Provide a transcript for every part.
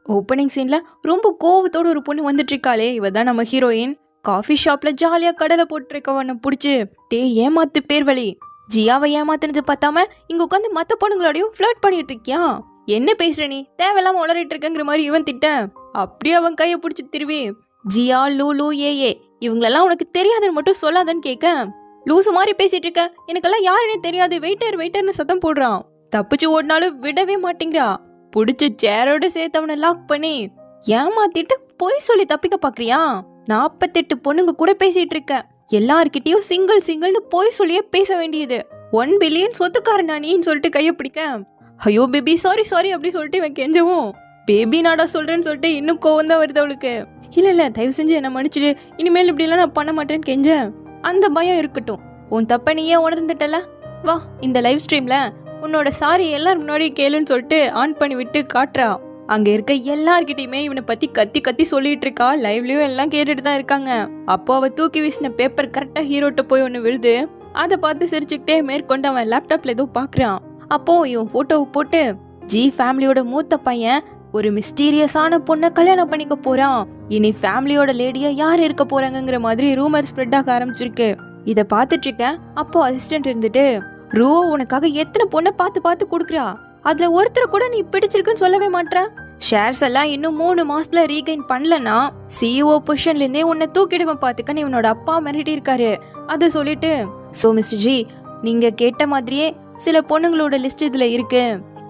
Opening சீன்ல ரொம்ப கோவத்தோட ஒரு பொண்ணு வந்துட்டு இருக்காளே, இவ தான் நம்ம ஹீரோயின். காஃபி ஷாப்ல ஜாலியா கடலை போட்டுருக்கவன புடிச்சு டே ஏமாத்து பேர்வழி, ஜியாவை ஏமாத்துனது பார்த்தாம இங்க உட்காந்து மத்த பொண்ணுங்களோடையும் ஃபிளர்ட் பண்ணிட்டு இருக்கியா? என்ன பேசுற நீ, தேவையில்லாம உளறிட்டு இருக்கங்கிற மாதிரி இவன் திட்ட, அப்படியே அவன் கையை பிடிச்சி திருவி ஜியா லூலு ஏ இவங்களெல்லாம் உனக்கு தெரியாதுன்னு மட்டும் சொல்லாதன்னு கேட்க, லூசு மாதிரி பேசிட்டு இருக்க, எனக்கெல்லாம் யாருன்னே தெரியாது, வெயிட்டர் வெயிட்டர்னு சத்தம் போடுறான். தப்பிச்சு ஓடினாலும் விடவே மாட்டேங்கிறா. புடிச்சு சேரோட சேர்த்து அவனை லாக் பண்ணி ஏமாத்திட்டு பொய் சொல்லி தப்பிக்க பாக்குறியா? 48 பொண்ணுங்க கூட பேசிட்டு இருக்க, எல்லார்கிட்டயும் சிங்கிள் சிங்கிள்னு பொய் சொல்லியே பேச வேண்டியது. 1 பில்லியன் சொத்துக்காரனா நீன்னு சொல்லிட்டு கைய பிடிக்க, ஐயோ பேபி சாரி சாரி அப்படி சொல்லிட்டு இவன் கெஞ்சவும், பேபி நாடா சொல்றேன்னு சொல்லிட்டு இன்னும் கோவம் தான் வருது அவளுக்கு. இல்ல தயவு செஞ்சு என்ன மன்னிச்சிடு, இனிமேல் இப்படி எல்லாம் நான் பண்ண மாட்டேன்னு கெஞ்ச, அந்த பயம் இருக்கட்டும், உன் தப்ப நீயே உணர்ந்துட்டல, வா இந்த லைவ் ஸ்ட்ரீம்ல உன்னோட சாரி எல்லாரும் முன்னாடி கேளுன்னு சொல்லிட்டு ஆன் பண்ணி விட்டு காட்டுறா. அங்க இருக்க எல்லார்கிட்டயுமே இவனை பத்தி கத்தி கத்தி சொல்லிட்டு இருக்கா. லைவ்லயும் எல்லாம் கேட்டுட்டு தான் இருக்காங்க. அப்போ அவ தூக்கி வீசின பேப்பர் கரெக்டா ஹீரோட்ட போய் ஒன்னு விழுது. அதை பார்த்து சிரிச்சுக்கிட்டே மேற்கொண்டு அவன் லேப்டாப்ல ஏதோ பாக்குறான். அப்போ இவன் போட்டோவை போட்டு ஜி ஃபேமிலியோட மூத்த பையன் ஒரு மிஸ்டீரியஸான பொண்ணை கல்யாணம் பண்ணிக்க போறான், இனி ஃபேமிலியோட லேடியா யார் இருக்க போறாங்கிற மாதிரி ரூமர் ஸ்ப்ரெட் ஆக ஆரம்பிச்சிருக்கு. இதை பார்த்துட்டு இருக்கேன். அப்போ அசிஸ்டன்ட் இருந்துட்டு, ரூ உனக்காக எத்தனை பொண்ணை பார்த்து பார்த்து கொடுக்குறா, அதுல ஒருத்தரை கூட நீ பிடிச்சிருக்குன்னு சொல்லவே மாட்டேற, ஷேர்ஸ் எல்லாம் இன்னும் 3 மாசத்துல ரீகைன் பண்ணலன்னா சிஇஓ பொசிஷன்ல இருந்தே உன்னை தூக்கிடுவேன் பாத்துக்கன்னு இவனோட அப்பா மிரட்டி இருக்காரு. அதை சொல்லிட்டு, சோ மிஸ்டர் ஜி நீங்க கேட்ட மாதிரியே சில பொண்ணுங்களோட லிஸ்ட் இதுல இருக்கு.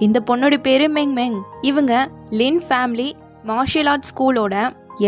இந்த பொண்ணோட பேரு மெங் மெங். இவங்க லின் ஃபேமிலி மார்ஷியல் ஆர்ட்ஸ் ஸ்கூலோட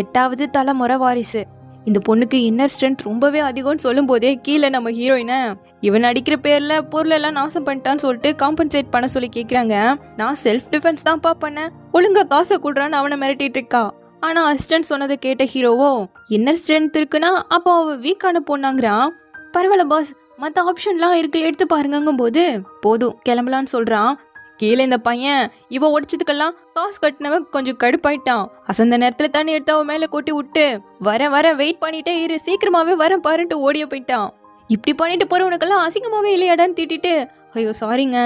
8வது தலைமுறை வாரிசு. இந்த பொண்ணுக்கு இன்னர் ஸ்ட்ரென்த் ரொம்பவே அதிகம்னு சொல்லும் போதே கீழே நம்ம ஹீரோயினை இவன் அடிக்கிற பேர்ல பொருளெல்லாம் நாசம் பண்ணிட்டான்னு சொல்லிட்டு காம்பன்சேட் பண்ண சொல்லி கேக்குறாங்க. நான் செல்ஃப் டிஃபென்ஸ் தான்ப்பா பண்ணேன், ஒழுங்கா காசை கொடுறான்னு அவனை மிரட்டிட்டு இருக்கா. ஆனா அசிஸ்டன்ட் சொன்னதை கேட்ட ஹீரோவோ, இன்னர் ஸ்ட்ரென்த் இருக்குன்னா அப்போ அவ வீக்கான பொண்ணாங்கிறான். பரவாயில்ல பாஸ், மற்ற ஆப்ஷன்லாம் இருக்கு எடுத்து பாருங்கும் போது போதும் கிளம்பலான்னு சொல்றான். கீழே இந்த பையன் இவ உடைச்சதுக்கெல்லாம் காசு கட்டினவன் கொஞ்சம் கடுப்பாயிட்டான். அசந்த நேரத்துல தண்ணி எடுத்து அவன் மேல கொட்டி விட்டு, வர வெயிட் பண்ணிட்டே இரு சீக்கிரமாவே வர பாருன்ட்டு ஓடிய போயிட்டான். இப்படி பண்ணிட்டு போறவனுக்கெல்லாம் அசிங்கமாவே இல்லையாடான்னு திட்டிட்டு, ஐயோ சாரிங்க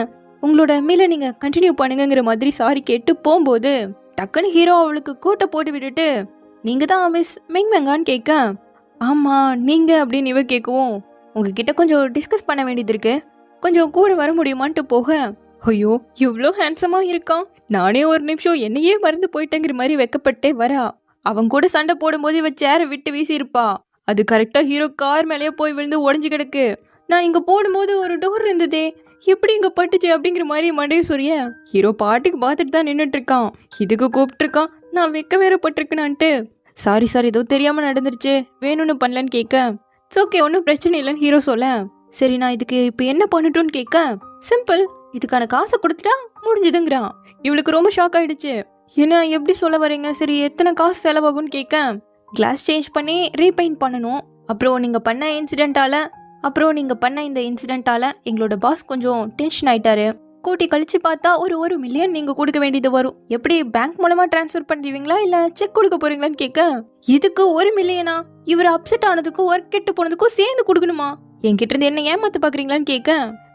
உங்களோட மீல நீங்க கண்டினியூ பண்ணுங்கிற மாதிரி சாரி கேட்டு போகும்போது டக்குன்னு ஹீரோ அவளுக்கு கூட்ட போட்டு விட்டுட்டு, நீங்க தான் மிஸ் மெங் மெங்கான்னு கேட்க, ஆமா நீங்க அப்படின்னு இவ கேட்கவும், உங்ககிட்ட கொஞ்சம் டிஸ்கஸ் பண்ண வேண்டியது இருக்கு, கொஞ்சம் கூட வர முடியுமான்ட்டு போக, ஐயோ இவ்வளோ ஹேண்ட்ஸமா இருக்கான், நானே ஒரு நிமிஷம் என்னையே மறந்து போயிட்டேங்கிற மாதிரி வெக்கப்பட்டே வரா. அவன் கூட சண்டை போடும்போது இவ சேரை விட்டு வீசி இருப்பா. அது கரெக்டா ஹீரோ கார் மேலேயே போய் விழுந்து உடஞ்சு கிடக்கு. நான் இங்க போடும்போது ஒரு டோர் இருந்ததே, எப்படி இங்க பட்டுச்சு அப்படிங்கிற மாதிரி மண்டையை சொரிய ஹீரோ பாட்டுக்கு பார்த்துட்டு தான் நின்றுட்டு இருக்கான். இதுக்கு கூப்பிட்டு இருக்கான், நான் வெக்க வேற பட்டிருக்கேனான்ட்டு. சாரி ஏதோ தெரியாம நடந்துருச்சு, வேணும்னு பண்ணலன்னு கேட்க, இட்ஸ் ஓகே ஒன்றும் பிரச்சனை இல்லைன்னு ஹீரோ சொல்ல, சரி நான் இதுக்கு இப்போ என்ன பண்ணட்டும்னு கேட்க, சிம்பிள் இதுக்கான காசை கொடுத்துட்டா முடிஞ்சதுங்கிறான். இவளுக்கு ரொம்ப ஷாக் ஆயிடுச்சு. என்ன எப்படி சொல்ல வரீங்க, சரி எத்தனை காசு செலவாகும்னு கேட்க, கிளாஸ் சேஞ்ச் பண்ணி ரீபெயிண்ட் பண்ணணும், அப்புறம் நீங்க பண்ண இந்த இன்சிடென்ட்டால எங்களோட பாஸ் கொஞ்சம் டென்ஷன் ஆயிட்டாரு, கூட்டி கழிச்சு பார்த்தா ஒரு 1 மில்லியன் நீங்க கொடுக்க வேண்டியது வரும், எப்படி பேங்க் மூலமா டிரான்ஸ்ஃபர் பண்ணுவீங்களா இல்ல செக் கொடுக்க போறீங்களான்னு கேட்க, இதுக்கு 1 மில்லியனா, இவர் அப்செட் ஆனதுக்கும் ஒர்க் கெட்டு போனதுக்கும் சேர்ந்து கொடுக்கணுமா, என்கிட்ட இருந்து என்ன ஏமாத்து பாக்குறீங்களான்னு கேட்க,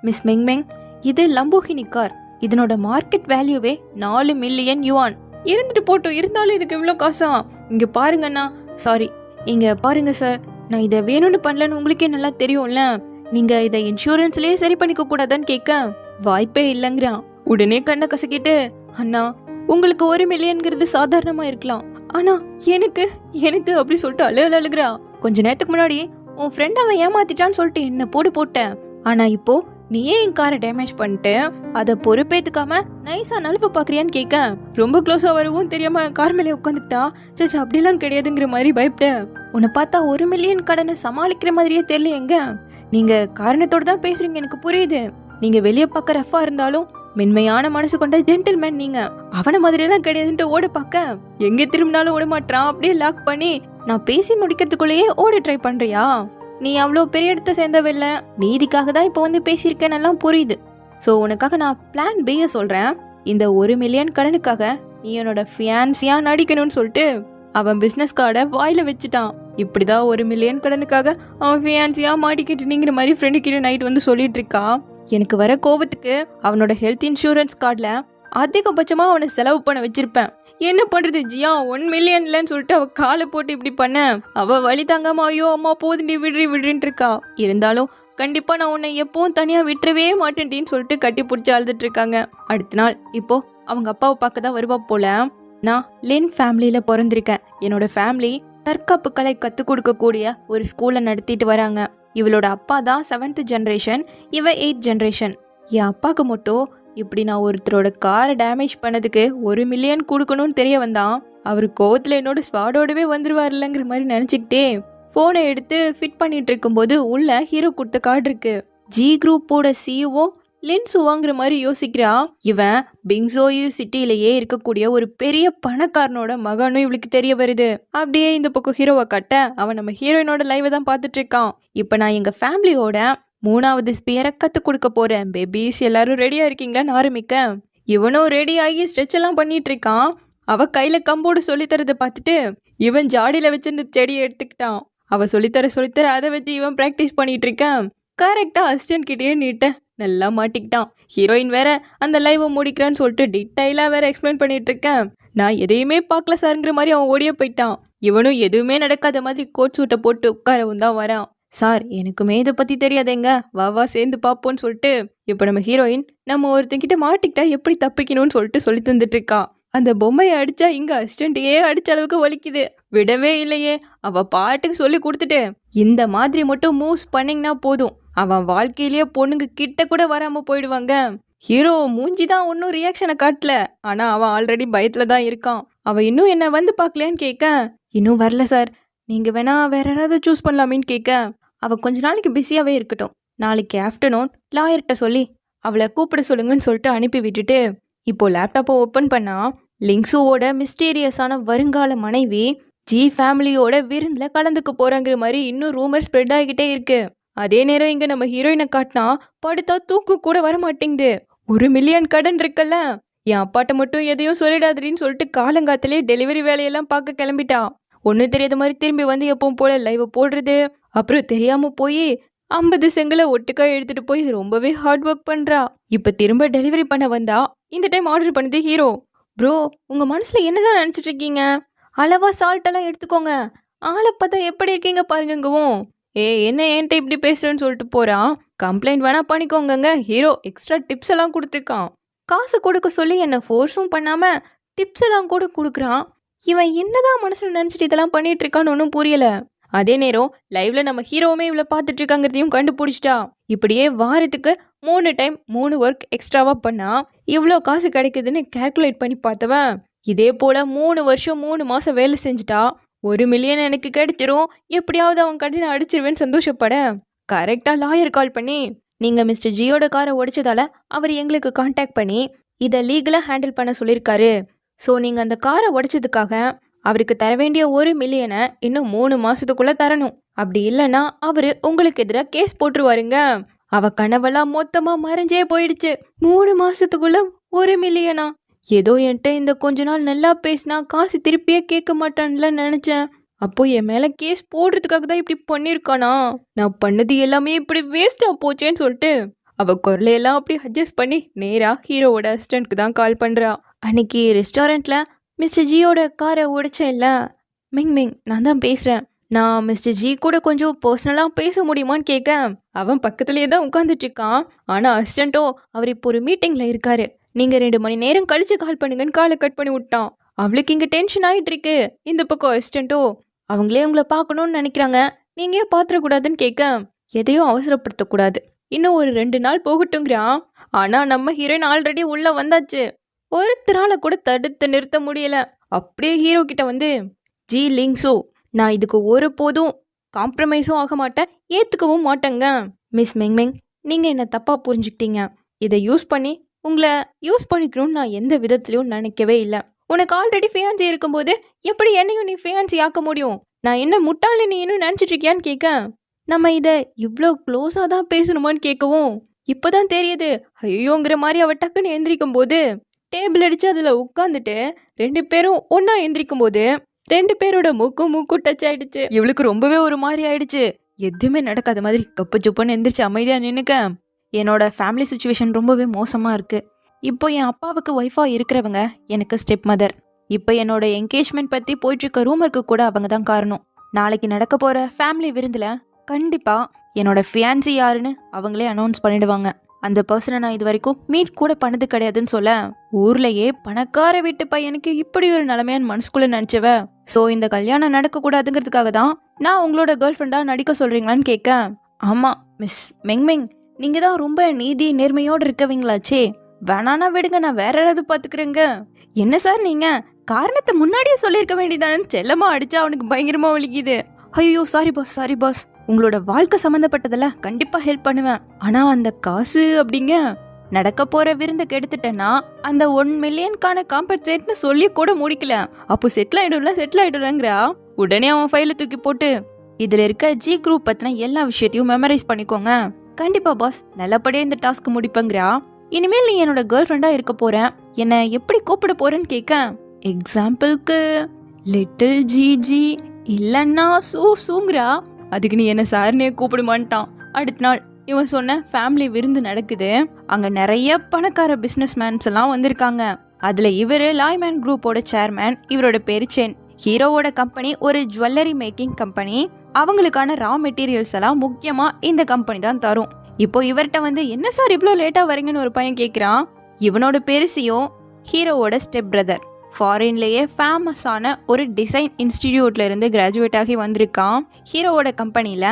மிஸ் மெங் மெங் இது லம்போகினி கார், இதனோட மார்க்கெட் வேல்யூவே 4 மில்லியன் யுவான், இருந்துட்டு போட்டோம், இருந்தாலும் இதுக்கு இவ்வளோ காசா, இங்க பாருங்கண்ணா சாரி இங்க பாருங்க சார், நான் இதை வேணும்னு பண்ணலன்னு உங்களுக்கே நல்லா தெரியும்ல, நீங்க இதை இன்சூரன்ஸ்லயே சரி பண்ணிக்க கூடாதான்னு கேட்க, வாய்ப்பே இல்லைங்கிறான். உடனே கண்ணை கசக்கிட்டு, அண்ணா உங்களுக்கு 1 மில்லியன்ங்கிறது சாதாரணமா இருக்கலாம், ஆனா எனக்கு அப்படி சொல்லிட்டு அழுகிறா. கொஞ்ச நேரத்துக்கு முன்னாடி உன் ஃப்ரெண்ட் அவன் ஏமாத்திட்டான்னு சொல்லிட்டு என்ன போட்டேன், ஆனா இப்போ நீ ஏன் என் காரை டேமேஜ் பண்ணிட்டு அதை பொறுப்பேத்துக்காம நைஸா நழுவ பாக்குறியான்னு கேட்க, ரொம்ப க்ளோஸா வரவும் தெரியாம கார் மேலே உட்காந்துக்கிட்டா, சச்சா அப்படிலாம் கிடையாதுங்கிற மாதிரி பயப்பட, உன்னை பார்த்தா 1 மில்லியன் கடனை சமாளிக்கிற மாதிரியே தெரியல, எங்க நீங்க காரணத்தோட தான் பேசுறீங்க எனக்கு புரியுது, நீங்க வெளியே பார்க்க ரஃபா இருந்தாலும் மென்மையான மனசு கொண்ட ஜென்டில்மேன் நீங்க, அவன மாதிரி எல்லாம் கிடையாதுன்ட்டு ஓட பார்க்க எங்க திரும்பினாலும் ஓட மாட்டான், அப்படியே லாக் பண்ணி நான் பேசி முடிக்கிறதுக்குள்ளேயே ஓட ட்ரை பண்றியா, நீ அவ்வளோ பெரிய இடத்த சேர்ந்தவில்லை, நீதிக்காக தான் இப்போ வந்து பேசியிருக்கேன்னு எல்லாம் புரியுது, ஸோ உனக்காக நான் பிளான் பியை சொல்றேன், இந்த 1 மில்லியன் கடனுக்காக நீ என்னோட ஃபியான்சியா நடிக்கணும்னு சொல்லிட்டு அவன் பிசினஸ் கார்டை வாயில வச்சுட்டான். இப்படிதான் 1 மில்லியன் கடனுக்காக அவன் ஃபியான்சியா மாட்டிக்கிட்டு நீங்கிற மாதிரி ஃப்ரெண்டு கிட்ட நைட் வந்து சொல்லிட்டு இருக்கா. எனக்கு வர கோபத்துக்கு அவனோட ஹெல்த் இன்சூரன்ஸ் கார்டில் அதிகபட்சமாக அவனை செலவு பண்ண வச்சிருப்பேன். என்ன பண்ணுறது ஜியா, 1 மில்லியன் இல்லைன்னு சொல்லிட்டு அவள் காலை போட்டு இப்படி பண்ண அவள் வழி தாங்காம ஐயோ அம்மா போதுண்டி விடுறின்னு இருக்கா. இருந்தாலும் கண்டிப்பாக நான் உன்னை எப்பவும் தனியாக விட்டுறவே மாட்டேன்டின்னு சொல்லிட்டு கட்டி பிடிச்சி அழுதுட்டு இருக்காங்க. அடுத்த நாள் இப்போ அவங்க அப்பாவை பார்க்க தான் வருவா போல. நான் லின் ஃபேமிலியில் பிறந்திருக்கேன். என்னோட ஃபேமிலி தற்காப்பு கலை கற்றுக் கொடுக்கக்கூடிய ஒரு ஸ்கூலை நடத்திட்டு வராங்க. இவளோட அப்பா தான் 7th ஜென்ரேஷன், இவ 8th ஜென்ரேஷன். என் அப்பாவுக்கு மட்டும் இப்படி நான் ஒருத்தரோட காரை டேமேஜ் பண்ணதுக்கு 1 மில்லியன் கொடுக்கணும்னு தெரிய வந்தான். அவர் கோவத்தில் என்னோட ஸ்வாடோடவே வந்துருவார்லங்கிற மாதிரி நினச்சிக்கிட்டே ஃபோனை எடுத்து ஃபிட் பண்ணிட்டு இருக்கும்போது உள்ள ஹீரோ கொடுத்த கார்டு இருக்கு. ஜி குரூப்போட சிஇஓ லின் சுவாங்கிற மாதிரி யோசிக்கிறா. இவன் பிங்ஸோயு சிட்டிலேயே இருக்கக்கூடிய ஒரு பெரிய பணக்காரனோட மகனும் இவளுக்கு தெரிய வருது. அப்படியே இந்த பக்கம் ஹீரோவை கட்ட அவன் நம்ம ஹீரோயினோட லைவை தான் பார்த்துட்டு இருக்கான். இப்போ நான் எங்கள் ஃபேமிலியோட 3வது ஸ்பியரை கற்றுக் கொடுக்க போகிறேன். பேபிஸ் எல்லாரும் ரெடியாக இருக்கீங்களான்னு ஆரம்பிக்க இவனும் ரெடி ஆகி ஸ்ட்ரெச் எல்லாம் பண்ணிட்டு இருக்கான். அவ கையில் கம்போடு சொல்லித்தரதை பார்த்துட்டு இவன் ஜாடியில் வச்சிருந்த செடியை எடுத்துக்கிட்டான். அவள் சொல்லித்தர அதை வச்சு இவன் ப்ராக்டிஸ் பண்ணிட்டு இருக்கான். கரெக்டாக அசிஸ்டன்ட் கிட்டேயே நீட்ட நல்லா மாட்டிக்கிட்டான். ஹீரோயின் வேற அந்த லைவை முடிக்கிறான்னு சொல்லிட்டு டீட்டெயிலாக வேற எக்ஸ்பிளைன் பண்ணிட்டு இருக்கேன். நான் எதையுமே பார்க்கல சாருங்கிற மாதிரி அவன் ஓடியே போயிட்டான். இவனும் எதுவுமே நடக்காத மாதிரி கோட் சூட்டை போட்டு உட்காரவும் தான் வரான். சார் எனக்குமே இதை பற்றி தெரியாதேங்க, வா சேர்ந்து பார்ப்போன்னு சொல்லிட்டு இப்போ நம்ம ஹீரோயின் நம்ம ஒருத்தங்கிட்ட மாட்டிக்கிட்டா எப்படி தப்பிக்கணும்னு சொல்லிட்டு சொல்லி தந்துட்டு இருக்கா. அந்த பொம்மையை அடிச்சா இங்க அசிஸ்டன்ட்டையே அடிச்ச அளவுக்கு வலிக்குது. விடவே இல்லையே. அவ பாட்டுக்கு சொல்லி கொடுத்துட்டு இந்த மாதிரி மட்டும் மூவ்ஸ் பண்ணிங்கன்னா போதும், அவன் வாழ்க்கையிலேயே பொண்ணுங்க கிட்ட கூட வராம போயிடுவாங்க. ஹீரோ மூஞ்சி தான் ஒன்றும் ரியாக்ஷனை காட்டல, ஆனா அவன் ஆல்ரெடி பயத்துல தான் இருக்கான். அவ இன்னும் என்ன வந்து பார்க்கலையான்னு கேட்க இன்னும் வரல சார், நீங்க வேணா வேற யாராவது சூஸ் பண்ணலாமேன்னு கேட்க அவ கொஞ்ச நாளைக்கு பிஸியாவே இருக்கட்டும், நாளைக்கு ஆஃப்டர்நூன் லாயர்கிட்ட சொல்லி அவளை கூப்பிட சொல்லுங்கன்னு சொல்லிட்டு அனுப்பி விட்டுட்டு இப்போ லேப்டாப்பை ஓப்பன் பண்ணா லிங்ஸுவோட மிஸ்டீரியஸான வருங்கால மனைவி ஜி ஃபேமிலியோட விருந்தில் கலந்துக்க போறாங்கிற மாதிரி இன்னும் ரூமர் ஸ்ப்ரெட் ஆகிக்கிட்டே இருக்கு. அதே நேரம் இங்க நம்ம ஹீரோயினை காட்டினா படுத்தா தூக்கு கூட வர மாட்டேங்குது. 1 மில்லியன் கடன் இருக்குல்ல, என் அப்பாட்ட மட்டும் எதையும் சொல்லிடாதுன்னு சொல்லிட்டு காலங்காத்திலே டெலிவரி வேலையெல்லாம் பார்க்க கிளம்பிட்டா. ஒன்றும் தெரியாத மாதிரி திரும்பி வந்து எப்பவும் போல லைவை போடுறது, அப்புறம் தெரியாம போய் 50 செங்கலை ஒட்டுக்கா எடுத்துட்டு போய் ரொம்பவே ஹார்ட் ஒர்க் பண்றா. இப்ப திரும்ப டெலிவரி பண்ண வந்தா இந்த டைம் ஆர்டர் பண்ணது ஹீரோ. ப்ரோ உங்க மனசுல என்னதான் நினைச்சிட்டு இருக்கீங்க, அளவா சால்ட் எல்லாம் எடுத்துக்கோங்க, ஆளை பார்த்தா எப்படி இருக்கீங்க பாருங்கவும். என்ன என்கிட்ட இப்படி பேசுறேன்னு சொல்லிட்டு போறான். கம்ப்ளைண்ட் வேணா பண்ணிக்கோங்க. ஹீரோ எக்ஸ்ட்ரா டிப்ஸ் எல்லாம் கொடுத்துருக்கான். காசு கொடுக்க சொல்லி என்ன ஃபோர்ஸும் பண்ணாம டிப்ஸ் எல்லாம் கூட கொடுக்குறான். இவன் என்னதான் மனசுல நினைச்சிட்டு இதெல்லாம் பண்ணிட்டு இருக்கான்னு ஒன்றும் புரியல. அதே நேரம் லைவ்ல நம்ம ஹீரோவுமே இவ்வளோ பார்த்துட்டு இருக்காங்கிறதையும் கண்டுபிடிச்சிட்டா. இப்படியே வாரத்துக்கு 3 டைம் 3 ஒர்க் எக்ஸ்ட்ராவா பண்ணா இவ்வளோ காசு கிடைக்குதுன்னு கால்குலேட் பண்ணி பார்த்தவன் இதே போல 3 வருஷம் 3 மாசம் வேலை செஞ்சுட்டா 1 மில்லியன் எனக்கு கிடைச்சிரும், எப்படியாவது அவன் கடனை அடிச்சிருவேன்னு சந்தோஷப்பட கரெக்டாக லாயர் கால் பண்ணி நீங்கள் மிஸ்டர் ஜியோட காரை உடைச்சதால அவர் எங்களுக்கு கான்டாக்ட் பண்ணி இதை லீகலாக ஹேண்டில் பண்ண சொல்லியிருக்காரு. ஸோ நீங்கள் அந்த காரை உடைச்சதுக்காக அவருக்கு தர வேண்டிய 1 மில்லியனை இன்னும் 3 மாசத்துக்குள்ள தரணும். அப்படி இல்லைன்னா அவரு உங்களுக்கு எதிராக கேஸ் போட்டுருவாருங்க. அவ கனவெல்லாம் மொத்தமா மறைஞ்சே போயிடுச்சு. 3 மாசத்துக்குள்ள 1 மில்லியனா? ஏதோ என்கிட்ட இந்த கொஞ்ச நாள் நல்லா பேசினா காசு திருப்பியே கேட்க மாட்டான்ல நினைச்சேன். அப்போ என் மேல கேஸ் போடுறதுக்காக தான் இப்படி பண்ணிருக்கானா? நான் பண்ணது எல்லாமே இப்படி வேஸ்டா போச்சேன்னு சொல்லிட்டு அவ குரலையெல்லாம் அப்படி அட்ஜஸ்ட் பண்ணி நேரா ஹீரோவோட அசிஸ்டன்ட்க்கு தான் கால் பண்றா. அன்னைக்கு ரெஸ்டாரண்ட்ல மிஸ்டர் ஜியோட காரை உடைச்சேன்ல, மிங் நான் தான் பேசுறேன். நான் மிஸ்டர் ஜி கூட கொஞ்சம் பர்சனலாக பேச முடியுமான்னு கேட்க அவன் பக்கத்துலேயே தான் உட்காந்துட்டு இருக்கான். ஆனால் அசிஸ்டண்ட்டோ அவர் இப்போ ஒரு மீட்டிங்கில் இருக்காரு, நீங்கள் 2 மணி நேரம் கழிச்சு கால் பண்ணுங்கன்னு காலை கட் பண்ணி விட்டான். அவளுக்கு இங்கே டென்ஷன் ஆகிட்டு இருக்கு. இந்த பக்கம் அசிஸ்டண்ட்டோ அவங்களே உங்களை பார்க்கணும்னு நினைக்கிறாங்க, நீங்கள் ஏன் பார்த்துடக்கூடாதுன்னு கேட்க எதையும் அவசரப்படுத்தக்கூடாது, இன்னும் ஒரு 2 நாள் போகட்டுங்கிறான். ஆனால் நம்ம ஹீரோயின் ஆல்ரெடி உள்ளே வந்தாச்சு. ஒருத்தரால கூட தடுத்து நிறுத்த முடியல. அப்படியே ஹீரோ கிட்ட வந்து ஜி லிங்ஸோ நான் இதுக்கு ஒரு போதும் காம்ப்ரமைஸும் ஆக மாட்டேன், ஏற்றுக்கவும் மாட்டேங்க. மிஸ் மெங் நீங்கள் என்னை தப்பாக புரிஞ்சுக்கிட்டீங்க. இதை யூஸ் பண்ணி உங்களை யூஸ் பண்ணிக்கணும்னு நான் எந்த விதத்துலையும் நினைக்கவே இல்லை. உனக்கு ஆல்ரெடி ஃபியான்சி இருக்கும்போது எப்படி என்னையும் நீ ஃபியான்சி ஆக்க முடியும்? நான் என்ன முட்டாளி நீ இன்னும் நினச்சிட்டு இருக்கியான்னு கேட்க நம்ம இதை இவ்வளோ க்ளோஸாக தான் பேசணுமான்னு கேட்கவும் இப்போதான் தெரியுது. ஐயோங்கிற மாதிரி அவ டக்குன்னு எந்திரிக்கும் போது டேபிள் அடிச்சு அதில் உட்காந்துட்டு 2 பேரும் ஒன்றா எந்திரிக்கும் போது 2 பேரோட மூக்கும் டச் ஆயிடுச்சு. இவளுக்கு ரொம்பவே ஒரு மாதிரி ஆயிடுச்சு. எதுவுமே நடக்காத மாதிரி கப்பு சுப்புன்னு எந்திரிச்சு அமைதியாக நின்னுக்க என்னோட ஃபேமிலி சுச்சுவேஷன் ரொம்பவே மோசமாக இருக்குது. இப்போ என் அப்பாவுக்கு ஒய்ஃபா இருக்கிறவங்க எனக்கு ஸ்டெப் மதர். இப்போ என்னோட என்கேஜ்மெண்ட் பத்தி போயிட்டு இருக்க ரூமருக்கு கூட அவங்க தான் காரணம். நாளைக்கு நடக்க போற ஃபேமிலி விருந்துல கண்டிப்பா என்னோட ஃபியான்சி யாருன்னு அவங்களே அனௌன்ஸ் பண்ணிடுவாங்க. அந்த பர்சனை நான் இது வரைக்கும் மீட் கூட பண்ணது கிடையாதுன்னு சொல்ல, ஊர்லயே பணக்கார வீட்டு பையனுக்கு இப்படி ஒரு நிலைமையான மனசுக்குள்ள நினைச்சவ. சோ இந்த கல்யாணம் நடக்க கூடாதுங்கிறதுக்காக தான் நான் உங்களோட கேர்ள் ஃப்ரெண்டா நடிக்க சொல்றீங்களான்னு கேட்க, ஆமா மிஸ் மெங்மெங், நீங்க தான் ரொம்ப நீதி நேர்மையோடு இருக்கவங்களாச்சே, வேணானா விடுங்க, நான் வேற ஏதாவது பாத்துக்கிறேங்க. என்ன சார் நீங்க காரணத்தை முன்னாடியே சொல்லியிருக்க வேண்டியதானு செல்லமா அடிச்சா அவனுக்கு பயங்கரமா வலிக்குது. ஐயோ சாரி பாஸ், உங்களோட வாழ்க்கை சம்மந்தப்பட்டதில் கண்டிப்பா ஹெல்ப் பண்ணுவேன். ஆனா அந்த காசு அப்படிங்க, நடக்க போற விருந்து கெடுத்துட்டேன்னா அந்த 1 மில்லியனுக்கான காம்பன்சேட்னு சொல்லி கூட முடிக்கல. அப்போ செட்டில் ஆயிடும்லங்கிறா. உடனே அவன் ஃபைல தூக்கி போட்டு, இதுல இருக்க ஜி குரூப் பத்தின எல்லா விஷயத்தையும் மெமரைஸ் பண்ணிக்கோங்க, கண்டிப்பா பாஸ் நல்லபடியா இந்த டாஸ்க் முடிப்பேங்கிறா. இனிமேல் நீ என்னோட கேர்ள் ஃப்ரெண்டா இருக்க போறேன், என்ன எப்படி கூப்பிட போறேன்னு கேட்க, எக்ஸாம்பிளுக்கு லிட்டில் ஜிஜி இல்லன்னா சூங்கிறா. அதுக்கு நீ என்ன சார்னே கூப்பிடுமான்ட்டான். அடுத்த நாள் இவன் சொன்ன ஃபேமிலி விருந்து நடக்குது. அங்க நிறைய பணக்கார பிசினஸ் மேன்ஸ் எல்லாம் வந்திருக்காங்க. அதுல இவரு லாய்மேன் குரூப்போட சேர்மேன். இவரோட பேரு சென். ஹீரோவோட கம்பெனி ஒரு ஜுவல்லரி மேக்கிங் கம்பெனி. அவங்களுக்கான ரா மெட்டீரியல்ஸ் எல்லாம் முக்கியமா இந்த கம்பெனி தான் தரும். இப்போ இவர்கிட்ட வந்து என்ன சார் இவ்வளோ லேட்டா வரீங்கன்னு ஒரு பையன் கேட்கிறான். இவனோட பேரு சியோ, ஹீரோவோட ஸ்டெப் பிரதர். ஃபாரின்லேயே ஃபேமஸான ஒரு டிசைன் இன்ஸ்டிடியூட்ல இருந்து கிராஜுவேட் ஆகி வந்திருக்கான். ஹீரோவோட கம்பெனியில்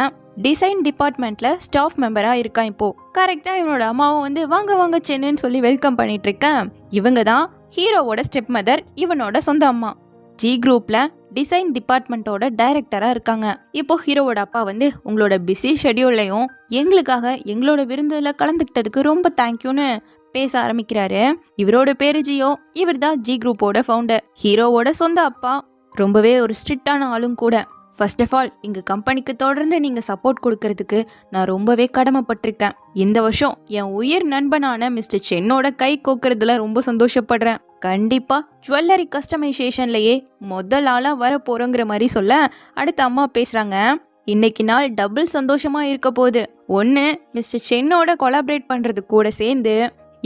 டிசைன் டிபார்ட்மெண்ட்ல ஸ்டாஃப் மெம்பரா இருக்கான். இப்போ கரெக்டா இவனோட அம்மாவும் வந்து வாங்க சென்னுன்னு சொல்லி வெல்கம் பண்ணிட்டு இருக்கேன். இவங்க தான் ஹீரோவோட ஸ்டெப் மதர், இவனோட சொந்த அம்மா. ஜி குரூப்ல டிசைன் டிபார்ட்மெண்ட்டோட டைரக்டரா இருக்காங்க. இப்போ ஹீரோவோட அப்பா வந்து உங்களோட பிஸி ஷெடியூல்லையும் எங்களுக்காக எங்களோட விருந்துல கலந்துக்கிட்டதுக்கு ரொம்ப தேங்க்யூன்னு பேச ஆரம்பிக்கிறாரு. இவரோட பேரு ஜியோ. இவர் தான் ஜி குரூப்போட ஃபவுண்டர். ஹீரோவோட சொந்த அப்பா ரொம்பவே ஒரு ஸ்ட்ரிக்டான ஆளும் கூட. ஃபர்ஸ்ட் ஆஃப் ஆல் எங்க கம்பெனிக்கு தொடர்ந்து நீங்க சப்போர்ட் கொடுக்கறதுக்கு நான் ரொம்பவே கடமைப்பட்டிருக்கேன். இந்த வருஷம் என் உயிர் நண்பனான மிஸ்டர் சென்னோட கை கோக்குறதுல ரொம்ப சந்தோஷப்படுறேன். கண்டிப்பா ஜுவல்லரி கஸ்டமைசேஷன்லயே முதல் ஆளா வர போறோங்கிற மாதிரி சொல்ல, அடுத்த அம்மா பேசுறாங்க. இன்னைக்கு நாள் டபுள் சந்தோஷமா இருக்க போகுது. ஒன்னு, மிஸ்டர் சென்னோட கொலாபரேட் பண்றது கூட சேர்ந்து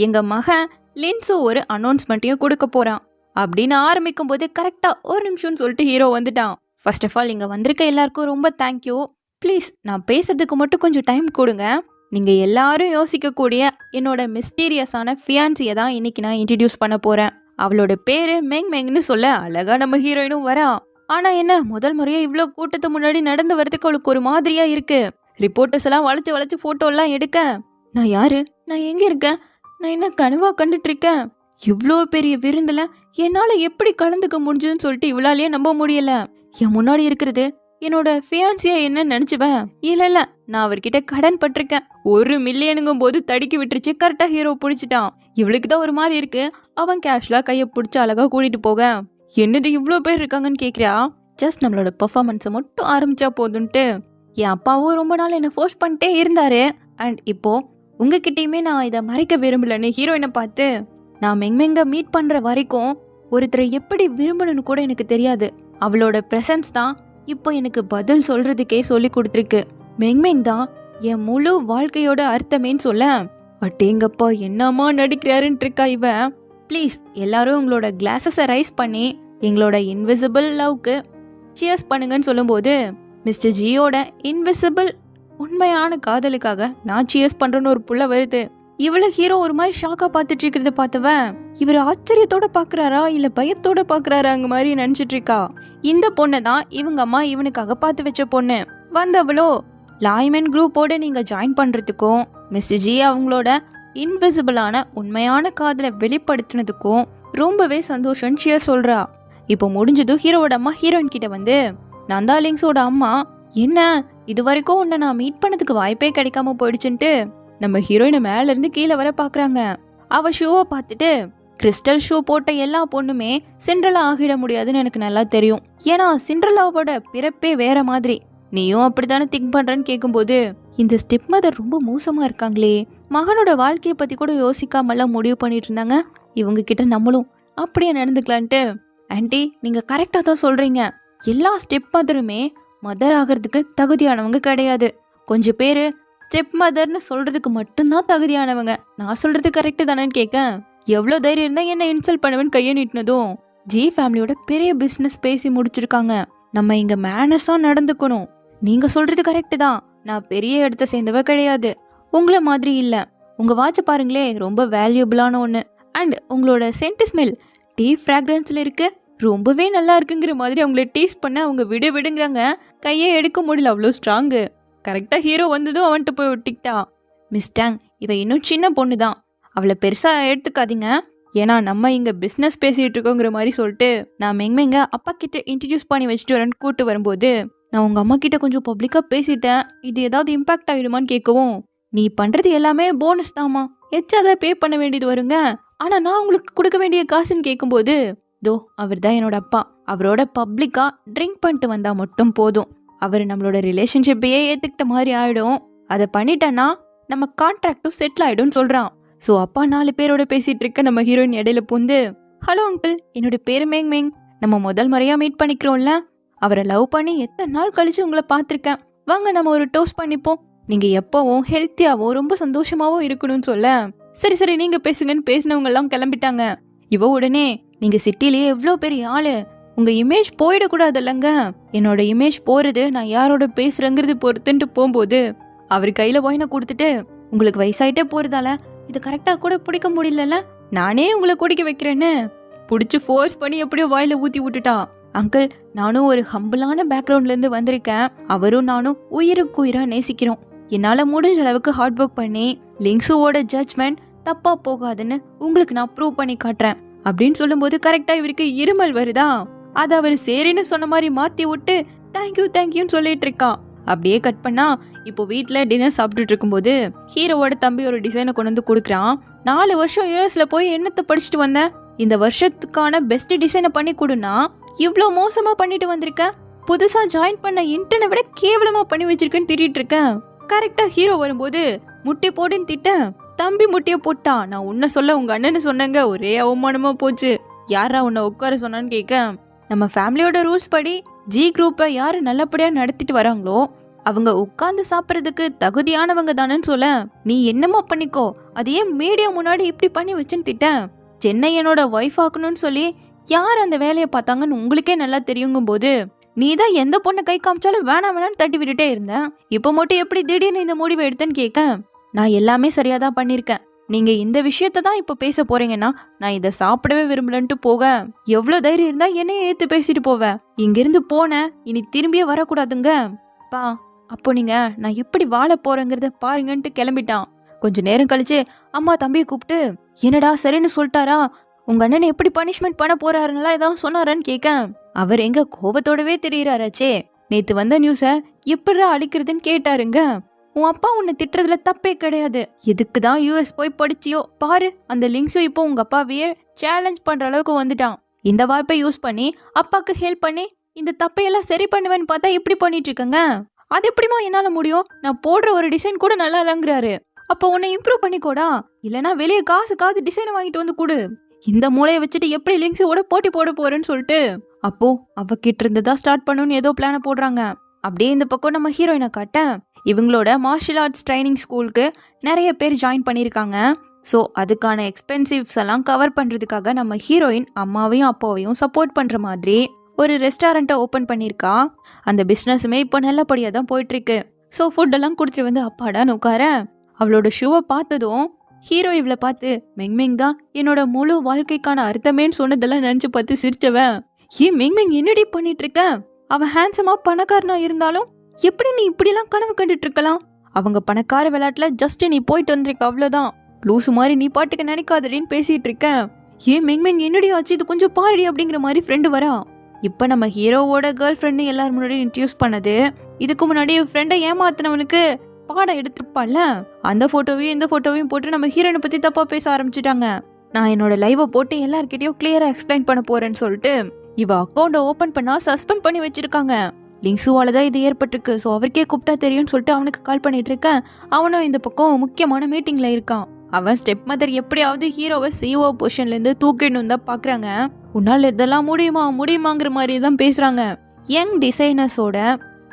எங்க மகன் லின்சு ஒரு அனௌன்ஸ்மெண்ட்டையும் கொடுக்க போறான் அப்படின்னு ஆரம்பிக்கும் போது கரெக்டா ஒரு நிமிஷம்னு சொல்லிட்டு ஹீரோ வந்துட்டான். ஃபர்ஸ்ட் ஆஃப் ஆல் இங்க வந்திருக்க எல்லாருக்கும் ரொம்ப தேங்க்யூ. ப்ளீஸ் நான் பேசுறதுக்கு மட்டும் கொஞ்சம் டைம் கொடுங்க. நீங்க எல்லாரும் யோசிக்கக்கூடிய என்னோட மிஸ்டீரியஸான ஃபியான்சியை தான் இன்னைக்கு நான் இன்ட்ரடியூஸ் பண்ண போறேன். அவளோட பேரு மெங்னு சொல்ல அழகா நம்ம ஹீரோயினும் வரா. ஆனா என்ன, முதல் முறையா இவ்வளோ கூட்டத்து முன்னாடி நடந்து வரதுக்கு அவளுக்கு ஒரு மாதிரியா இருக்கு. ரிப்போர்ட்டர்ஸ் எல்லாம் வளைச்சு போட்டோ எல்லாம் எடுக்க, நான் யாரு, நான் எங்க இருக்கேன், நான் என்ன கனவா கண்டுட்டு இருக்கேன், இவ்வளோ பெரிய விருந்துல என்னால எப்படி கலந்துக்க முடிஞ்சதுன்னு சொல்லிட்டு இவளாலேயே நம்ப முடியல. என் முன்னாடி இருக்கிறது என்னோட ஃபியான்சியா என்ன நினைச்சுவேன். இல்ல நான் அவர்கிட்ட கடன் பட்டிருக்கேன். 1 மில்லியனுங்கும் போது தடுக்கி விட்டுருச்சு. கரெக்டா ஹீரோ பிடிச்சிட்டான். இவளுக்கு தான் ஒரு மாதிரி இருக்கு. அவன் கேஷ்லா கையை பிடிச்சி அழகா கூட்டிட்டு போக, என்னது இவ்வளோ பேர் இருக்காங்கன்னு கேட்குறா. ஜஸ்ட் நம்மளோட பர்ஃபார்மன்ஸை மட்டும் ஆரம்பிச்சா போதுன்ட்டு என் அப்பாவும் ரொம்ப நாள் என்னை ஃபோர்ஸ் பண்ணிட்டே இருந்தாரு. அண்ட் இப்போ உங்ககிட்டயுமே நான் இதை மறைக்க விரும்பலன்னு ஹீரோயினை பார்த்து, நான் மெங்மெங்க மீட் பண்ற வரைக்கும் ஒருத்தரை எப்படி விரும்பணும்னு கூட எனக்கு தெரியாது. அவளோட பிரசன்ஸ் தான் இப்போ எனக்கு பதில் சொல்றதுக்கே சொல்லி கொடுத்துருக்கு. மெங்மெங் தான் என் முழு வாழ்க்கையோட அர்த்தமேன்னு சொல்ல, அட்டேங்கப்பா என்னம்மா நடிக்கிறாருன்னு இருக்கா இவன். ப்ளீஸ் எல்லாரும் உங்களோட கிளாஸஸை ரைஸ் பண்ணி எங்களோட இன்விசிபிள் லவ்க்கு சியர்ஸ் பண்ணுங்கன்னு சொல்லும்போது, மிஸ்டர் ஜியோட இன்விசிபிள் உண்மையான காதலுக்காக நான் சியர்ஸ் பண்றேன்னு ஒரு புள்ள வருது. இவ்வளவு ஹீரோ ஒரு மாதிரி ஷாக்கா பார்த்துட்டு இருக்கிறத பார்த்தவன், இவர் ஆச்சரியத்தோட பாக்குறாரா இல்ல பயத்தோட பாக்குறாராங்க மாதிரி நினைச்சிட்டு இருக்கா. இந்த பொண்ணை தான் இவங்க அம்மா இவனுக்காக பார்த்து வச்ச பொண்ணு. வந்தவளோ லாய்மேன் குரூப்போட நீங்க ஜாயின் பண்றதுக்கும் மிஸ்டர் ஜி அவங்களோட இன்விசிபிளான உண்மையான காதலை வெளிப்படுத்தினதுக்கும் ரொம்பவே சந்தோஷம் சியர் சொல்றா. இப்போ முடிஞ்சதும் ஹீரோவோட அம்மா ஹீரோயின் கிட்ட வந்து, நான் தான் லிங்ஸோட அம்மா, என்ன இது வரைக்கும் உன்னை நான் மீட் பண்ணதுக்கு வாய்ப்பே கிடைக்காம போயிடுச்சுன்ட்டு நம்ம ஹீரோயினை மேல இருந்து கீழே வர பாக்குறாங்க. அவ ஷூவை பார்த்துட்டு, கிறிஸ்டல் ஷூ போட்ட எல்லா பொண்ணுமே சிண்ட்ரெல்லா ஆகிட முடியாதுன்னு எனக்கு நல்லா தெரியும். ஏன்னா சிண்ட்ரெல்லாவோட பிறப்பே வேற மாதிரி. நீயும் அப்படித்தானே திங்க் பண்றன்னு கேட்கும்போது, இந்த ஸ்டெப் மதர் ரொம்ப மோசமா இருக்காங்களே, மகனோட வாழ்க்கையை பத்தி கூட யோசிக்காமலாம் முடிவு பண்ணிட்டு இருந்தாங்க. இவங்க கிட்ட நம்மளும் அப்படியே நடந்துக்கலான்ட்டு, ஆன்ட்டி நீங்க கரெக்டா தான் சொல்றீங்க, எல்லா ஸ்டெப் மதருமே மதர் ஆகிறதுக்கு தகுதியானவங்க கிடையாது. கொஞ்சம் பேரு ஸ்டெப் மதர்னு சொல்றதுக்கு மட்டும்தான் தகுதியானவங்க. நான் சொல்றது கரெக்டு தானேன்னு கேட்க, எவ்வளோ தைரியம் இருந்தா என்ன இன்சல்ட் பண்ணுவேன்னு கையை நீட்டினதும் ஜி ஃபேமிலியோட பெரிய பிசினஸ் பேசி முடிச்சிருக்காங்க. நம்ம இங்க மேனஸா நடந்துக்கணும். நீங்க சொல்றது கரெக்ட் தான். நான் பெரிய இடத்த சேர்ந்தவ கிடையாது, உங்களை மாதிரி இல்ல. உங்க வாட்ச பாருங்களே, ரொம்ப வேல்யூபிளான ஒண்ணு. அண்ட் உங்களோட சென்ட் ஸ்மெல் டீ ஃப்ராக்ரன்ஸ்ல இருக்கு, ரொம்பவே நல்லா இருக்குங்கிற மாதிரி அவங்கள டீஸ் பண்ண அவங்க விடுங்கிறாங்க. கையே எடுக்க முடியல, அவ்வளோ ஸ்ட்ராங்கு. கரெக்டா ஹீரோ வந்ததும் அவன்கிட்ட போய் ஒட்டிக்கிட்டா. மிஸ்டாங், இவ இன்னும் சின்ன பொண்ணு தான், அவளை பெருசா எடுத்துக்காதீங்க. ஏன்னா நம்ம இங்க பிஸ்னஸ் பேசிட்டு இருக்கோங்கிற மாதிரி சொல்லிட்டு நான் மெங்மெங்க அப்பா கிட்ட இன்ட்ரடியூஸ் பண்ணி வச்சுட்டு வரேன்னு கூட்டு வரும்போது, நான் உங்க அம்மா கிட்ட கொஞ்சம் பப்ளிக்கா பேசிட்டேன், இது ஏதாவது இம்பாக்ட் ஆகிடுமான்னு கேட்கவும், நீ பண்றது எல்லாமே போனஸ் தாமா, எச்சாதான் பே பண்ண வேண்டியது வருங்க. ஆனா நான் உங்களுக்கு கொடுக்க வேண்டிய காசுன்னு கேட்கும்போது, தோ அவர் தான் என்னோட அப்பா, அவரோட பப்ளிக்கா ட்ரிங்க் பண்ணிட்டு வந்தா மட்டும் போதும், அவர் நம்மளோட ரிலேஷன்ஷிப்பையே ஏத்துக்கிட்ட மாதிரி ஆயிடும். அதை பண்ணிட்டேன்னா நம்ம கான்ட்ராக்டும் செட்டில் ஆயிடும்னு சொல்றான். ஸோ அப்பா 4 பேரோட பேசிட்டு இருக்க நம்ம ஹீரோயின் இடையில பூந்து, ஹலோ அங்கிள், என்னோட பேரு மேங், நம்ம முதல் முறையா மீட் பண்ணிக்கிறோம்ல, அவரை லவ் பண்ணி எத்தனை நாள் கழிச்சு உங்களை பார்த்துருக்கேன், வாங்க நம்ம ஒரு டோஸ்ட் பண்ணிப்போம், நீங்க எப்பவும் ஹெல்த்தியாவும் ரொம்ப சந்தோஷமாவும் இருக்கணும்னு சொல்ல, சரி நீங்க பேசுங்கன்னு பேசினவங்க எல்லாம் கிளம்பிட்டாங்க. இவ உடனே, நீங்க சிட்டிலேயே எவ்வளோ பெரிய ஆளு, உங்க இமேஜ் போயிடக்கூடாது இல்லைங்க, என்னோட இமேஜ் போறது நான் யாரோட பேசுறேங்கிறது பொறுத்துன்ட்டு போகும்போது அவர் கையில வாயினை கொடுத்துட்டு, உங்களுக்கு வயசாயிட்டே போறதால இது கரெக்டா கூட பிடிக்க முடியல, நானே உங்களை குடிக்க வைக்கிறேன்னு பிடிச்சி ஃபோர்ஸ் பண்ணி எப்படியோ வாயில ஊத்தி விட்டுட்டா. அங்கிள், நானும் ஒரு ஹம்பிளான பேக்ரவுண்ட்ல இருந்து வந்திருக்கேன், அவரும் நானும் உயிருக்கு உயிரா நேசிக்கிறோம், என்னால முடிஞ்ச அளவுக்கு ஹார்ட் ஒர்க் பண்ணி லிங்ஸுவோட ஜட்ஜ்மெண்ட் தப்பா போகாதுன்னு உங்களுக்கு நான் ப்ரூவ் பண்ணி காட்டுறேன் அப்படின்னு சொல்லும்போது கரெக்டா இவருக்கு இருமல் வருதா. அதை அவர் சரின்னு சொன்ன மாதிரி மாத்தி விட்டு தேங்க்யூன்னு சொல்லிட்டு இருக்கான். அப்படியே கட் பண்ணா இப்போ வீட்டில் டின்னர் சாப்பிட்டுட்டு இருக்கும்போது ஹீரோவோட தம்பி ஒரு டிசைனை கொண்டு வந்து கொடுக்குறான். 4 வருஷம் யூஎஸ்ல போய் என்னத்தை படிச்சுட்டு வந்தேன், இந்த வருஷத்துக்கான பெஸ்ட் டிசைனை பண்ணி கொடுனா இவ்வளோ மோசமா பண்ணிட்டு வந்திருக்கேன், புதுசா ஜாயின் பண்ண இன்டர்னை விட கேவலமா பண்ணி வச்சிருக்கேன்னு திட்டிட்டு இருக்கேன். கரெக்டா ஹீரோ வரும்போது முட்டி போடுன்னு திட்டேன், தம்பி முட்டிய போட்டான். நான் உன்ன சொல்ல உங்க அண்ணன்னு சொன்னங்க, ஒரே அவமானமா போச்சு, யாரா உன்னை உட்கார சொன்னான்னு கேட்க, நம்ம ஃபேமிலியோட ரூல்ஸ் படி ஜி குரூப்பை யாரு நல்லபடியா நடத்திட்டு வராங்களோ அவங்க உட்கார்ந்து சாப்பிட்றதுக்கு தகுதியானவங்க தானேன்னு சொல்ல, நீ என்னமோ பண்ணிக்கோ, அதையே மீடியா முன்னாடி இப்படி பண்ணி வச்சுன்னு திட்டேன். சென்னை என்னோட ஒய்ஃப் ஆக்கணும்னு சொல்லி யார் அந்த வேலையை பார்த்தாங்கன்னு உங்களுக்கே நல்லா தெரியுங்கும் போது, நீ தான் எந்த பொண்ணை கை காமிச்சாலும் வேணாம்னு தட்டி விட்டுட்டே இருந்தேன், இப்போ மட்டும் எப்படி திடீர்னு இந்த முடிவை எடுத்தேன்னு கேட்க, நான் எல்லாமே சரியாதான் பண்ணிருக்கேன், நீங்க இந்த விஷயத்த தான் இப்ப பேச போறீங்கன்னா நான் இதை சாப்பிடவே விரும்பலன்ட்டு போக, எவ்வளவு தைரியம் இருந்தா என்னைய ஏத்து பேசிட்டு போவ, இங்கிருந்து போன இனி திரும்பியே வரக்கூடாதுங்க பா, அப்போ நீங்க நான் எப்படி வாழ போறேங்கிறத பாருங்கன்ட்டு கிளம்பிட்டான். கொஞ்ச நேரம் கழிச்சு அம்மா தம்பியை கூப்பிட்டு, என்னடா சரின்னு சொல்லிட்டாரா, உங்க அண்ணனை எப்படி பனிஷ்மெண்ட் பண்ண போறாருன்னா ஏதாவது சொன்னாரான்னு கேட்க, அவர் எங்க கோபத்தோடவே தெரியுறாராச்சே, நேத்து வந்த நியூஸ எப்படிடா அழிக்கிறதுன்னு கேட்டாருங்க. உன் அப்பா உன்னை திட்டுறதுல தப்பே கிடையாது, எதுக்குதான் யூஎஸ் போய் படிச்சியோ பாரு, அந்த லிங்க்ஸும் இப்போ உங்க அப்பாவையே சேலஞ்ச் பண்ற அளவுக்கு வந்துட்டான், இந்த வாய்ப்பை யூஸ் பண்ணி அப்பாக்கு ஹெல்ப் பண்ணி இந்த தப்பையெல்லாம் சரி பண்ணுவேன்னு பார்த்தா இப்படி பண்ணிட்டு இருக்கங்க, அது எப்படிமா என்னால முடியும், நான் போடுற ஒரு டிசைன் கூட நல்லா இல்லைங்கிறாரு, அப்போ உன்னை இம்ப்ரூவ் பண்ணிக்கோடா, இல்லைன்னா வெளியே காசு டிசைனை வாங்கிட்டு வந்து கொடு, இந்த மூளையை வச்சுட்டு எப்படி லிங்க்ஸோட போட்டி போட போறேன்னு சொல்லிட்டு அப்போ அவகிட்ட இருந்துதான் ஸ்டார்ட் பண்ணணும்னு ஏதோ பிளான போடுறாங்க. அப்படியே இந்த பக்கம் நம்ம ஹீரோயினை காட்ட, இவங்களோட மார்ஷியல் ஆர்ட்ஸ் ட்ரைனிங் ஸ்கூலுக்கு நிறைய பேர் ஜாயின் பண்ணியிருக்காங்க. ஸோ அதுக்கான எக்ஸ்பென்சிவ்ஸ் எல்லாம் கவர் பண்ணுறதுக்காக நம்ம ஹீரோயின் அம்மாவையும் அப்பாவையும் சப்போர்ட் பண்ணுற மாதிரி ஒரு ரெஸ்டாரண்ட்டை ஓப்பன் பண்ணியிருக்கா. அந்த பிஸ்னஸுமே இப்போ நல்லபடியாக தான் போயிட்டுருக்கு. ஸோ ஃபுட்டெல்லாம் கொடுத்துட்டு வந்து அப்பாடான்னு உட்கார, அவளோட ஷூவை பார்த்ததும் ஹீரோ இவளை பார்த்து, மெங்மெங் தான் என்னோட முழு வாழ்க்கைக்கான அர்த்தமேன்னு சொன்னதெல்லாம் நினச்சி பார்த்து சிரிச்சவன், ஏன் மெங்மெங் என்னடி பண்ணிட்டு இருக்க, அவன் ஹேண்ட்ஸமா பணக்காரனா இருந்தாலும் எப்படி நீ இப்படிலாம் கனவு கண்டுட்டு இருக்கலாம், அவங்க பணக்கார விளையாட்டுல ஜஸ்ட் நீ போயிட்டு வந்திருக்க, அவ்வளோதான், லூசு மாதிரி நீ பாட்டுக்கு நினைக்காதடின்னு பேசிட்டு இருக்கேன், ஏன் மெங்மெங் என்னடி ஆச்சு, இது கொஞ்சம் பாருடி அப்படிங்கிற மாதிரி ஃப்ரெண்டு வரா. இப்போ நம்ம ஹீரோவோட கேர்ள் ஃப்ரெண்டு எல்லாரும் முன்னாடி இன்ட்ரடியூஸ் பண்ணது, இதுக்கு முன்னாடி ஃப்ரெண்டை ஏமாத்தினவனுக்கு பாடம் எடுத்துருப்பாள்ல, அந்த போட்டோவையும் இந்த போட்டோவையும் போட்டு நம்ம ஹீரோயினை பத்தி தப்பா பேச ஆரம்பிச்சுட்டாங்க. நான் என்னோட லைவை போட்டு எல்லார்கிட்டயும் கிளியரா எக்ஸ்பிளைன் பண்ண போறேன்னு சொல்லிட்டு இவ அக்கௌண்ட ஓபன் பண்ணா சஸ்பெண்ட் பண்ணி வச்சிருக்காங்க. லிங்ஸுவால தான் இது ஏற்பட்டிருக்கு, ஸோ அவருக்கே கூப்பிட்டா தெரியும்னு சொல்லிட்டு அவனுக்கு கால் பண்ணிட்டு இருக்கேன். அவனும் இந்த பக்கம் முக்கியமான மீட்டிங்ல இருக்கான். அவன் ஸ்டெப் மதர் எப்படியாவது ஹீரோவை சிஓ பொசிஷன்ல இருந்து தூக்கிடணும் தான் பாக்குறாங்க. உன்னால இதெல்லாம் முடியுமாங்கிற மாதிரி தான் பேசுறாங்க. யங் டிசைனர்ஸோட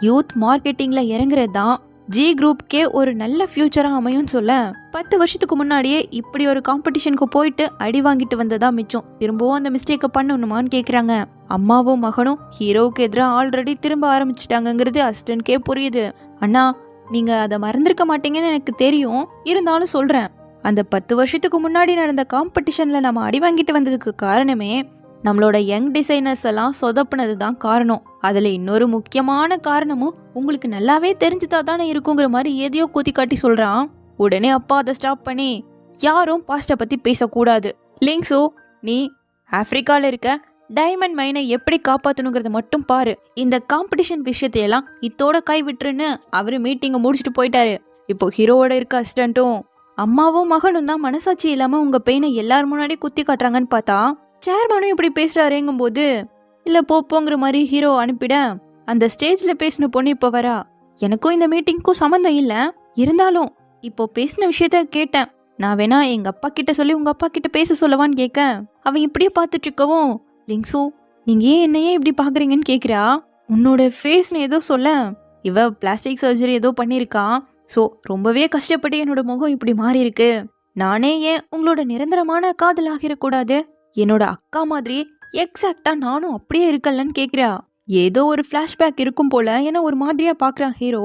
யூத் மார்க்கெட்டிங்ல இறங்குறது தான் ஜி குரூப்கே ஒரு நல்ல ஃபியூச்சரா அமையும் சொல்ல 10 வருஷத்துக்கு முன்னாடியே இப்படி ஒரு காம்படிஷனுக்கு போயிட்டு அடி வாங்கிட்டு வந்ததா மிச்சம். திரும்பவும் அந்த மிஸ்டேக்கை பண்ணணுமான்னு கேக்குறாங்க. அம்மாவும் மகனும் ஹீரோவுக்கு எதிராக ஆல்ரெடி திரும்ப ஆரம்பிச்சிட்டாங்கிறது அசிஸ்டன்ட்கே புரியுது. அண்ணா, நீங்க அதை மறந்துருக்க மாட்டீங்கன்னு எனக்கு தெரியும், இருந்தாலும் சொல்றேன். அந்த 10 வருஷத்துக்கு முன்னாடி நடந்த காம்படிஷன்ல நம்ம அடி வாங்கிட்டு வந்ததுக்கு காரணமே நம்மளோட யங் டிசைனர்ஸ் எல்லாம் சொதப்புனது தான் காரணம். அதுல இன்னொரு முக்கியமான காரணமும் உங்களுக்கு நல்லாவே தெரிஞ்சுதா தானே இருக்குங்கிற மாதிரி எதையோ கூத்தி காட்டி சொல்றான். உடனே அப்பா அதை ஸ்டாப் பண்ணி, யாரும் பாஸ்ட பத்தி பேசக்கூடாது. லிங்ஸோ, நீ ஆப்பிரிக்கால இருக்க டைமண்ட் மைனை எப்படி காப்பாத்தணுங்கிறத மட்டும் பாரு. இந்த காம்படிஷன் விஷயத்தையெல்லாம் இத்தோட கை விட்டுருன்னு அவரு மீட்டிங்க முடிச்சுட்டு போயிட்டாரு. இப்போ ஹீரோவோட இருக்க அசிஸ்டன்ட்டும் அம்மாவும் மகனும் தான் மனசாட்சி இல்லாம உங்க பெயினை எல்லாரும் முன்னாடி குத்தி காட்டுறாங்கன்னு பார்த்தா சேர்மனும் இப்படி பேசுறாருங்கும் போது இல்ல போங்கிற மாதிரி ஹீரோ அனுப்பிட அந்த ஸ்டேஜ்ல பேசின பொண்ணு இப்ப வரா. எனக்கும் இந்த மீட்டிங்க்கும் சம்மந்தம் இல்ல, இருந்தாலும் இப்போ பேசின விஷயத்த கேட்டேன். நான் வேணா எங்க அப்பா கிட்ட சொல்லி உங்க அப்பா கிட்ட பேச சொல்லவான்னு கேட்க அவன் இப்படியே பார்த்துட்டு இருக்கவும், லிங்ஸோ நீங்க ஏன் என்னையே இப்படி பாக்குறீங்கன்னு கேக்குறா. உன்னோட ஃபேஸ்னு ஏதோ சொல்ல, இவ பிளாஸ்டிக் சர்ஜரி ஏதோ பண்ணிருக்கா. சோ ரொம்பவே கஷ்டப்பட்டு என்னோட முகம் இப்படி மாறி இருக்கு. நானே ஏன் உங்களோட நிரந்தரமான காதல் ஆகிடக்கூடாது? என்னோட அக்கா மாதிரி எக்ஸாக்டா நானும் அப்படியே இருக்கலன்னு கேக்குறா. ஏதோ ஒரு பிளாஷ்பேக் இருக்கும் போல என ஒரு மாதிரியா பாக்குறான் ஹீரோ.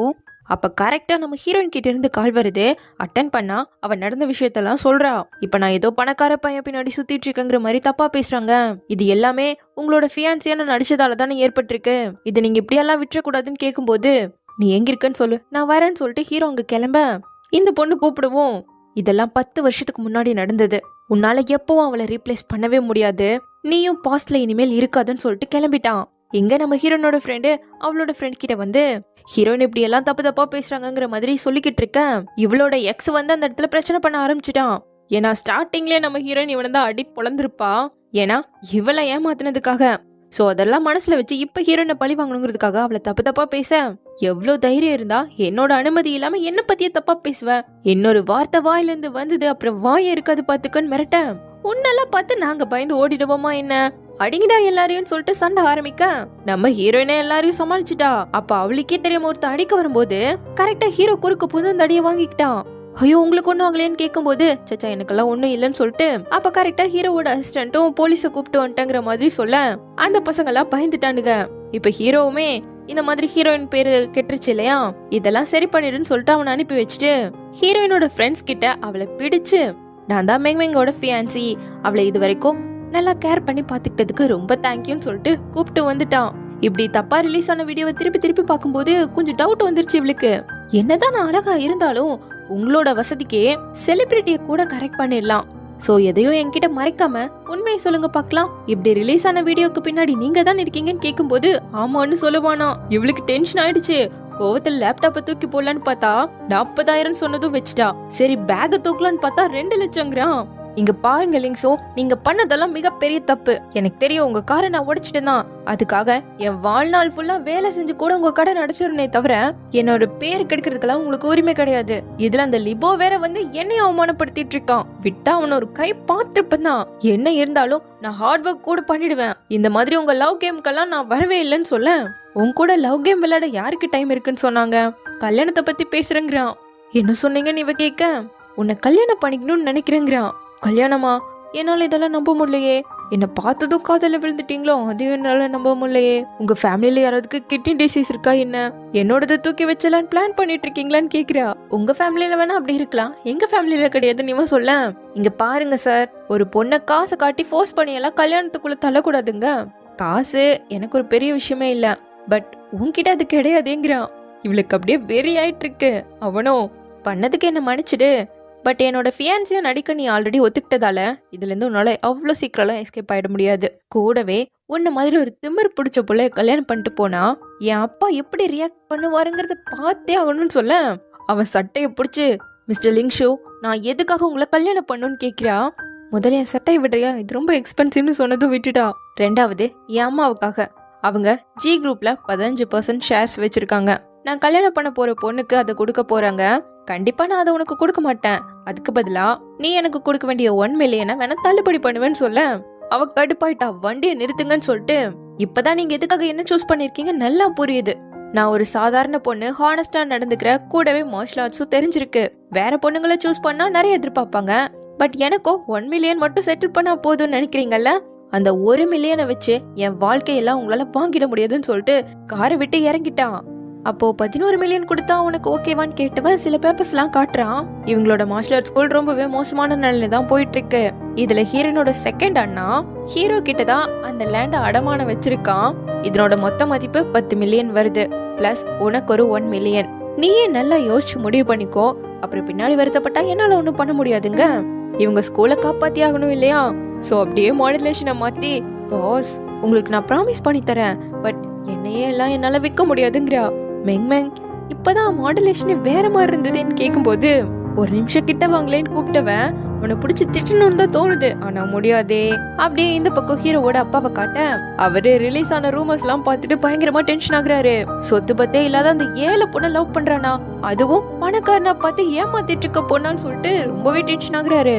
அப்ப கரெக்டா நம்ம ஹீரோயின் கிட்ட இருந்து கால் வருது. அட்டன் பண்ணா அவன் நடந்த விஷயத்தெல்லாம் சொல்றா. இப்ப நான் ஏதோ பணக்கார பையன் பின்னாடி சுத்திட்டு இருக்கேங்கிற மாதிரி தப்பா பேசுறாங்க. இது எல்லாமே உங்களோட ஃபியான்சியான நடிச்சதால தானே ஏற்பட்டிருக்கு. இது நீங்க இப்படியெல்லாம் விட்டுறக்கூடாதுன்னு கேட்கும்போது, நீ எங்க இருக்கன்னு சொல்லு, நான் வரேன்னு சொல்லிட்டு ஹீரோ அங்க கிளம்ப இந்த பொண்ணு கூப்பிடுவோம். இதெல்லாம் 10 வருஷத்துக்கு முன்னாடி நடந்தது. உன்னால எப்பவும் அவளை ரீப்ளேஸ் பண்ணவே முடியாது. நீயும் பாஸ்ட்ல இனிமேல் இருக்காதுன்னு சொல்லிட்டு கிளம்பிட்டான். எங்க நம்ம ஹீரோனோட ஃப்ரெண்டு அவளோட ஃப்ரெண்ட் கிட்ட வந்து, ஹீரோயின் இப்படி எல்லாம் தப்பா பேசுறாங்கிற மாதிரி சொல்லிக்கிட்டு இருக்க இவளோட எக்ஸ் வந்து அந்த இடத்துல பிரச்சனை பண்ண ஆரம்பிச்சிட்டான். ஏன்னா ஸ்டார்டிங்ல நம்ம ஹீரோயின் இவனை தான் அடி பொழந்திருப்பா. ஏன்னா இவளை ஏமாத்தினதுக்காக. சோ அதெல்லாம் மனசுல வச்சு இப்ப ஹீரோயினை பழி வாங்கணுங்கிறதுக்காக அவளை தப்பா பேச, எவ்வளவு தைரியம் இருந்தா என்னோட அனுமதி இல்லாம என்ன பத்தியே தப்பா பேசுவ? இன்னொரு வார்த்தை வாயில இருந்து வந்தது அப்புறம் வாய இருக்காது பாத்துக்கன்னு மிரட்ட, உன்னெல்லாம் பார்த்து நாங்க பயந்து ஓடிடுவோமா என்ன? அடிங்கடா எல்லாரையும் சொல்லிட்டு சண்டை ஆரம்பிக்க நம்ம ஹீரோயினை எல்லாரையும் சமாளிச்சுட்டா. அப்ப அவளுக்கே தெரியாம ஒருத்த அடிக்க வரும்போது கரெக்டா ஹீரோ குறுக்கு புது அந்த அடியை வாங்கிக்கிட்டான். ஐயோ உங்களுக்கு ஒன்னும் ஆகலையான்னு கேட்கும் போது, சச்சா எனக்கெல்லாம் ஒன்னும் இல்லைன்னு சொல்லிட்டு அப்ப கரெக்டா ஹீரோவோட அசிஸ்டன்ட்டும் போலீஸை கூப்பிட்டு வந்துட்டாங்கிற மாதிரி சொல்ல அந்த பசங்க எல்லாம் பயந்துட்டானுங்க. இப்ப ஹீரோவுமே இந்த மாதிரி ஹீரோயின் பேரு கெட்டுருச்சு இல்லையா, இதெல்லாம் சரி பண்ணிடுன்னு சொல்லிட்டு அவனை அனுப்பி வச்சுட்டு ஹீரோயினோட ஃப்ரெண்ட்ஸ் கிட்ட அவளை பிடிச்சு, நான் தான் மெங்மெங்கோட ஃபியான்சி, அவளை இது வரைக்கும் நல்லா கேர் பண்ணி பாத்துக்கிட்டதுக்கு ரொம்ப தேங்க்யூன்னு சொல்லிட்டு கூப்பிட்டு வந்துட்டான். இப்படி தப்பா ரிலீஸ் ஆன வீடியோவை திருப்பி பார்க்கும்போது கொஞ்சம் டவுட் வந்துருச்சு இவளுக்கு. என்னதான் நான் அழகா இருந்தாலும் உங்களோட வசதிக்கே செலிபிரிட்டியை கூட கரெக்ட் பண்ணிடலாம். சோ எதையும் என்கிட்ட மறைக்காம உண்மையை சொல்லுங்க பாக்கலாம். இப்படி ரிலீஸ் ஆன வீடியோக்கு பின்னாடி நீங்க தான் இருக்கீங்கன்னு கேட்கும்போது ஆமான்னு சொல்லுவானா. இவளுக்கு டென்ஷன் ஆயிடுச்சு. கோவத்துல லேப்டாப்பை தூக்கி போடலான்னு பார்த்தா 40,000 சொன்னதும் வச்சுட்டா. சரி பேக தூக்கலான்னு பார்த்தா 2 லட்சங்கிறான். இங்க பாருங்க லிங்ஸோ, நீங்க பண்ணதெல்லாம் மிகப்பெரிய தப்பு. எனக்கு தெரியும் உங்க காரை நான் உடைச்சிட்டேன் தான். அதுக்காக என் வாழ்நாள் ஃபுல்லா வேலை செஞ்சு கூட உங்க கடை நடிச்சிருந்தே தவிர என்னோட பேரு கெடுக்கிறதுக்கெல்லாம் உங்களுக்கு உரிமை கிடையாது. இதுல அந்த லிபோ வேற வந்து என்னைய அவமானப்படுத்திட்டு இருக்கான். விட்டா அவன் ஒரு கை பார்த்திருப்பேன் தான். என்ன இருந்தாலும் நான் ஹார்ட் ஒர்க் கூட பண்ணிடுவேன். இந்த மாதிரி உங்க லவ் கேம்க்கெல்லாம் நான் வரவே இல்லைன்னு சொல்ல, உன் கூட லவ் கேம் விளையாட யாருக்கு டைம் இருக்குன்னு சொன்னாங்க? கல்யாணத்தை பத்தி பேசுறேங்கிறான். என்ன சொன்னீங்கன்னு இவ கேட்க, உன்னை கல்யாணம் பண்ணிக்கணும்னு நினைக்கிறேங்கிறான். கல்யாணமா? என்னால இதெல்லாம் நம்ப முடியலையே. என்ன பார்த்ததும் காதல விழுந்துட்டீங்களோ? அதையும் என்னால நம்ப முடியலையே. உங்க ஃபேமிலியில யாராவதுக்கு கிட்னி டிசீஸ் இருக்கா என்ன? என்னோடதை தூக்கி வச்சலான்னு பிளான் பண்ணிட்டு இருக்கீங்களான்னு கேக்குறா. உங்க ஃபேமிலியில வேணா அப்படி இருக்கலாம், எங்க ஃபேமிலியில கிடையாதுன்னு இவன் சொல்ல, இங்க பாருங்க சார், ஒரு பொண்ணை காசை காட்டி ஃபோர்ஸ் பண்ணியெல்லாம் கல்யாணத்துக்குள்ள தள்ளக்கூடாதுங்க. காசு எனக்கு ஒரு பெரிய விஷயமே இல்ல, பட் உன்கிட்ட அது கிடையாதுங்கிறான். இவளுக்கு அப்படியே வெறி ஆயிட்டு இருக்கு. அவனும் பண்ணதுக்கு என்ன மன்னிச்சிடு, பட் என்னோட ஃபியான்சியா நடிக்க நீ ஆல்ரெடி ஒத்துக்கிட்டதால இதுல இருந்து உன்னால அவ்வளோ சீக்கிரம் எஸ்கேப் ஆயிட முடியாது. கூடவே உன்ன மாதிரி ஒரு திமிர் பிடிச்ச புள்ள கல்யாணம் பண்ணிட்டு போனா என் அப்பா எப்படி ரியாக்ட் பண்ணுவாருங்கிறத பார்த்தே ஆகணும்னு சொல்ல, அவன் சட்டையை பிடிச்சு, மிஸ்டர் லிங்ஷோ, நான் எதுக்காக உங்களை கல்யாணம் பண்ணணும்னு கேட்கிறா. முதல்ல என் சட்டையை விடுறியா, இது ரொம்ப எக்ஸ்பென்சிவ்னு சொன்னதும் விட்டுட்டா. ரெண்டாவது என் அம்மாவுக்காக. அவங்க ஜி குரூப்ல 15% ஷேர்ஸ் வச்சிருக்காங்க. நான் கல்யாணம் பண்ண போற பொண்ணுக்கு அதை கொடுக்க போறாங்க. கண்டிப்பா நான் அதை உனக்கு கொடுக்க மாட்டேன். அதுக்கு பதிலா நீ எனக்கு கொடுக்க வேண்டிய 1 மில்லியனை வேணா தள்ளுபடி பண்ணுவேன்னு சொல்ல, அவ கடுப்பாயிட்டா. வண்டியை நிறுத்துங்கன்னு சொல்லிட்டு, இப்பதான் நீங்க எதுக்காக என்ன சூஸ் பண்ணிருக்கீங்க நல்லா புரியுது. நான் ஒரு சாதாரண பொண்ணு, ஹானஸ்டா நடந்துக்கிற, கூடவே மார்ஷல் ஆர்ட்ஸும் தெரிஞ்சிருக்கு. வேற பொண்ணுங்களை சூஸ் பண்ணா நிறைய எதிர்பார்ப்பாங்க. பட் எனக்கோ 1 மில்லியன் மட்டும் செட்டில் பண்ணா போதும்னு நினைக்கிறீங்கல்ல? அந்த 1 மில்லியனை வச்சு என் வாழ்க்கையெல்லாம் உங்களால வாங்கிட முடியாதுன்னு சொல்லிட்டு காரை விட்டு இறங்கிட்டான். அப்போ 11 மில்லியன் கொடுத்தா உனக்கு ஓகேவான்னு கேட்டவன் சில பேப்பர்ஸ் எல்லாம் காட்டுறான். இவங்களோட மார்ஷல் ஆர்ட்ஸ் ஸ்கூல் ரொம்பவே மோசமான நிலையில தான் போயிட்டு இருக்கு. இதுல ஹீரோனோட செகண்ட் அண்ணா ஹீரோ கிட்டதான் அந்த லேண்ட அடமானம் வச்சிருக்கான். இதனோட மொத்த மதிப்பு 10 மில்லியன் வருது. பிளஸ் உனக்கு ஒரு 1 மில்லியன். நீயே நல்லா யோசிச்சு முடிவு பண்ணிக்கோ. அப்புறம் பின்னாடி வருத்தப்பட்டா என்னால ஒண்ணும் பண்ண முடியாதுங்க. இவங்க ஸ்கூலை காப்பாத்தி ஆகணும் இல்லையா? சோ அப்படியே மாடுலேஷனை மாத்தி, பாஸ் உங்களுக்கு நான் ப்ராமிஸ் பண்ணி தரேன், பட் என்னையே எல்லாம் என்னால விற்க முடியாதுங்கிறா. மெங் இப்பதான் மாடுலேஷனே வேற மாதிரி இருந்ததுன்னு கேட்கும்போது ஒரு நிமிஷம் கிட்ட வாங்கலேன்னு கூப்பிட்டவன் உன்னை பிடிச்சி திட்டணும்னு தான் தோணுது, ஆனா முடியாதே. அப்படியே இந்த பக்கம் ஹீரோவோட அப்பாவை காட்ட அவரு ரிலீஸ் ஆன ரூமர்ஸ் எல்லாம் பார்த்துட்டு பயங்கரமா டென்ஷன் ஆகுறாரு. சொத்து பத்தே இல்லாத அந்த 7 பொண்ணை லவ் பண்றானா, அதுவும் பணக்காரனா பார்த்து ஏமாத்திட்டு இருக்க பொண்ணான்னு சொல்லிட்டு ரொம்பவே டென்ஷன் ஆகுறாரு.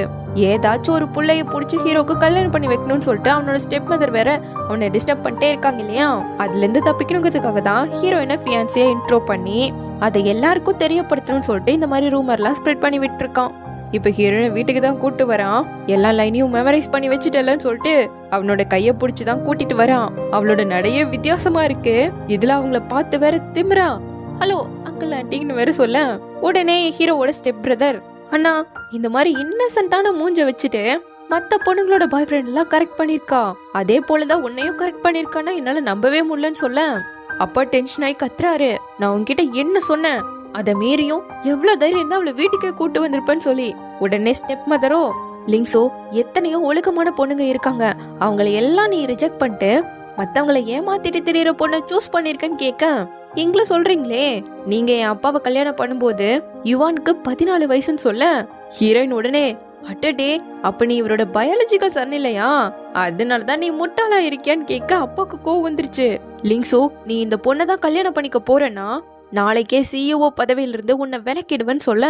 ஏதாச்சும் ஒரு பிள்ளைய பிடிச்சி ஹீரோக்கு கல்யாணம் பண்ணி வைக்கணும்னு சொல்லிட்டு அவனோட ஸ்டெப் மதர் வேற அவனை டிஸ்டர்ப் பண்ணிட்டே இருக்காங்க இல்லையா? அதுல இருந்து தப்பிக்கணுங்கிறதுக்காக தான் ஹீரோயினை ஃபியான்சியா இன்ட்ரோ பண்ணி அதை எல்லாருக்கும் தெரியப்படுத்தணும்னு சொல்லிட்டு இந்த மாதிரி ரூமர்லாம் ஸ்ப்ரெட் பண்ணி விட்டு இருக்கான். இப்ப ஹீரோயினை வீட்டுக்கு தான் கூட்டு வரான். எல்லா லைனையும் மெமரைஸ் பண்ணி வச்சுட்டலன்னு சொல்லிட்டு அவனோட கைய புடிச்சுதான் கூட்டிட்டு வரான். அவளோட நடையே வித்தியாசமா இருக்கு. இதுல அவங்கள பார்த்து வேற திமிரா ஹலோ அங்கிள் ஆண்டின்னு வேற சொல்ல, உடனே ஹீரோவோட ஸ்டெப் பிரதர், அண்ணா இந்த மாதிரி இன்னசென்ட்டான மூஞ்ச வச்சுட்டு மத்த பொண்ணுங்களோட பாய் ஃப்ரெண்ட் எல்லாம் கரெக்ட் பண்ணிருக்கா, அதே போலதான் உன்னையும் கரெக்ட் பண்ணிருக்கான்னா என்னால நம்பவே முடியலன்னு சொல்ல, அப்பா டென்ஷன் ஆகி கத்துறாரு. நான் உன்கிட்ட என்ன சொன்னேன், அத மீறியும் எவ்வளவு தைரியம் இருந்தா அவளை வீட்டுக்கே கூட்டு வந்திருப்பேன்னு சொல்லி. உடனே ஸ்டெப் மதரோ, லிங்ஸோ எத்தனையோ ஒழுக்கமான பொண்ணுங்க இருக்காங்க, அவங்களை எல்லாம் நீ ரிஜெக்ட் பண்ணிட்டு மத்தவங்களை ஏமாத்திட்டு திரியற பொண்ணை சூஸ் பண்ணிருக்கேன்னு கேட்க, எங்களை சொல்றீங்களே, நீங்க என் அப்பாவை கல்யாணம் பண்ணும்போது யுவானுக்கு 14 வயசுன்னு சொல்ல, ஹீரோயின் உடனே அட்டடே அப்ப நீ இவரோட பயாலஜிக்கல் சன் இல்லையா, அதனாலதான் நீ முட்டாளா இருக்கியான்னு கேட்க அப்பாவுக்கு கோவம் வந்துருச்சு. லிங்ஸோ நீ இந்த பொண்ணை தான் கல்யாணம் பண்ணிக்க போறேன்னா நாளைக்கே சிஇஓ பதவியில இருந்து உன்னை விலக்கிடுவேன்னு சொல்ல,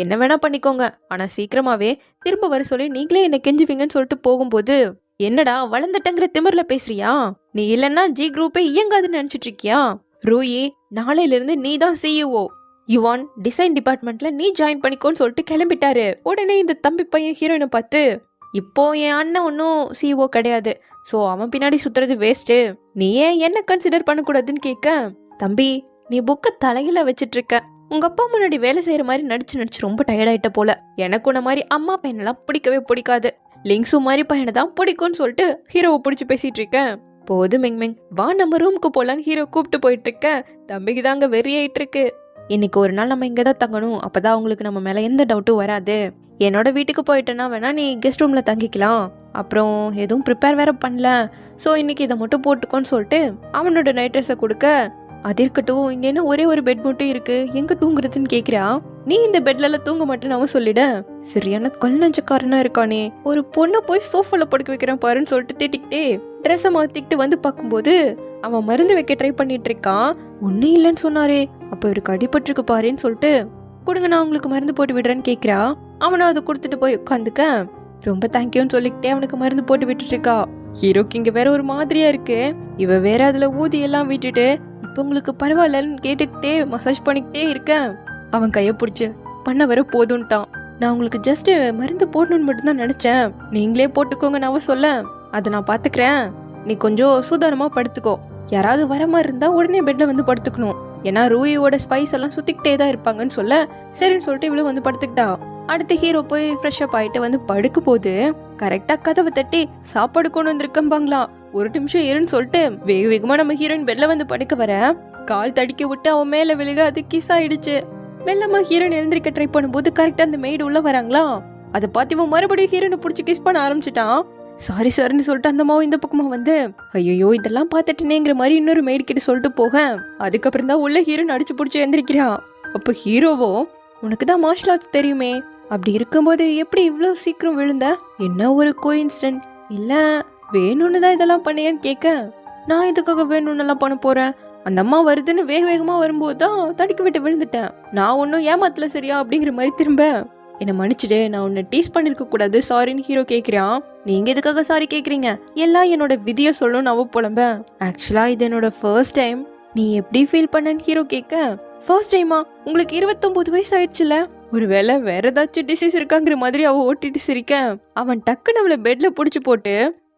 என்ன வேணா பண்ணிக்கோங்க, ஆனா சீக்கிரமாவே திரும்ப வர சொல்லி நீங்களே என்ன கெஞ்சுவீங்கன்னு சொல்லிட்டு போகும்போது, என்னடா வளர்ந்துட்டங்கிற திமிர்ல பேசுறியா, நீ இல்லன்னா ஜி குரூப்பே இயங்காதுன்னு நினைச்சிட்டு இருக்கியா, ரூயி நாளையில இருந்து நீ தான் சிஇஓ, யுவான் டிசைன் டிபார்ட்மெண்ட்ல நீ ஜாயின் பண்ணிக்கோன்னு சொல்லிட்டு கிளம்பிட்டாரு. உடனே இந்த தம்பி பையன் ஹீரோயினை பார்த்து, இப்போ என் அண்ணன் ஒன்னும் சிஇஓ கிடையாது, சோ அவன் பின்னாடி சுத்துறது வேஸ்ட், நீ ஏன் என்ன கன்சிடர் பண்ணக்கூடாதுன்னு கேட்க, தம்பி நீ புக்க தலையில வச்சிட்டு இருக்க, உங்க அப்பா முன்னாடி வேலை செய்யற மாதிரி நடிச்சு ரொம்ப டயர்டாயிட்ட போல, எனக்கு உன்ன மாதிரி அம்மா பையனெல்லாம் பிடிக்கவே பிடிக்காது, லிங்ஸு மாதிரி பையனை தான் பிடிக்கும்னு சொல்லிட்டு ஹீரோவை பிடிச்சி பேசிட்டு இருக்கேன். போது மெங் வா நம்ம ரூமுக்கு போலான்னு ஹீரோ கூப்பிட்டு போயிட்டு இருக்க, தம்பிக்கு தாங்க வெறியாயிட்டு இருக்கு. இன்னைக்கு ஒரு நாள் நம்ம இங்கதான் தங்கணும், அப்பதான் அவங்களுக்கு நம்ம மேல எந்த டவுட்டும் வராது. என்னோட வீட்டுக்கு போயிட்டேன்னா வேணா நீ கெஸ்ட் ரூம்ல தங்கிக்கலாம், அப்புறம் எதுவும் ப்ரிப்பேர் வேற பண்ணல, சோ இன்னைக்கு இதை மட்டும் போட்டுக்கோன்னு சொல்லிட்டு அவனோட நைட் ட்ரெஸ்ஸை கொடுக்க, அது இருக்கட்டும் இங்க என்ன ஒரே ஒரு பெட் மட்டும் இருக்கு, எங்க தூங்குறதுன்னு கேக்குறா. நீ இந்த பெட்ல எல்லாம் தூங்க மாட்டேன்னு அவன் சொல்லிட, சரியான கல் நஞ்சக்காரனா இருக்கானே, ஒரு பொண்ணை போய் சோஃபால படுக்க வைக்கிறான் பாருன்னு சொல்லிட்டு திட்டிக்கிட்டே ட்ரெஸ்ஸை மாத்திக்கிட்டு வந்து பார்க்கும்போது அவன் மருந்து வைக்க ட்ரை பண்ணிட்டு இருக்கான். ஒன்னும் இல்லைன்னு சொன்னாரே, அப்ப இவருக்கு அடிபட்டிருக்கு பாருன்னு சொல்லிட்டு, கொடுங்க நான் உங்களுக்கு மருந்து போட்டு விடுறேன்னு கேக்குறா. அவனை அதை கொடுத்துட்டு போய் உட்காந்துக்க, ரொம்ப தேங்க்யூன்னு சொல்லிக்கிட்டே அவனுக்கு மருந்து போட்டு விட்டுட்டு இருக்கா. ஹீரோக்கு இங்க வேற ஒரு மாதிரியா இருக்கு, இவ வேற அதுல ஊதி எல்லாம் விட்டுட்டு இப்ப உங்களுக்கு பரவாயில்லன்னு கேட்டுக்கிட்டே மசாஜ் பண்ணிக்கிட்டே இருக்கேன். அவன் கைய பிடிச்சு பண்ண வர போதும்ட்டான். நான் உங்களுக்கு ஜஸ்ட் மருந்து போடணும்னு மட்டும்தான் நினைச்சேன், நீங்களே போட்டுக்கோங்கன்னு அவ சொல்ல, அதை நான் பாத்துக்கிறேன், நீ கொஞ்சம் சூதானமா படுத்துக்கோ, யாராவது வர மாதிரி இருந்தா உடனே பெட்ல வந்து படுத்துக்கணும், ஏன்னா ரூயோட ஸ்பைஸ் எல்லாம் சுத்திக்கிட்டே தான் இருப்பாங்கன்னு சொல்ல, சரின்னு சொல்லிட்டு இவ்வளவு வந்து படுத்துக்கிட்டா. அடுத்து ஹீரோ போய் ஃப்ரெஷ் அப் ஆயிட்டு வந்து படுக்க போது கரெக்டா கதவை தட்டி சாப்பாடு கொண்டு வந்திருக்கம்பாங்களாம். ஒரு நிமிஷம் இருன்னு சொல்லிட்டு வேக வேகமா நம்ம ஹீரோயின் பெட்ல வந்து படுக்க வர, கால் தடிக்க விட்டு அவன் மேல விழுக அது கிஸ் ஆயிடுச்சு. மெல்லமா ஹீரோயின் எழுந்திருக்க ட்ரை பண்ணும்போது கரெக்டா அந்த மெய்டு உள்ள வராங்களா, அதை பார்த்து இவன் மறுபடியும் ஹீரோயினை பிடிச்சி கிஸ் பண்ண ஆரம்பிச்சிட்டான். சாரி சாரின்னு சொல்லிட்டு அந்த மாவும் இந்த பக்கமா வந்து, ஐயோ இதெல்லாம் பார்த்துட்டுனேங்கிற மாதிரி இன்னொரு மெய்டு கிட்ட சொல்லிட்டு போக, அதுக்கப்புறம் தான் உள்ள ஹீரோயின் அடிச்சு பிடிச்சி எழுந்திருக்கிறான். அப்ப ஹீரோவோ, உனக்கு தான் மார்ஷல் ஆர்ட்ஸ் தெரியுமே, அப்படி இருக்கும்போது எப்படி இவ்வளவு சீக்கிரம் விழுந்த, என்ன ஒரு கோஇன்சிடென்ட், இல்ல வேணும்னு தான் இதெல்லாம் பண்ணியன்னு கேட்க, நான் இதுக்காக வேணும்னு எல்லாம் பண்ண போறேன், அந்த அம்மா வருதுன்னு வேக வேகமா வரும்போது தான் தடுக்க விட்டு விழுந்துட்டேன், நான் ஒன்னும் ஏமாத்தல சரியா அப்படிங்கிற மாதிரி திரும்ப, என்ன மன்னிச்சுடு நான் உன்னை டீஸ் பண்ணிருக்க கூடாது சாரின்னு ஹீரோ கேக்குறான். நீங்க எதுக்காக சாரி கேக்குறீங்க, எல்லாம் என்னோட விதிய சொல்லணும்னு அவ புலம்ப, ஆக்சுவலா இது என்னோட ஃபர்ஸ்ட் டைம் நீ எப்படி ஃபீல் பண்ணன்னு ஹீரோ கேட்க, ஃபர்ஸ்ட் டைமா உங்களுக்கு 29 வயசு ஆயிடுச்சுல, ஒருவேளை வேற ஏதாச்சும் டிசீஸ் இருக்காங்கிற மாதிரி அவ ஓட்டிட்டு சிரிக்க, அவன் டக்குன்னு அவளை பெட்ல புடிச்சு போட்டு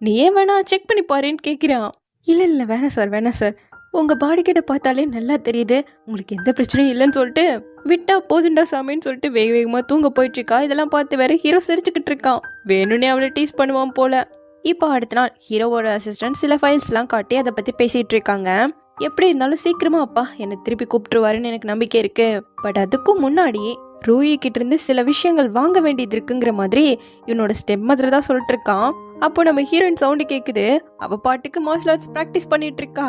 நீ ஏன் வேணா செக் பண்ணி பாருன்னு கேட்கிறான். இல்ல வேணாம் சார் உங்க பாடி கிட்ட பார்த்தாலே நல்லா தெரியுது உங்களுக்கு எந்த பிரச்சனையும் இல்லைன்னு சொல்லிட்டு விட்டா போதுண்டா சாமின்னு சொல்லிட்டு வேக வேகமா தூங்க போயிட்டு இருக்கா. இதெல்லாம் பார்த்து வேற ஹீரோ சிரிச்சுக்கிட்டு இருக்கான். வேணும்னே அவளை டீஸ் பண்ணுவான் போல. இப்போ அடுத்த நாள் ஹீரோவோட அசிஸ்டன்ட் சில ஃபைல்ஸ்லாம் காட்டி அதை பத்தி பேசிட்டு இருக்காங்க. எப்படி இருந்தாலும் சீக்கிரமா அப்பா என்னை திருப்பி கூப்பிட்டுருவாருன்னு எனக்கு நம்பிக்கை இருக்கு. பட் அதுக்கும் முன்னாடி ரூயி கிட்ட இருந்து சில விஷயங்கள் வாங்க வேண்டியது இருக்குங்கிற மாதிரி இவனோட ஸ்டெப் மதர் தான் சொல்லிட்டு இருக்கான். அப்போ நம்ம ஹீரோயின் சவுண்டு கேக்குது. அவ பாட்டுக்கு மார்ஷல் ஆர்ட்ஸ் பிராக்டிஸ் பண்ணிட்டு இருக்கா.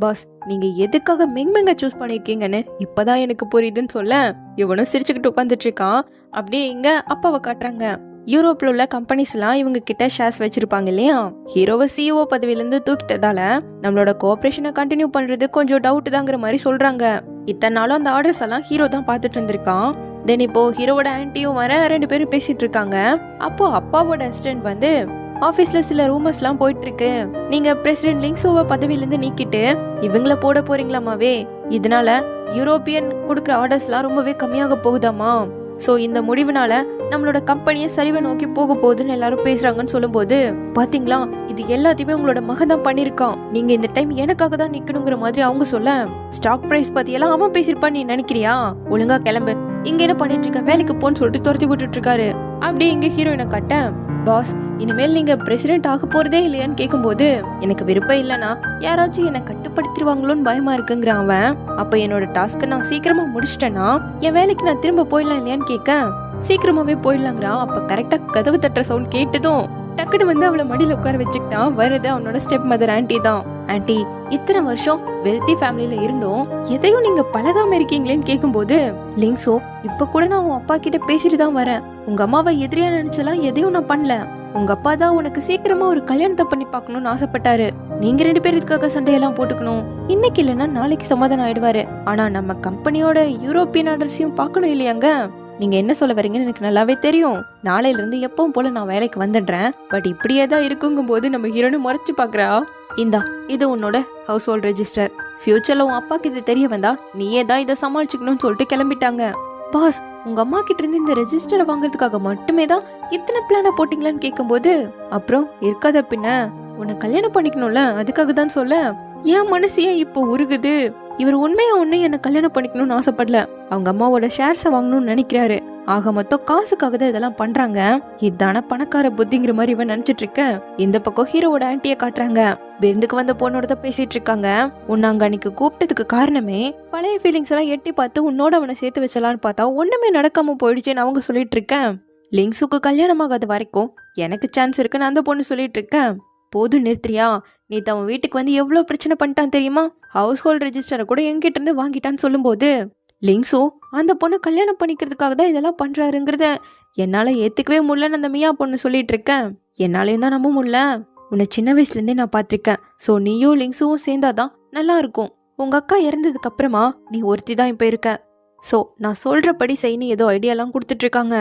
பாஸ் நீங்க எதுக்காக மெங்மெங்க சூஸ் பண்ணிருக்கீங்கன்னு இப்பதான் எனக்கு புரியுதுன்னு சொல்ல இவனும் சிரிச்சுக்கிட்டு உட்காந்துட்டு இருக்கான். அப்படியே இங்க அப்பாவை காட்டுறாங்க. யூரோப்ல உள்ள கம்பெனிஸ் எல்லாம் இவங்க கிட்ட ஷேர்ஸ் வச்சிருப்பாங்க இல்லையா. ஹீரோவை சிஇஓ பதவியில இருந்து தூக்கிட்டதால நம்மளோட கோஆபரேஷனை கண்டினியூ பண்றது கொஞ்சம் டவுட் தாங்கிற மாதிரி சொல்றாங்க. இத்தனை நாளும் அந்த ஆர்டர்ஸ் எல்லாம் ஹீரோ தான் பாத்துட்டு இருந்திருக்கான். தென் இப்போ ஹீரோவோட ஆன்ட்டியும் வர 2 பேரும் பேசிட்டு இருக்காங்க. அப்போ அப்பாவோட அசிஸ்டன்ட் வந்து ஆபீஸ்ல சில ரூமர்ஸ் எல்லாம் போயிட்டு இருக்கு, நீங்க பிரசிடென்ட் லிங்ஸோவ பதவியில இருந்து நீக்கிட்டு இவங்கள போட போறீங்களாமாவே, இதனால யூரோப்பியன் கொடுக்குற ஆர்டர்ஸ் எல்லாம் ரொம்பவே கம்மியாக போகுதாமா. சோ இந்த முடிவுனால நம்மளோட கம்பெனியை சரிவை நோக்கி போக போகுதுன்னு எல்லாரும் பேசுறாங்கன்னு சொல்லும் போது, பாத்தீங்களா இது எல்லாத்தையுமே உங்களோட மகன் தான் பண்ணிருக்கான், நீங்க இந்த டைம் எனக்காக தான் நிக்கணுங்கிற மாதிரி அவங்க சொல்ல, ஸ்டாக் பிரைஸ் பத்தி எல்லாம் அவன் பேசிருப்பான்னு நீ நினைக்கிறியா, ஒழுங்கா கிளம்பு, இங்க என்ன பண்ணிட்டு இருக்க, வேலைக்கு போன்னு சொல்லிட்டு துரத்தி விட்டுட்டு இருக்காரு. அப்படியே இங்க ஹீரோயினை கட்ட, பாஸ் இனிமேல் நீங்க பிரசிடென்ட் ஆக போறதே இல்லையான்னு கேட்கும்போது, எனக்கு விருப்பம் இல்லைன்னா யாராச்சும் என்னை கட்டுப்படுத்திடுவாங்களோன்னு பயமா இருக்குங்கிற அவன். அப்ப என்னோட டாஸ்க்கை நான் சீக்கிரமா முடிச்சிட்டேன்னா என் வேலைக்கு நான் திரும்ப போயிடலாம் இல்லையான்னு கேட்க, சீக்கிரமாவே போயிடலாங்கிறான். அப்ப கரெக்டா கதவு தட்டுற சவுண்ட் கேட்டதும் டக்குனு வந்து அவளை மடியில உட்கார வச்சுக்கிட்டான். வருது அவனோட ஸ்டெப் மதர் ஆன்ட்டி தான். ஆன்ட்டி இத்தனை வருஷம் வெல்தி ஃபேமிலியில இருந்தோம், எதையும் நீங்க பழகாம இருக்கீங்களேன்னு கேட்கும்போது, லிங்ஸோ இப்ப கூட நான் உன் அப்பா கிட்ட பேசிட்டு தான் வரேன், உங்க அம்மாவை எதிரியா நினைச்சலாம் எதையும் நான் பண்ணல, உங்க அப்பா தான் உனக்கு சீக்கிரமா ஒரு கல்யாணத்தை பண்ணி பார்க்கணும்னு ஆசைப்பட்டாரு, நீங்க 2 பேரும் இதுக்காக சண்டையெல்லாம் போட்டுக்கணும், இன்னைக்கு இல்லைன்னா நாளைக்கு சமாதானம் ஆயிடுவாரு, ஆனா நம்ம கம்பெனியோட யூரோப்பியன் ஆர்டர்ஸையும் பார்க்கணும் இல்லையாங்க, நீங்க என்ன சொல்ல வரீங்கன்னு எனக்கு நல்லாவே தெரியும், நாளையில இருந்து எப்பவும் போல நான் வேலைக்கு வந்துடுறேன், பட் இப்படியே தான் இருக்குங்கும் போது நம்ம ஹீரோனு முறைச்சு பாக்குறா. இந்தா இது உன்னோட ஹவுஸ் ஹோல்ட் ரெஜிஸ்டர், ஃபியூச்சர்ல உன் அப்பாக்கு இது தெரிய வந்தா நீயே தான் இதை சமாளிச்சுக்கணும்னு சொல்லிட்டு கிளம்பிட்டாங்க. பாஸ் உங்க அம்மா கிட்ட இருந்து இந்த ரெஜிஸ்டரை வாங்குறதுக்காக மட்டுமே தான் இத்தனை பிளான போட்டீங்களான்னு கேட்கும்போது, அப்புறம் இருக்காத பின்ன உன்னை கல்யாணம் பண்ணிக்கணும்ல அதுக்காக தான் சொல்ல, என் மனசையே இப்போ உருகுது, இவர் உண்மையா என்ன கல்யாணம் பண்ணிக்கணும்னு ஆசைப்படல, அவங்க அம்மாவோட ஷேர்ஸை வாங்கணும்னு நினைக்கிறாரு, ஆக மொத்தம் காசுக்காக தான் இதெல்லாம் பண்றாங்க, இதான பணக்கார புத்திங்கிற மாதிரி இவன் நினைச்சிட்டு இருக்க. இந்த பக்கம் ஹீரோவோட ஆன்ட்டியை காட்டுறாங்க. விருந்துக்கு வந்த பொண்ணோட பேசிட்டு இருக்காங்க. உன்னை அங்க அன்னைக்கு கூப்பிட்டதுக்கு காரணமே பழைய ஃபீலிங்ஸ் எல்லாம் எட்டி பார்த்து உன்னோட அவனை சேர்த்து வச்சலான்னு பார்த்தா ஒண்ணுமே நடக்காம போயிடுச்சேன்னு அவங்க சொல்லிட்டு இருக்கேன். லிங்ஸுக்கு கல்யாணம் ஆகாத வரைக்கும் எனக்கு சான்ஸ் இருக்குன்னு அந்த பொண்ணு சொல்லிட்டு இருக்கேன். போதும் நிறுத்திரியா, நேத்து அவன் வீட்டுக்கு வந்து எவ்வளவு பிரச்சனை பண்ணிட்டான் தெரியுமா, ஹவுஸ் ஹோல்ட் ரெஜிஸ்டரை கூட என்கிட்ட இருந்து வாங்கிட்டான்னு சொல்லும் போது, லிங்ஸோ அந்த பொண்ணு கல்யாணம் பண்ணிக்கிறதுக்காக தான் இதெல்லாம் பண்றாருங்கிறத என்னால ஏத்துக்கவே முடியலன்னு அந்த மியா பொண்ணு சொல்லிட்டு இருக்கேன். என்னாலையும் தான் நம்ப முடியல, உன்னை சின்ன வயசுல இருந்தே நான் பாத்திருக்கேன், சோ நீயும் லிங்ஸும் சேர்ந்தாதான் நல்லா இருக்கும், உங்க அக்கா இறந்ததுக்கு அப்புறமா நீ ஒருத்தி தான் இப்ப இருக்க, சோ நான் சொல்றபடி செய்யணும் ஏதோ ஐடியாலாம் கொடுத்துட்டு இருக்காங்க.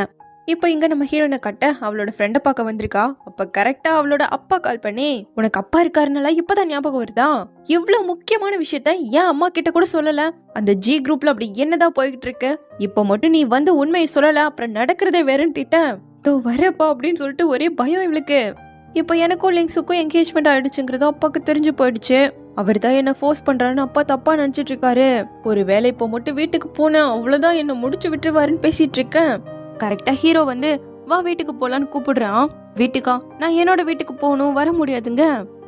இப்போ இங்க நம்ம ஹீரோனை கட்ட அவளோட ஃப்ரெண்டை பார்க்க வந்திருக்கா. அப்ப கரெக்டா அவளோட அப்பா கால் பண்ணி, உனக்கு அப்பா இருக்காருனால இப்பதான் ஞாபகம் வருதா, இவ்வளவு முக்கியமான விஷயத்த ஏன் அம்மா கிட்ட கூட சொல்லல, அந்த ஜி குரூப்ல அப்படி என்னதான் போய்கிட்டு இருக்கு, இப்ப மட்டும் நீ வந்து உண்மையை சொல்லல அப்புறம் நடக்கிறதே வேறன்னு திட்டேன், தோ வரப்பா அப்படின்னு சொல்லிட்டு ஒரே பயம் இவளுக்கு. இப்போ எனக்கும் லிங்ஸுக்கும் என்கேஜ்மெண்ட் ஆயிடுச்சுங்கிறது அப்பாவுக்கு தெரிஞ்சு போயிடுச்சு, அவர் தான் என்ன ஃபோர்ஸ் பண்றாருன்னு அப்பா தப்பா நினைச்சிட்டு இருக்காரு, ஒரு வேலை இப்போ மட்டும் வீட்டுக்கு போனேன் அவ்வளவுதான் என்ன முடிச்சு விட்டுருவாருன்னு பேசிட்டு இருக்கேன். கரெக்டா ஹீரோ வந்து வா வீட்டுக்கு போலான்னு கூப்பிடுறான். வீட்டுக்கா, நான் என்னோட வீட்டுக்கு போகணும், வர முடியாதுங்க,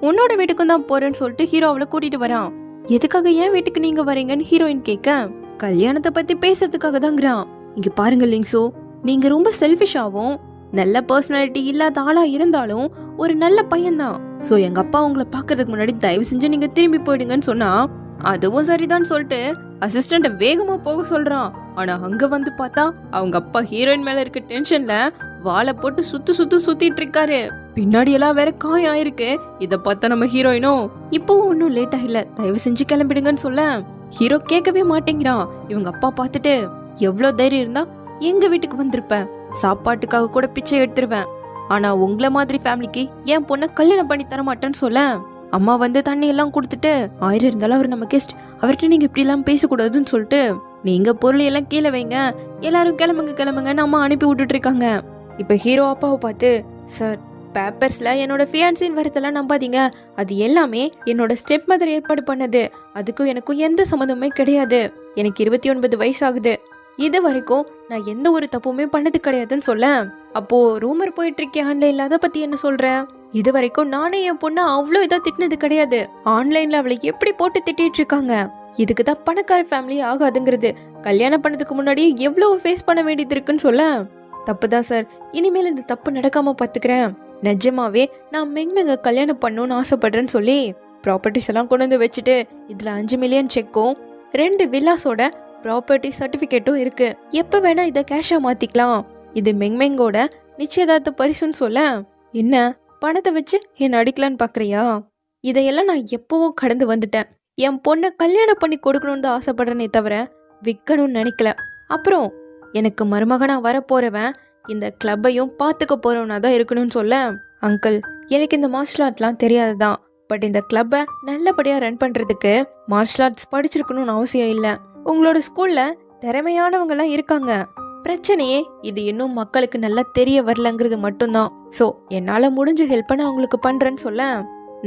உன்னோட வீட்டுக்கும் தான் போறேன்னு சொல்லிட்டு ஹீரோ அவளை கூட்டிட்டு வரான். எதுக்காக ஏன் வீட்டுக்கு நீங்க வரீங்கன்னு ஹீரோயின் கேட்க, கல்யாணத்தை பத்தி பேசுறதுக்காக தாங்கிறான். இங்க பாருங்க லிங்ஸோ, நீங்க ரொம்ப செல்ஃபிஷாவும் நல்ல பர்சனாலிட்டி இல்லாத ஆளா இருந்தாலும் ஒரு நல்ல பையன்தான், சோ எங்க அப்பா உங்களை பாக்குறதுக்கு முன்னாடி தயவு செஞ்சு நீங்க திரும்பி போயிடுங்கன்னு சொன்னா, அதுவும் சரிதான் சொல்லிட்டு அசிஸ்டன்ட வேகமா போக சொல்றான். ஆனா அங்க வந்து பார்த்தா அவங்க அப்பா ஹீரோயின் மேல இருக்க டென்ஷன்ல வாளை போட்டு சுத்திட்டு இருக்காரு, பின்னாடி எல்லாம் வேற காயம் ஆயிருக்கு. இத பார்த்தா நம்ம ஹீரோயினும் இப்போ ஒன்னும் லேட் ஆகல, தயவு செஞ்சு கிளம்பிடுங்கன்னு சொல்ல, ஹீரோ கேட்கவே மாட்டேங்கிறான். இவங்க அப்பா பார்த்துட்டு, எவ்வளவு தைரியம் இருந்தா எங்க வீட்டுக்கு வந்திருப்பேன், சாப்பாட்டுக்காக கூட பிச்சை எடுத்துருவேன், ஆனா உங்களை மாதிரி ஃபேமிலிக்கு என் பொண்ணை கல்யாணம் பண்ணி தர மாட்டேன்னு சொல்ல, அம்மா வந்து தண்ணி எல்லாம் கொடுத்துட்டு, 1000 இருந்தாலும் அவர் நம்ம கெஸ்ட், அவர்கிட்ட நீங்க இப்படி எல்லாம் பேசக்கூடாதுன்னு சொல்லிட்டு நீங்க பொருள் எல்லாம் கீழே வைங்க, எல்லாரும் கிளம்புங்க கிளம்புங்கன்னு அம்மா அனுப்பி விட்டுட்டு இருக்காங்க. இப்ப ஹீரோ அப்பாவை பார்த்து, சார் பேப்பர்ஸ்ல என்னோட ஃபியான்சின் வரதெல்லாம் நம்பாதீங்க, அது எல்லாமே என்னோட ஸ்டெப் மதர் ஏற்பாடு பண்ணது, அதுக்கும் எனக்கும் எந்த சம்மந்தமே கிடையாது, எனக்கு 29 வயசு ஆகுது, இது வரைக்கும் நான் எந்த ஒரு தப்புமே பண்ணது கிடையாதுன்னு சொல்ல. அப்போ ரூமர் போயிட்டு இருக்கேன் ஆன்லைன்ல, அதை பத்தி என்ன சொல்ற? இது வரைக்கும் நானே என் பொண்ணை அவ்வளோ இதா திட்டினது கிடையாது, ஆன்லைன்ல அவளை எப்படி போட்டு திட்டிட்டு இருக்காங்க, இதுக்குதான் பணக்கார ஃபேமிலி ஆகாதுங்கிறது, கல்யாணம் பண்ணதுக்கு முன்னாடியே எவ்வளவு ஃபேஸ் பண்ண வேண்டியது இருக்குன்னு சொல்ல. தப்புதான் சார், இனிமேல் இந்த தப்பு நடக்காம பாத்துக்கிறேன், நிஜமாவே நான் மெங்மெங்க கல்யாணம் பண்ணணும்னு ஆசைப்படுறேன்னு சொல்லி ப்ராப்பர்ட்டிஸ் எல்லாம் கொண்டு வந்து வச்சுட்டு இதுல 5 மில்லியன் செக்கும் 2 வில்லாஸோட ப்ராப்பர்ட்டி சர்டிபிகேட்டும் இருக்கு, எப்ப வேணா இதை கேஷா மாத்திக்கலாம், இது மெங்மெங்கோட நிச்சயதார்த்த பரிசுன்னு சொல்ல. என்ன பணத்தை வச்சு என்ன அடிக்கலான்னு பாக்குறியா? இதையெல்லாம் நான் எப்பவும் கடந்து வந்துட்டேன், என் பொண்ணை கல்யாணம் பண்ணி கொடுக்கணும்னு தான் ஆசைப்படுறேனே தவிர விற்கணும்னு நினைக்கல. அப்புறம் எனக்கு மருமகனா வரப்போறவன் இந்த கிளப்பையும் பார்த்துக்க போறவனா தான் இருக்கணும்னு சொல்ல. அங்கிள், எனக்கு இந்த மார்ஷல் ஆர்ட்லாம் தெரியாதுதான், பட் இந்த கிளப்பை நல்லபடியா ரன் பண்றதுக்கு மார்ஷல் ஆர்ட்ஸ் படிச்சிருக்கணும்னு அவசியம் இல்லை, உங்களோட ஸ்கூல்ல திறமையானவங்க எல்லாம் இருக்காங்க, பிரச்சனையே இது இன்னும் மக்களுக்கு நல்லா தெரிய வரலங்கிறது மட்டும்தான், ஸோ என்னால முடிஞ்ச ஹெல்ப்பை நான் உங்களுக்கு பண்றேன்னு சொல்ல.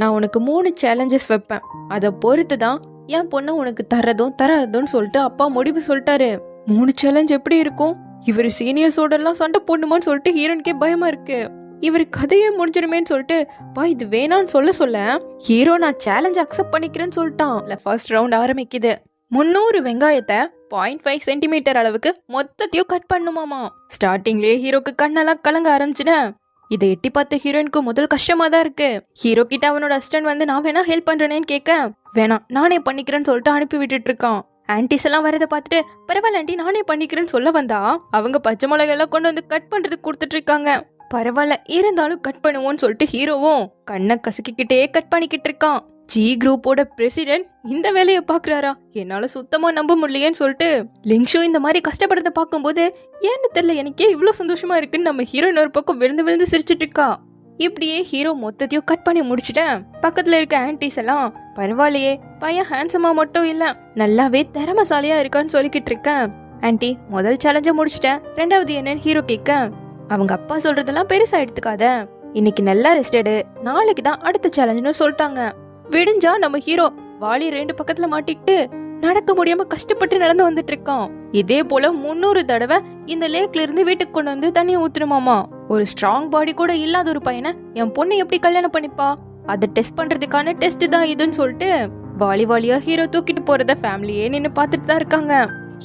நான் உனக்கு 3 சேலஞ்சஸ் வைப்பேன், அதை பொறுத்து தான் என் பொண்ணை உனக்கு தரதும் தராதுன்னு சொல்லிட்டு அப்பா முடிவு சொல்லிட்டாரு. 3 சேலஞ்ச் எப்படி இருக்கும்? இவர் சீனியர்ஸோட எல்லாம் சண்டை போடணுமான்னு சொல்லிட்டு ஹீரோனுக்கே பயமா இருக்கு, இவர் கதையே முடிஞ்சிருமேன்னு சொல்லிட்டு பா இது வேணான்னு சொல்ல ஹீரோ நான் சேலஞ்ச் அக்செப்ட் பண்ணிக்கிறேன்னு சொல்லிட்டான். ஃபர்ஸ்ட் ரவுண்ட் ஆரம்பிக்குது. 300 வெங்காயத்தை 0.5 சென்டிமீட்டர் அளவுக்கு மொத்தத்தையும் கட் பண்ணுமாமா. ஸ்டார்டிங்லயே ஹீரோக்கு கண்ணெல்லாம் கலங்க ஆரம்பிச்சுனேன். இதை எட்டி பார்த்த ஹீரோயினுக்கு முதல் கஷ்டமா தான் இருக்கு. ஹீரோ கிட்ட அவனோட அசிஸ்டன்ட் வந்து நான் வேணா ஹெல்ப் பண்றேனேன்னு கேட்க, வேணாம் நானே பண்ணிக்கிறேன்னு சொல்லிட்டு அனுப்பி விட்டுட்டு இருக்கான். ஆன்டிஸ் எல்லாம் வரதை பார்த்துட்டு பரவாயில்ல ஆண்டி நானே பண்ணிக்கிறேன்னு சொல்ல வந்தா அவங்க பச்சை மிளகாய் எல்லாம் கொண்டு வந்து கட் பண்றதுக்கு கொடுத்துட்டு இருக்காங்க. பரவாயில்ல இருந்தாலும் கட் பண்ணுவோன்னு சொல்லிட்டு ஹீரோவும் கண்ணை கசக்கிக்கிட்டே கட் பண்ணிக்கிட்டு இருக்கான். ஜி குரூப்போட பிரசிடென்ட் இந்த வேலையை பாக்குறாரா, என்னால சுத்தமா நம்ப முடியலையேன்னு சொல்லிட்டு லிங்ஷோ இந்த மாதிரி கஷ்டப்படுறத பார்க்கும்போது ஏன்னு தெரியல எனக்கே இவ்வளவு சந்தோஷமா இருக்குன்னு நம்ம ஹீரோயின் ஒரு பக்கம் விழுந்து விழுந்து சிரிச்சிட்டு இருக்கா. இப்படியே ஹீரோ மொத்தத்தையும் கட் பண்ணி முடிச்சுட்டேன். பக்கத்துல இருக்க ஆன்டிஸ் எல்லாம் பரவாயில்லையே பையன் ஹேண்ட்ஸமா மட்டும் இல்ல நல்லாவே திறமசாலியா இருக்கான்னு சொல்லிக்கிட்டு இருக்கேன். ஆன்டி முதல் சேலஞ்ச முடிச்சுட்டேன், 2வது என்னன்னு ஹீரோ கேட்க, அவங்க அப்பா சொல்றதெல்லாம் பெருசா எடுத்துக்காத, இன்னைக்கு நல்லா ரெஸ்டடு, நாளைக்கு தான் அடுத்த சேலஞ்சுன்னு சொல்லிட்டாங்க. விடிஞ்சா நம்ம ஹீரோ வாலி 2 பக்கத்துல மாட்டிக்கிட்டு நடக்க முடியாம கஷ்டப்பட்டு நடந்து வந்துட்டு இருக்கான். இதே போல 300 தடவை இந்த லேக்ல இருந்து வீட்டுக்கு கொண்டு வந்து தண்ணியை ஊத்துணுமாமா. ஒரு ஸ்ட்ராங் பாடி கூட இல்லாத ஒரு பையனை என் பொண்ணு எப்படி கல்யாணம் பண்ணிப்பா, அதை டெஸ்ட் பண்றதுக்கான டெஸ்ட் தான் இதுன்னு சொல்லிட்டு வாலியா ஹீரோ தூக்கிட்டு போறத ஃபேமிலியே நின்னு பாத்துட்டு தான் இருக்காங்க.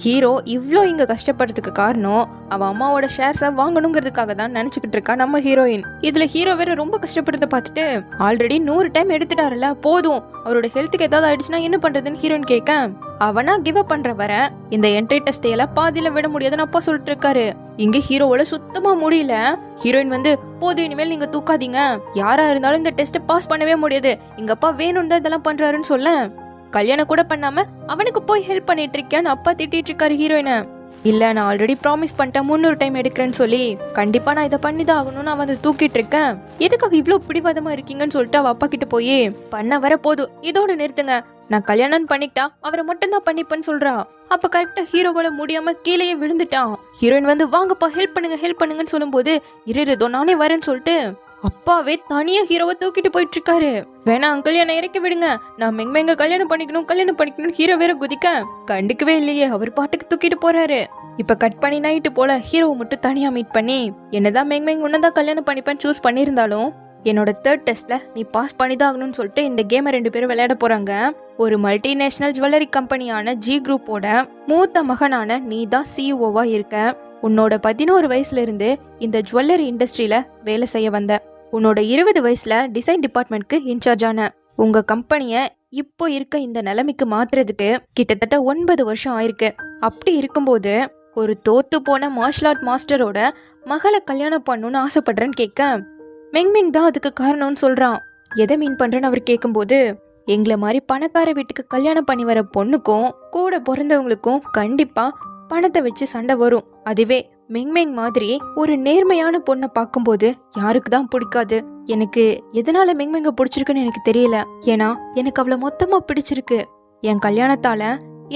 ஹீரோ இவ்ளோ இங்க கஷ்டப்படுறதுக்கு காரணம் அவன் அம்மாவோட ஷேர்ஸை வாங்கணுங்கிறதுக்காக தான் நினைச்சுக்கிட்டு இருக்கா நம்ம ஹீரோயின். இதுல ஹீரோ வேற ரொம்ப கஷ்டப்படுறத பார்த்துட்டு ஆல்ரெடி 100 டைம் எடுத்துட்டாருல போதும், அவரோட ஹெல்த்துக்கு ஏதாவது ஆயிடுச்சுன்னா என்ன பண்றதுன்னு ஹீரோயின் கேட்க, அவனா கிவ் அப் பண்ற வர இந்த என்ட்ரி டெஸ்ட் எல்லாம் பாதியில விட முடியாதுன்னு அப்பா சொல்லிட்டு இருக்காரு. இங்க ஹீரோவோட சுத்தமா முடியல. ஹீரோயின் வந்து போதும் இனிமேல் நீங்க தூக்காதீங்க, யாரா இருந்தாலும் இந்த டெஸ்ட் பாஸ் பண்ணவே முடியாது, எங்க அப்பா வேணும்னு தான் இதெல்லாம் பண்றாருன்னு சொல்ல, கல்யாணம் கூட பண்ணாம அவனுக்கு போய் ஹெல்ப் பண்ணிட்டு இருக்கியான்னு அப்பா திட்டிட்டு இருக்காரு ஹீரோயின. இல்ல நான் ஆல்ரெடி ப்ராமிஸ் பண்ணிட்டேன் 300 டைம் எடுக்கிறேன்னு சொல்லி, கண்டிப்பா நான் இதை பண்ணிதான் ஆகணும்னு அவன் அதை தூக்கிட்டு இருக்கேன், எதுக்காக இவ்வளவு பிடிவாதமா இருக்கீங்கன்னு சொல்லிட்டு அவ அப்பா கிட்ட போய் பண்ண வர போதும் இதோட நிறுத்துங்க, நான் கல்யாணம் பண்ணிக்கிட்டா அவரை மட்டும்தான் பண்ணிப்பேன்னு சொல்றா. அப்ப கரெக்டா ஹீரோவால முடியாம கீழேயே விழுந்துட்டான். ஹீரோயின் வந்து வாங்கப்பா ஹெல்ப் பண்ணுங்கன்னு சொல்லும் போது இருதோ நானே வரேன்னு சொல்லிட்டு அப்பாவே தனியா ஹீரோவை தூக்கிட்டு போயிட்டு இருக்காரு. வேணா அங்கிள் என்ன இறக்கி விடுங்க, நான் மெங்க கல்யாணம் பண்ணிக்கணும் ஹீரோ வேற குதிக்க கண்டுக்கவே இல்லையே, அவர் பாட்டுக்கு தூக்கிட்டு போறாரு. இப்ப கட் பண்ணி நைட்டு போல ஹீரோவை மட்டும் தனியா மீட் பண்ணி என்னதான் மெங் உன்னதான் கல்யாணம் பண்ணிப்பேன்னு சூஸ் பண்ணிருந்தாலும் என்னோட 3rd டெஸ்ட்ல நீ பாஸ் பண்ணிதான் ஆகணும்னு சொல்லிட்டு இந்த கேமை 2 பேரும் விளையாட போறாங்க. ஒரு மல்டிநேஷனல் ஜுவல்லரி கம்பெனியான ஜி குரூப்போட மூத்த மகனான நீ தான் சிஇஓவா இருக்க. உன்னோட 11 வயசுல இருந்து இந்த ஜுவல்லரி இண்டஸ்ட்ரியில வேலை செய்ய வந்த, உன்னோட 20 வயசுல டிசைன் டிபார்ட்மெண்ட்க்கு இன்சார்ஜ் ஆன. உங்க கம்பெனிய இப்போ இருக்க இந்த நிலைமைக்கு மாத்துறதுக்கு கிட்டத்தட்ட 9 வருஷம் ஆயிருக்கு. அப்படி இருக்கும்போது ஒரு தோத்து போன மார்ஷல் ஆர்ட் மாஸ்டரோட மகளை கல்யாணம் பண்ணணும்னு ஆசைப்படுறேன்னு கேட்க, மெங் தான் அதுக்கு காரணம்னு சொல்றான். எதை மீன் பண்றேன்னு அவர் கேட்கும்போது, எங்களை மாதிரி பணக்கார வீட்டுக்கு கல்யாணம் பண்ணி வர பொண்ணுக்கும் கூட பிறந்தவங்களுக்கும் கண்டிப்பா பணத்தை வச்சு சண்டை வரும். அதுவே மெங் மாதிரி ஒரு நேர்மையான பொண்ணை பார்க்கும்போது யாருக்கு தான் பிடிக்காது. எனக்கு எதனால மெங்க பிடிச்சிருக்குன்னு எனக்கு தெரியல, ஏன்னா எனக்கு அவளை மொத்தமா பிடிச்சிருக்கு. என் கல்யாணத்தால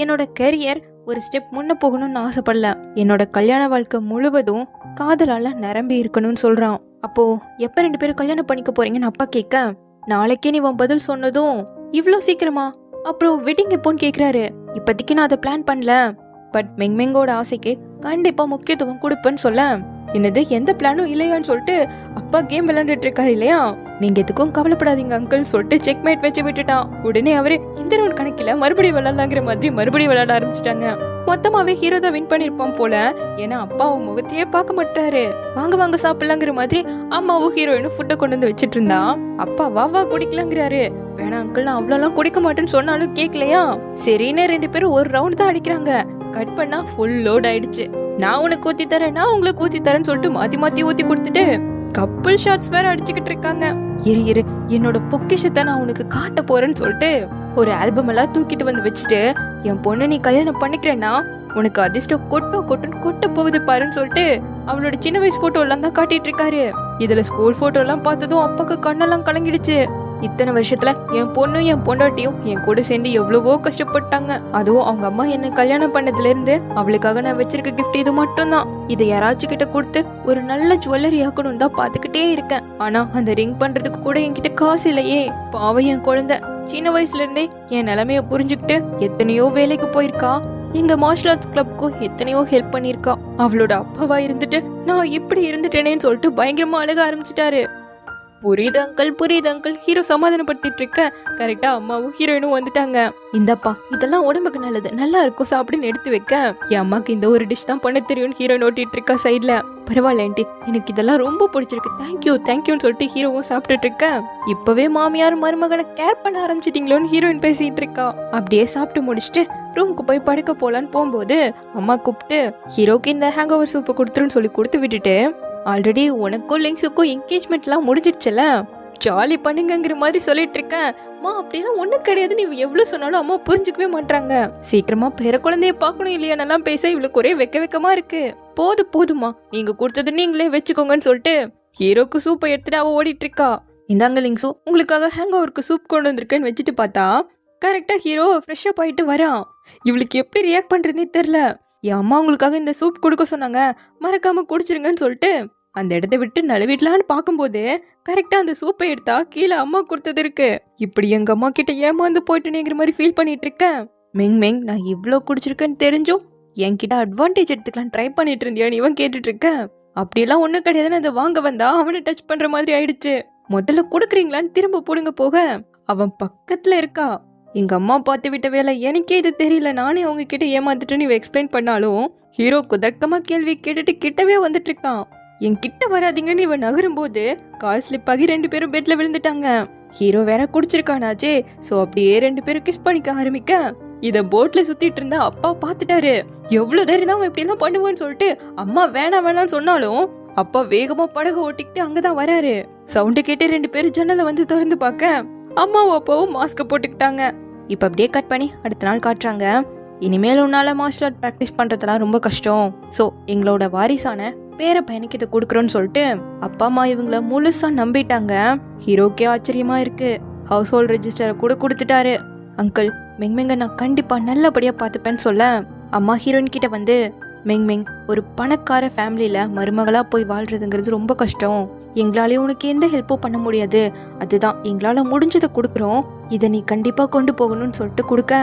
என்னோட கெரியர் ஒரு ஸ்டெப் முன்ன போகணும்னு ஆசைப்படல. என்னோட கல்யாண வாழ்க்கை முழுவதும் காதலால நிரம்பி இருக்கணும்னு சொல்றான். அப்போ எப்ப 2 பேரும் கல்யாணம் பண்ணிக்க போறீங்கன்னு அப்பா கேட்க, நாளைக்கே நீ உன் பதில் சொன்னதும் இவ்ளோ சீக்கிரமா, அப்புறம் வெட்டிங் எப்போன்னு கேக்குறாரு. இப்போதைக்கு நான் அதை பிளான் பண்ணல, பட் மெங்மெங்கோட ஆசைக்கு கண்டிப்பா முக்கியத்துவம் கொடுப்பேன்னு சொல்ல, என்னது எந்த பிளானும் இல்லையான்னு சொல்லிட்டு அப்பா கேம் விளையாண்டுட்டு இருக்காரு இல்லையா. நீங்க எதுக்கும் கவலைப்படாதீங்க அங்கிள் சொல்லிட்டு செக் மேட் வச்சு விட்டுட்டான். உடனே அவரு இந்த ரவுண்ட் கணக்கில மறுபடியும் விளையாடலாங்கிற மாதிரி மறுபடியும் விளையாட ஆரம்பிச்சிட்டாங்க. மொத்தமாவே ஹீரோ தான் வின் பண்ணிருப்பான் போல. ஏன்னா அப்பாவும் முகத்தையே பார்க்க மாட்டாரு. வாங்க வாங்க சாப்பிடலாங்கிற மாதிரி அம்மாவும் ஹீரோயினும் ஃபுட்டை கொண்டு வந்து வச்சிட்டு இருந்தா, அப்பா வா வா குடிக்கலாங்கிறாரு. வேணா அங்கிள் நான் அவ்வளோலாம் குடிக்க மாட்டேன்னு சொன்னாலும் கேட்கலையா. சரின்னு 2 பேரும் ஒரு ரவுண்ட் தான் அடிக்கிறாங்க. கட் பண்ணா ஃபுல் லோட் ஆயிடுச்சு. நான் உனக்கு ஊத்தி தரேன், நான் உங்களுக்கு ஊத்தி தரேன்னு சொல்லிட்டு மாத்தி மாத்தி ஊத்தி கொடுத்துட்டு கப்புள் ஷாட்ஸ் வேற அடிச்சுக்கிட்டு இருக்காங்க. இரு என்னோட பொக்கிஷத்தை நான் உனக்கு காட்ட போறேன்னு சொல்லிட்டு ஒரு ஆல்பம் எல்லாம் தூக்கிட்டு வந்து வச்சுட்டு, என் பொண்ணு நீ கல்யாணம் பண்ணிக்கிறேன்னா உனக்கு அதிர்ஷ்டம் கொட்டுன்னு கொட்ட போகுது பாருன்னு சொல்லிட்டு அவளோட சின்ன வயசு போட்டோ எல்லாம் தான் காட்டிட்டு இருக்காரு. இதுல ஸ்கூல் போட்டோ எல்லாம் பார்த்ததும் அப்பாக்கு கண்ணெல்லாம் கலங்கிடுச்சு. இத்தனை வருஷத்துல என் பொண்ணும் என் பொண்டாட்டியும் என் கூட சேர்ந்து எவ்வளவோ கஷ்டப்பட்டாங்க. அதுவும் அவங்க அம்மா என்ன கல்யாணம் பண்ணதுல இருந்து அவளுக்காக நான் வச்சிருக்க கிஃப்ட் இது மட்டும் தான். இதை யாராச்சும் கிட்ட கொடுத்து ஒரு நல்ல ஜுவல்லரி ஆக்கணும் தான் பாத்துக்கிட்டே இருக்கேன். ஆனா அந்த ரிங் பண்றதுக்கு கூட என்கிட்ட காசு இல்லையே. பாவம் என் குழந்தை சின்ன வயசுல இருந்தே என் நிலைமைய புரிஞ்சுக்கிட்டு எத்தனையோ வேலைக்கு போயிருக்கா. எங்க மார்ஷல் ஆர்ட்ஸ் கிளப்க்கும் எத்தனையோ ஹெல்ப் பண்ணிருக்கா. அவளோட அப்பாவா இருந்துட்டு நான் இப்படி இருந்துட்டேனேன்னு சொல்லிட்டு பயங்கரமா அழுக ஆரம்பிச்சிட்டாரு. புரியுது அங்கிள் ஹீரோ சமாதானப்படுத்திட்டு இருக்க. கரெக்டா அம்மாவும் ஹீரோயினும் வந்துட்டாங்க. இந்தப்பா இதெல்லாம் உடம்புக்கு நல்லது, நல்லா இருக்கும் சாப்பிடுன்னு எடுத்து வைக்க, என் அம்மாக்கு இந்த ஒரு டிஷ் தான் பண்ண தெரியும்னு ஹீரோயின் ஓட்டிட்டு இருக்கா சைட்ல. பரவாயில்ல ஆண்டி, எனக்கு இதெல்லாம் ரொம்ப பிடிச்சிருக்கு, தேங்க்யூன்னு சொல்லிட்டு ஹீரோவும் சாப்பிட்டுட்டு இருக்க. இப்பவே மாமியார் மருமகனை கேர் பண்ண ஆரம்பிச்சிட்டீங்களோன்னு ஹீரோயின் பேசிட்டு இருக்கா. அப்படியே சாப்பிட்டு முடிச்சுட்டு ரூமுக்கு போய் படுக்க போலான்னு போகும்போது அம்மா கூப்பிட்டு ஹீரோக்கு இந்த ஹேங் ஓவர் சூப்பை கொடுத்துருன்னு சொல்லி கொடுத்து விட்டுட்டு, ஆல்ரெடி உனக்கும் லிங்ஸுக்கும் என்கேஜ்மெண்ட்லாம் முடிஞ்சிடுச்சுல, ஜாலி பண்ணுங்கிற மாதிரி சொல்லிட்டு இருக்கேன். மா அப்படிலாம் ஒன்றும் கிடையாது, நீ எவ்வளவு சொன்னாலும் அம்மா புரிஞ்சுக்கவே மாட்டாங்க. சீக்கிரமா பேர குழந்தைய பார்க்கணும் இல்லையானெல்லாம் பேச இவளுக்கு ஒரே வெக்கமா இருக்கு. போதுமா நீங்க கொடுத்தது நீங்களே வச்சுக்கோங்கன்னு சொல்லிட்டு ஹீரோக்கு சூப்பை எடுத்துட்டு அவ ஓடிட்டு இருக்கா. இந்தாங்க லிங்ஸும் உங்களுக்காக ஹேங் ஓவருக்கு சூப் கொண்டு வந்திருக்கேன்னு வச்சுட்டு பார்த்தா கரெக்டா ஹீரோ ஃப்ரெஷ் அப் ஆயிட்டு வரான். இவளுக்கு எப்படி ரியாக்ட் பண்றதுனே தெரியல. என் அம்மா உங்களுக்காக இந்த சூப் கொடுக்க சொன்னாங்க, மறக்காம குடிச்சிருங்கன்னு சொல்லிட்டு அந்த இடத்த விட்டு நழுவிடலான்னு பார்க்கும்போது கரெக்டா அந்த சூப்பை எடுத்தா கீழே அம்மா கொடுத்தது இருக்கு. இப்படி எங்க அம்மா கிட்ட ஏமாந்து போயிட்டுனேங்கிற மாதிரி ஃபீல் பண்ணிட்டு இருக்கேன். மெங் நான் இவ்வளோ குடிச்சிருக்கேன்னு தெரிஞ்சும் என்கிட்ட அட்வான்டேஜ் எடுத்துக்கலாம் ட்ரை பண்ணிட்டு இருந்தியான்னு இவன் கேட்டுட்டு இருக்கேன். அப்படியெல்லாம் ஒன்றும் கிடையாதுன்னு அதை வாங்க வந்தா அவனை டச் பண்ற மாதிரி ஆயிடுச்சு. முதல்ல கொடுக்குறீங்களான்னு திரும்ப போடுங்க போக அவன் பக்கத்துல இருக்கா. எங்க அம்மா பார்த்து விட்ட வேலை எனக்கே இது தெரியல, நானே அவங்க கிட்ட ஏமாந்துட்டு இவ எக்ஸ்பிளைன் பண்ணாலும் ஹீரோ குதர்க்கமா கேள்வி கேட்டுட்டு கிட்டவே வந்துட்டு இருக்கான். என் கிட்ட வராதிங்கன்னு இவன் நகரும் போது கால் ஸ்லிப் ஆகி 2 பேரும் பெட்ல விழுந்துட்டாங்க. ஹீரோ வேற குடிச்சிருக்கானாச்சே, சோ அப்படியே 2 பேரும் கிஸ் பண்ணிக்க ஆரம்பிக்க இத போட்ல சுத்திட்டு இருந்தா அப்பா பாத்துட்டாரு. எவ்வளவு தைரியம் தான் இப்படி எல்லாம் பண்ணுவான்னு சொல்லிட்டு அம்மா வேணாம்னு சொன்னாலும் அப்பா வேகமா படகு ஓட்டிக்கிட்டு அங்கதான் வராரு. சவுண்டு கேட்டு 2 பேரும் ஜன்னலை வந்து திறந்து பார்க்க அம்மாவும் அப்பாவும் மாஸ்க போட்டுக்கிட்டாங்க. இப்ப அப்படியே கட் பண்ணி அடுத்த நாள் காட்டுறாங்க. இனிமேல் உன்னால மார்ஷல் ஆர்ட் ப்ராக்டிஸ் பண்றதுலாம் ரொம்ப கஷ்டம், சோ எங்களோட வாரிசான பேர பையனுக்கு இதை கொடுக்குறோன்னு சொல்லிட்டு அப்பா அம்மா இவங்கள முழுசா நம்பிட்டாங்க. ஹீரோக்கே ஆச்சரியமா இருக்கு. ஹவுஸ் ஹோல்ட் ரெஜிஸ்டரை கூட கொடுத்துட்டாரு. அங்கிள் மெங்மெங்க நான் கண்டிப்பா நல்லபடியா பார்த்துப்பேன்னு சொல்ல அம்மா ஹீரோயின் கிட்ட வந்து, மெங் ஒரு பணக்கார ஃபேமிலியில மருமகளா போய் வாழ்றதுங்கிறது ரொம்ப கஷ்டம், எங்களாலேயும் உனக்கு எந்த ஹெல்ப்பும் பண்ண முடியாது, அதுதான் எங்களால முடிஞ்சதை கொடுக்குறோம், இதை நீ கண்டிப்பா கொண்டு போகணும்னு சொல்லிட்டு கொடுக்க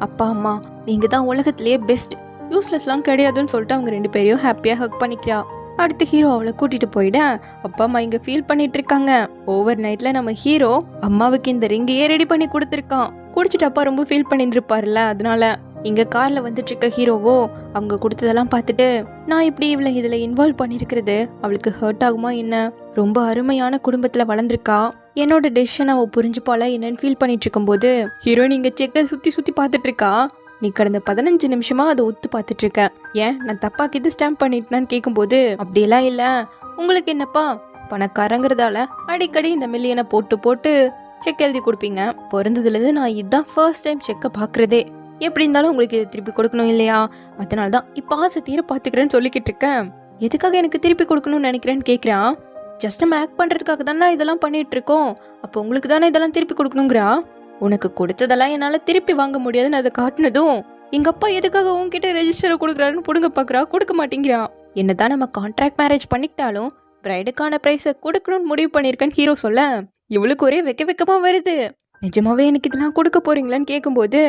அப்பா அம்மா நீங்க தான் உலகத்திலேயே பெஸ்ட், யூஸ்லெஸ்லாம் கிடையாதுன்னு சொல்லிட்டு அவங்க 2 பேரையும் ஹாப்பியா ஹக் பண்ணிக்கிறா. அடுத்து ஹீரோ அவளை கூட்டிட்டு போயிட அப்பா அம்மா இங்க ஃபீல் பண்ணிட்டு இருக்காங்க. ஓவர் நைட்ல நம்ம ஹீரோ அம்மாவுக்கு இந்த ரிங்கையே ரெடி பண்ணி கொடுத்துருக்கான். குடிச்சிட்டு அப்பா ரொம்ப ஃபீல் பண்ணிருப்பாருல, அதனால இங்க கார்ல வந்துட்டு இருக்க ஹீரோவோ அவங்க கொடுத்ததெல்லாம் பார்த்துட்டு, நான் இப்படி இவளை இதுல இன்வால்வ் பண்ணிருக்கிறது அவளுக்கு ஹர்ட் ஆகுமா என்ன, ரொம்ப அருமையான குடும்பத்துல வளர்ந்துருக்கா, என்னோட டெசிஷன் அவ புரிஞ்சுப்பாளா என்னன்னு ஃபீல் பண்ணிட்டு இருக்கும் போது ஹீரோயின் இங்க செக்க சுத்தி பார்த்துட்டு இருக்கா. நீ கடந்த 15 நிமிஷமா அதை ஒத்து பார்த்துட்டு இருக்க, ஏன் நான் தப்பாக்கு இது ஸ்டாம்ப் பண்ணிட்டேன்னு கேட்கும்போது, அப்படியெல்லாம் இல்ல, உங்களுக்கு என்னப்பா பணக்காரங்கிறதால அடிக்கடி இந்த மில்லியனை போட்டு செக் எழுதி கொடுப்பீங்க, பிறந்ததுலேருந்து நான் இதுதான் ஃபர்ஸ்ட் டைம் செக்கை பார்க்குறதே, எப்படி இருந்தாலும் உங்களுக்கு இதை திருப்பி கொடுக்கணும் இல்லையா, அதனால தான் இப்போ ஆசை தீர பார்த்துக்கிறேன்னு சொல்லிக்கிட்டு இருக்கேன், எதுக்காக எனக்கு திருப்பி கொடுக்கணும்னு நினைக்கிறேன்னு கேட்குறான். ஜஸ்ட் நம்ம ஆக்ட் பண்ணுறதுக்காக தானே இதெல்லாம் பண்ணிட்டு இருக்கோம், அப்போ உங்களுக்கு தானே இதெல்லாம் திருப்பி கொடுக்கணுங்கிறா. உனக்கு கொடுத்ததெல்லாம் என்னால திருப்பி வாங்க முடியாதுன்னு அதை காட்டினதும் எங்க அப்பா எதுக்காக உன்கிட்ட ரெஜிஸ்டரை கொடுக்குறாருன்னு புடுங்க பாக்குறா, கொடுக்க மாட்டேங்கிறான். என்னதான் நம்ம கான்ட்ராக்ட் மேரேஜ் பண்ணிக்கிட்டாலும் பிரைடுக்கான பிரைஸை கொடுக்கணும்னு முடிவு பண்ணியிருக்கேன்னு ஹீரோ சொல்ல இவளுக்கு ஒரே வெக்கமா வருது. நிஜமாவே எனக்கு இதெல்லாம் கொடுக்க போறீங்களான்னு கேட்கும்போது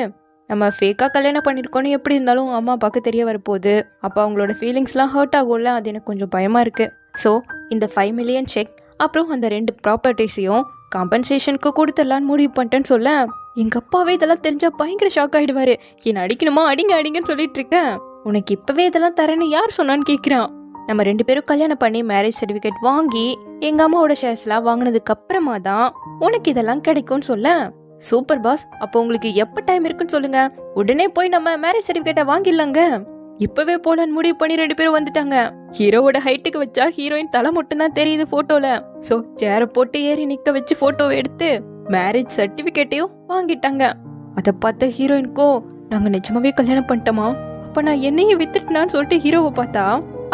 நம்ம ஃபேக்கா கல்யாணம் பண்ணிருக்கோன்னு எப்படி இருந்தாலும் அம்மா அப்பாவுக்கு தெரிய வரப்போகுது. அப்போ அவங்களோட ஃபீலிங்ஸ்லாம் ஹர்ட் ஆகும்ல, அது எனக்கு கொஞ்சம் பயமா இருக்கு. ஸோ இந்த 5 மில்லியன் செக் அப்புறம் அந்த 2 ப்ராப்பர்ட்டிஸையும் காம்பன்சேஷனுக்கு கொடுத்துடலான்னு முடிவு பண்ணிட்டேன்னு சொல்ல எங்க அப்பாவே இதெல்லாம் தெரிஞ்சா பயங்கர ஷாக் ஆயிடுவாரு. என்ன அடிக்கணுமா, அடிங்கன்னு சொல்லிட்டு இருக்கேன். உனக்கு இப்பவே இதெல்லாம் தரேன்னு யார் சொன்னான்னு கேட்கிறான். நம்ம 2 பேரும் கல்யாணம் பண்ணி மேரேஜ் சர்டிஃபிகேட் வாங்கி எங்க அம்மாவோட ஷேர்ஸ்லாம் வாங்கினதுக்கு அப்புறமா தான் உனக்கு இதெல்லாம் கிடைக்கும்னு சொல்ல சூப்பர் பாஸ், அப்போ உங்களுக்கு எப்ப டைம் இருக்குன்னு சொல்லுங்க, உடனே போய் நம்ம மேரேஜ் சர்டிஃபிகேட்டை வாங்கிடலாங்க. இப்பவே போலன்னு முடிவு பண்ணி 2 பேரும் வந்துட்டாங்க. ஹீரோவோட ஹைட்டுக்கு வச்சா ஹீரோயின் தலை மட்டும் தான் தெரியுது போட்டோல. சோ சேர போட்டு ஏறி நிக்க வச்சு போட்டோவை எடுத்து மேரேஜ் சர்டிஃபிகேட்டையும் வாங்கிட்டாங்க. அதை பார்த்த ஹீரோயின்கோ நாங்க நிஜமாவே கல்யாணம் பண்ணிட்டோமா, அப்ப நான் என்னையும் வித்துட்டுனான்னு சொல்லிட்டு ஹீரோவை பார்த்தா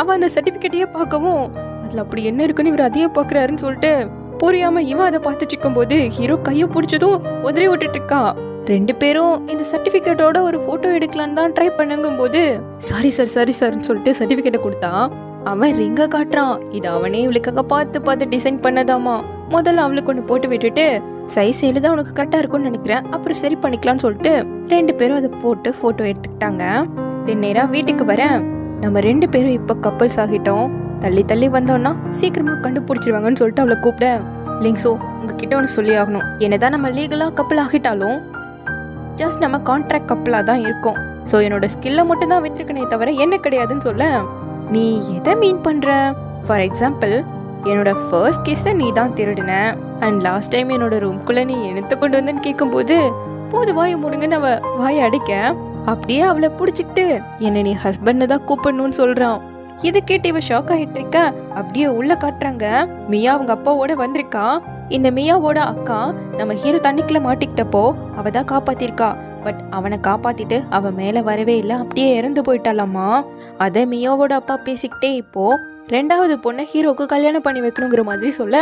அவன் அந்த சர்டிஃபிகேட்டையே பார்க்கவும் அதுல அப்படி என்ன இருக்குன்னு இவர் அதையும் பாக்குறாருன்னு சொல்லிட்டு புரியாம இவன் அதை பார்த்துட்டு இருக்கும் போது ஹீரோ கைய பிடிச்சதும் உதறி விட்டுட்டு இருக்கா. 2 பேரும் இந்த சர்டிபிகேட்டோட ஒரு போட்டோ எடுக்கலான்னு தான் ட்ரை பண்ணுங்கும் போது சாரி சார்ன்னு சொல்லிட்டு சர்டிபிகேட்டை கொடுத்தா அவன் ரிங்க காட்டுறான். இது அவனே இவளுக்காக பார்த்து டிசைன் பண்ணதாமா. முதல்ல அவளுக்கு ஒன்று போட்டு விட்டுட்டு சைஸ் தான் உனக்கு கரெக்டா இருக்கும்னு நினைக்கிறேன், அப்புறம் சரி பண்ணிக்கலாம்னு சொல்லிட்டு 2 பேரும் அதை போட்டு போட்டோ எடுத்துக்கிட்டாங்க. நேரா வீட்டுக்கு வர நம்ம 2 பேரும் இப்ப கப்பல்ஸ் ஆகிட்டோம், தள்ளி வந்தோம்னா சீக்கிரமா கண்டுபிடிச்சிருவாங்கன்னு சொல்லிட்டு அவளை கூப்பிட லிங்ஸோ உங்ககிட்ட ஒன்று சொல்லி ஆகணும். என்னதான் நம்ம லீகலா கப்பல் ஆகிட்டாலும் ஜஸ்ட் நம்ம கான்ட்ராக்ட் கப்பலா தான் இருக்கும். ஸோ என்னோட ஸ்கில்லை மட்டும் தான் வித்திருக்கனே தவிர என்ன கிடையாதுன்னு சொல்ல நீ எதை மீன் பண்ற? ஃபார் எக்ஸாம்பிள் என்னோட ஃபர்ஸ்ட் கிஸ்ஸை நீ தான் திருடின அண்ட் லாஸ்ட் டைம் என்னோட ரூம்குள்ள நீ என்னத்தை கொண்டு வந்தேன்னு கேட்கும்போது போது வாயை முடுங்கன்னு அவ வாயை அடிக்க அப்படியே அவளை பிடிச்சிக்கிட்டு என்ன நீ ஹஸ்பண்ட் தான் கூப்பிடணும்னு சொல்றான். இதை கேட்டு இவ ஷாக் ஆகிட்டு இருக்க. அப்படியே உள்ள காட்டுறாங்க மியா அவங்க அப்பாவோட வந்திருக்கா. இந்த மியாவோட அக்கா நம்ம ஹீரோ தண்ணிக்குள்ள மாட்டிக்கிட்டப்போ அவ தான் காப்பாத்திருக்கா. பட் அவனை காப்பாத்திட்டு அவ மேல வரவே இல்லை, அப்படியே இறந்து போயிட்டாலாமா. அத மியாவோட அப்பா பேசிக்கிட்டே இப்போ 2வது பொண்ணை ஹீரோக்கு கல்யாணம் பண்ணி வைக்கணுங்கிற மாதிரி சொல்ல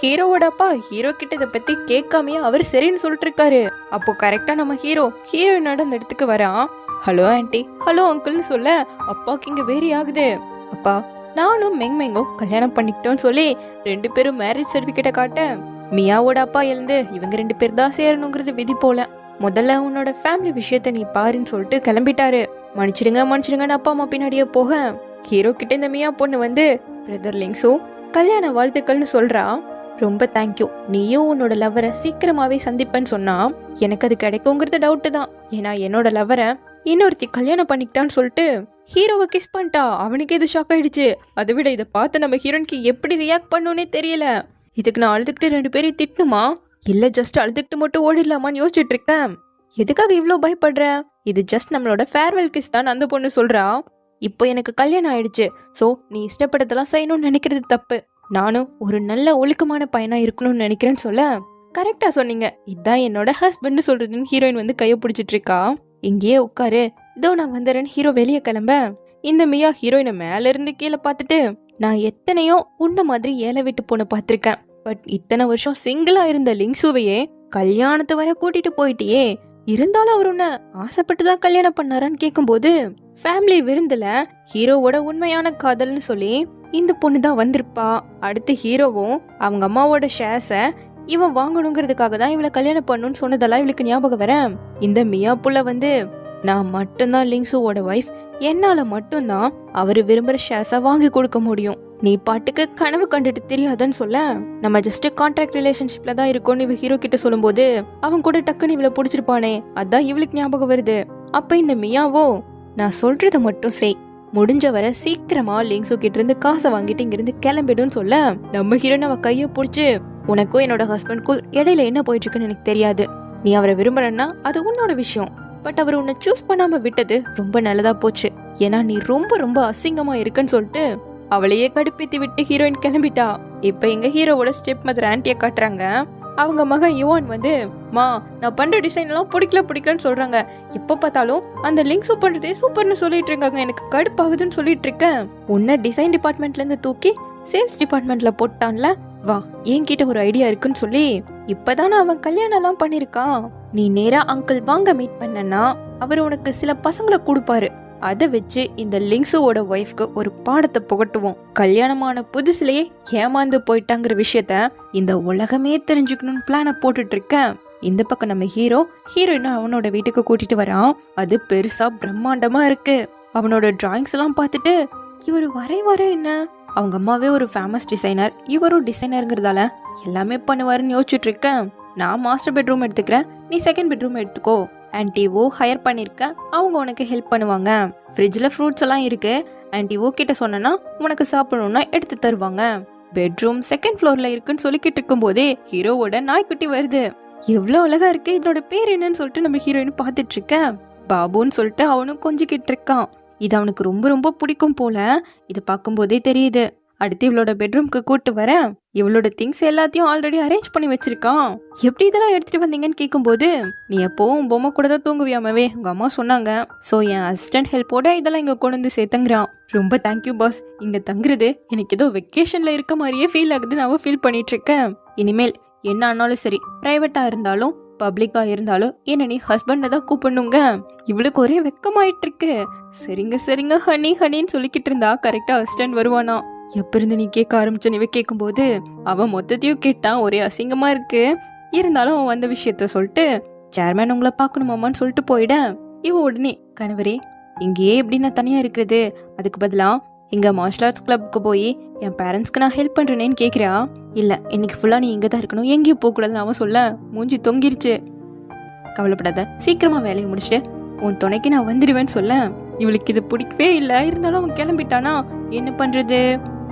ஹீரோவோட அப்பா ஹீரோ கிட்ட இதை பத்தி கேட்காமையே அவர் சரின்னு சொல்லிட்டு இருக்காரு. அப்போ கரெக்டா நம்ம ஹீரோயினோட அந்த இடத்துக்கு வரான். ஹலோ ஆன்ட்டி, ஹலோ அங்கிள்னு சொல்ல அப்பாவுக்கு இங்க வேரி ஆகுது. அப்பா நானும் மெங்மெங்கோ கல்யாணம் பண்ணிக்கிட்டோன்னு சொல்லி 2 பேரும் மேரேஜ் சர்டிபிகேட்டை காட்ட மியாவோட அப்பா எழுந்து இவங்க 2 பேர் தான் சேரணுங்கிறது விதி போல, முதல்ல உன்னோட ஃபேமிலி விஷயத்த நீ பாருன்னு சொல்லிட்டு கிளம்பிட்டாரு. மன்னிச்சிடுங்கன்னு அப்பா அம்மா பின்னாடியே போக ஹீரோ கிட்ட இந்த மியா பொண்ணு வந்து பிரதர் லிங்ஸோ கல்யாண வாழ்த்துக்கள்னு சொல்றா. ரொம்ப தேங்க்யூ, நீயும் உன்னோட லவ்வரை சீக்கிரமாவே சந்திப்பேன்னு சொன்னா எனக்கு அது கிடைக்குங்கிறது டவுட்டு தான். ஏன்னா என்னோட லவ்வரை இன்னொருத்தி கல்யாணம் பண்ணிக்கிட்டான்னு சொல்லிட்டு ஹீரோவை கிஸ் பண்ணிட்டா. அவனுக்கு இது ஷாக் ஆயிடுச்சு. அதை விட இதை பார்த்து நம்ம ஹீரோனுக்கு எப்படி ரியாக்ட் பண்ணுன்னே தெரியல. இதுக்கு நான் அழுதுகிட்டு 2 பேரையும் திட்டணுமா இல்ல ஜஸ்ட் அழுதுகிட்டு மட்டும் ஓடிடலாமான்னு யோசிச்சுட்டு இருக்கேன். எதுக்காக இவ்வளோ பயப்படுற? இது ஜஸ்ட் நம்மளோட ஃபேர்வெல் கிஸ் தான் அந்த பொண்ணு சொல்றா. இப்போ எனக்கு கல்யாணம் ஆயிடுச்சு, ஸோ நீ இஷ்டப்பட்டதெல்லாம் செய்யணும்னு நினைக்கிறது தப்பு. நானும் ஒரு நல்ல ஒழுக்கமான பையனா இருக்கணும்னு நினைக்கிறேன்னு சொல்ல கரெக்டா சொன்னீங்க, இதுதான் என்னோட ஹஸ்பண்ட் சொல்றதுன்னு ஹீரோயின் வந்து கையை பிடிச்சிட்டு இருக்கா. இங்கேயே உட்காரு, இதோ நான் வந்துடுறேன்னு ஹீரோ வெளியே கிளம்ப இந்த மியா ஹீரோயினை மேல இருந்து கீழே பார்த்துட்டு நான் எத்தனையோ உன்ன மாதிரி ஏழை விட்டு போன பார்த்திருக்கேன், பட் இத்தனை வருஷம் சிங்கிளா இருந்த லிங்ஸுவையே கல்யாணத்தை வர கூட்டிட்டு போயிட்டியே, இருந்தாலும் அவர் உன்னை ஆசைப்பட்டுதான் கல்யாணம் பண்ணாரான்னு கேட்கும்போது ஃபேமிலி விருந்துல ஹீரோவோட உண்மையான காதல்னு சொல்லி இந்த பொண்ணு தான் வந்திருப்பா. அடுத்து ஹீரோவும் அவங்க அம்மாவோட ஷேர்ஸை இவன் வாங்கணுங்கிறதுக்காக தான் இவளை கல்யாணம் பண்ணுன்னு சொன்னதெல்லாம் இவளுக்கு ஞாபகம் வர இந்த மியா புள்ள வந்து நான் மட்டும்தான் லிங்ஸுவோட வைஃப், என்னால மட்டும்தான் அவரு விரும்புற ஷேர்ஸை வாங்கி கொடுக்க முடியும், நீ பாட்டுக்கு கனவு கண்டுட்டு தெரியாதுன்னு சொல்ல நம்ம ஜஸ்ட் கான்ட்ராக்ட் ரிலேஷன்ஷிப்ல தான் இருக்கோம்னு இவ ஹீரோ கிட்ட சொல்லும் போது அவன் கூட டக்குன்னு இவளை பிடிச்சிருப்பானே, அதான் இவளுக்கு ஞாபகம் வருது. அப்ப இந்த மியாவோ நான் சொல்றத மட்டும் செய், முடிஞ்ச வர சீக்கிரமா லிங்ஸோ கிட்ட இருந்து காசை வாங்கிட்டு இங்கிருந்து கிளம்பிடுன்னு சொல்ல நம்ம ஹீரோ அவ கைய புடிச்சு உனக்கும் என்னோட ஹஸ்பண்ட்க்கும் இடையில என்ன போயிட்டு இருக்குன்னு எனக்கு தெரியாது, நீ அவரை விரும்புறன்னா அது உன்னோட விஷயம், பட் அவர் உன்னை சூஸ் பண்ணாம விட்டது ரொம்ப நல்லதா போச்சு, ஏன்னா நீ ரொம்ப ரொம்ப அசிங்கமா இருக்குன்னு சொல்லிட்டு அவளையே கடுப்பேத்தி விட்டு ஹீரோயின் கிளம்பிட்டா. இப்ப எங்க ஹீரோவோட ஸ்டெப் மதர் ஆன்ட்டியை காட்டுறாங்க. அவங்க மகன் யுவான் வந்து மா நான் பண்ற டிசைன் எல்லாம் பிடிக்கலன்னு சொல்றாங்க, எப்ப பார்த்தாலும் அந்த லிங்க் பண்றதே சூப்பர்னு சொல்லிட்டு இருக்காங்க, எனக்கு கடுப்பாகுதுன்னு சொல்லிட்டு இருக்கேன், உன்ன டிசைன் டிபார்ட்மெண்ட்ல இருந்து தூக்கி சேல்ஸ் டிபார்ட்மெண்ட்ல போட்டான்ல, வா என்கிட்ட ஒரு ஐடியா இருக்குன்னு சொல்லி இப்பதானே அவன் கல்யாணம் எல்லாம் பண்ணிருக்கான். நீ நேரா அங்கிள் வாங்க மீட் பண்ணனா அவர் உனக்கு சில பசங்களை கொடுப்பாரு. அதை வச்சு இந்த லிங்ஸுவோட ஒய்ஃப்க்கு ஒரு பாடத்தை புகட்டுவோம். கல்யாணமான புதுசுலயே ஏமாந்து போயிட்டாங்கிற விஷயத்த இந்த உலகமே தெரிஞ்சுக்கணும்னு பிளான போட்டுட்டு இருக்கேன். இந்த பக்கம் நம்ம ஹீரோயினும் அவனோட வீட்டுக்கு கூட்டிட்டு வரான். அது பெருசா பிரம்மாண்டமா இருக்கு. அவனோட டிராயிங்ஸ் எல்லாம் பார்த்துட்டு இவர் வர என்ன, அவங்க அம்மாவே ஒரு ஃபேமஸ் டிசைனர், இவரும் டிசைனருங்கிறதால எல்லாமே பண்ணுவாருன்னு யோசிச்சுட்டு இருக்கேன். நான் மாஸ்டர் பெட்ரூம் எடுத்துக்கிறேன், நீ செகண்ட் பெட்ரூம் எடுத்துக்கோ. ஆன்டிவோ ஹையர் பண்ணிருக்கேன், அவங்க உனக்கு ஹெல்ப் பண்ணுவாங்க. ஃப்ரிட்ஜில் ஃப்ரூட்ஸ் எல்லாம் இருக்கு, ஆன்டிவோ கிட்ட சொன்னா உனக்கு சாப்பிடணும்னா எடுத்து தருவாங்க. பெட்ரூம் செகண்ட் ஃப்ளோர்ல இருக்குன்னு சொல்லிக்கிட்டு இருக்கும் போதே ஹீரோவோட நாய்க்குட்டி வருது. எவ்வளோ அழகா இருக்கு, இதோட பேர் என்னன்னு சொல்லிட்டு நம்ம ஹீரோயின் பார்த்துட்டு இருக்கேன். பாபுன்னு சொல்லிட்டு அவனும் கொஞ்சிக்கிட்டு இருக்கான். இது அவனுக்கு ரொம்ப ரொம்ப பிடிக்கும் போல, இது பார்க்கும்போதே தெரியுது. அடுத்து இவளோட பெட்ரூம்க்கு கூட்டு வரேன். இவளோட திங்ஸ் எல்லாத்தையும் ஆல்ரெடி அரேஞ்ச் பண்ணி வச்சிருக்கான். எப்படி இதெல்லாம் எடுத்துட்டு வந்தீங்கன்னு கேட்கும்போது, நீ எப்பவும் பொம்மை கூட தான் தூங்குவியாமவே உங்க அம்மா சொன்னாங்க, ஸோ என் அசிஸ்டன்ட் ஹெல்ப்போட இதெல்லாம் இங்க கொண்டு வந்து சேர்த்தங்கிறான். ரொம்ப தேங்க்யூ பாஸ், இங்க தங்குறது எனக்கு ஏதோ வெக்கேஷன்ல இருக்க மாதிரியே ஃபீல் ஆகுதுன்னு அவன் ஃபீல் பண்ணிட்டு இருக்கேன். இனிமேல் என்ன ஆனாலும் சரி, பிரைவேட்டா இருந்தாலும் பப்ளிக்கா இருந்தாலும் என்ன நீ ஹஸ்பண்ட தான் கூப்பிடணுங்க. இவளுக்கு ஒரே வெக்கமாயிட்டு இருக்கு. சரிங்க ஹனின்னு சொல்லிக்கிட்டு இருந்தா கரெக்டா அசிஸ்டன்ட் வருவானா. எப்ப இருந்து நீ கேட்க ஆரம்பிச்ச இவ கேட்கும் போது அவன் மொத்தத்தையும் கேட்டான். ஒரே அசிங்கமா இருக்கு. இருந்தாலும் அவன் வந்த விஷயத்த சொல்லிட்டு, சேர்மேன் உங்களை பாக்கணுமாமான்னு சொல்லிட்டு போயிட. இவ உடனே, கணவரே இங்கேயே எப்படி நான் தனியா இருக்கிறது, அதுக்கு பதிலா எங்க மார்ஷல் ஆர்ட்ஸ் கிளப்புக்கு போய் என் பேரண்ட்ஸ்க்கு நான் ஹெல்ப் பண்றேனேன்னு கேட்கிறா. இல்ல இன்னைக்கு ஃபுல்லா நீ இங்கதான் இருக்கணும், எங்கேயும் போக கூடாதுன்னு அவன் சொல்ல மூஞ்சி தொங்கிருச்சு. கவலைப்படாத, சீக்கிரமா வேலையை முடிச்சுட்டு உன் துணைக்கு நான் வந்துடுவேன்னு சொல்ல. இவளுக்கு இது பிடிக்கவே இல்லை. இருந்தாலும் அவன் கிளம்பிட்டானா என்ன பண்றது?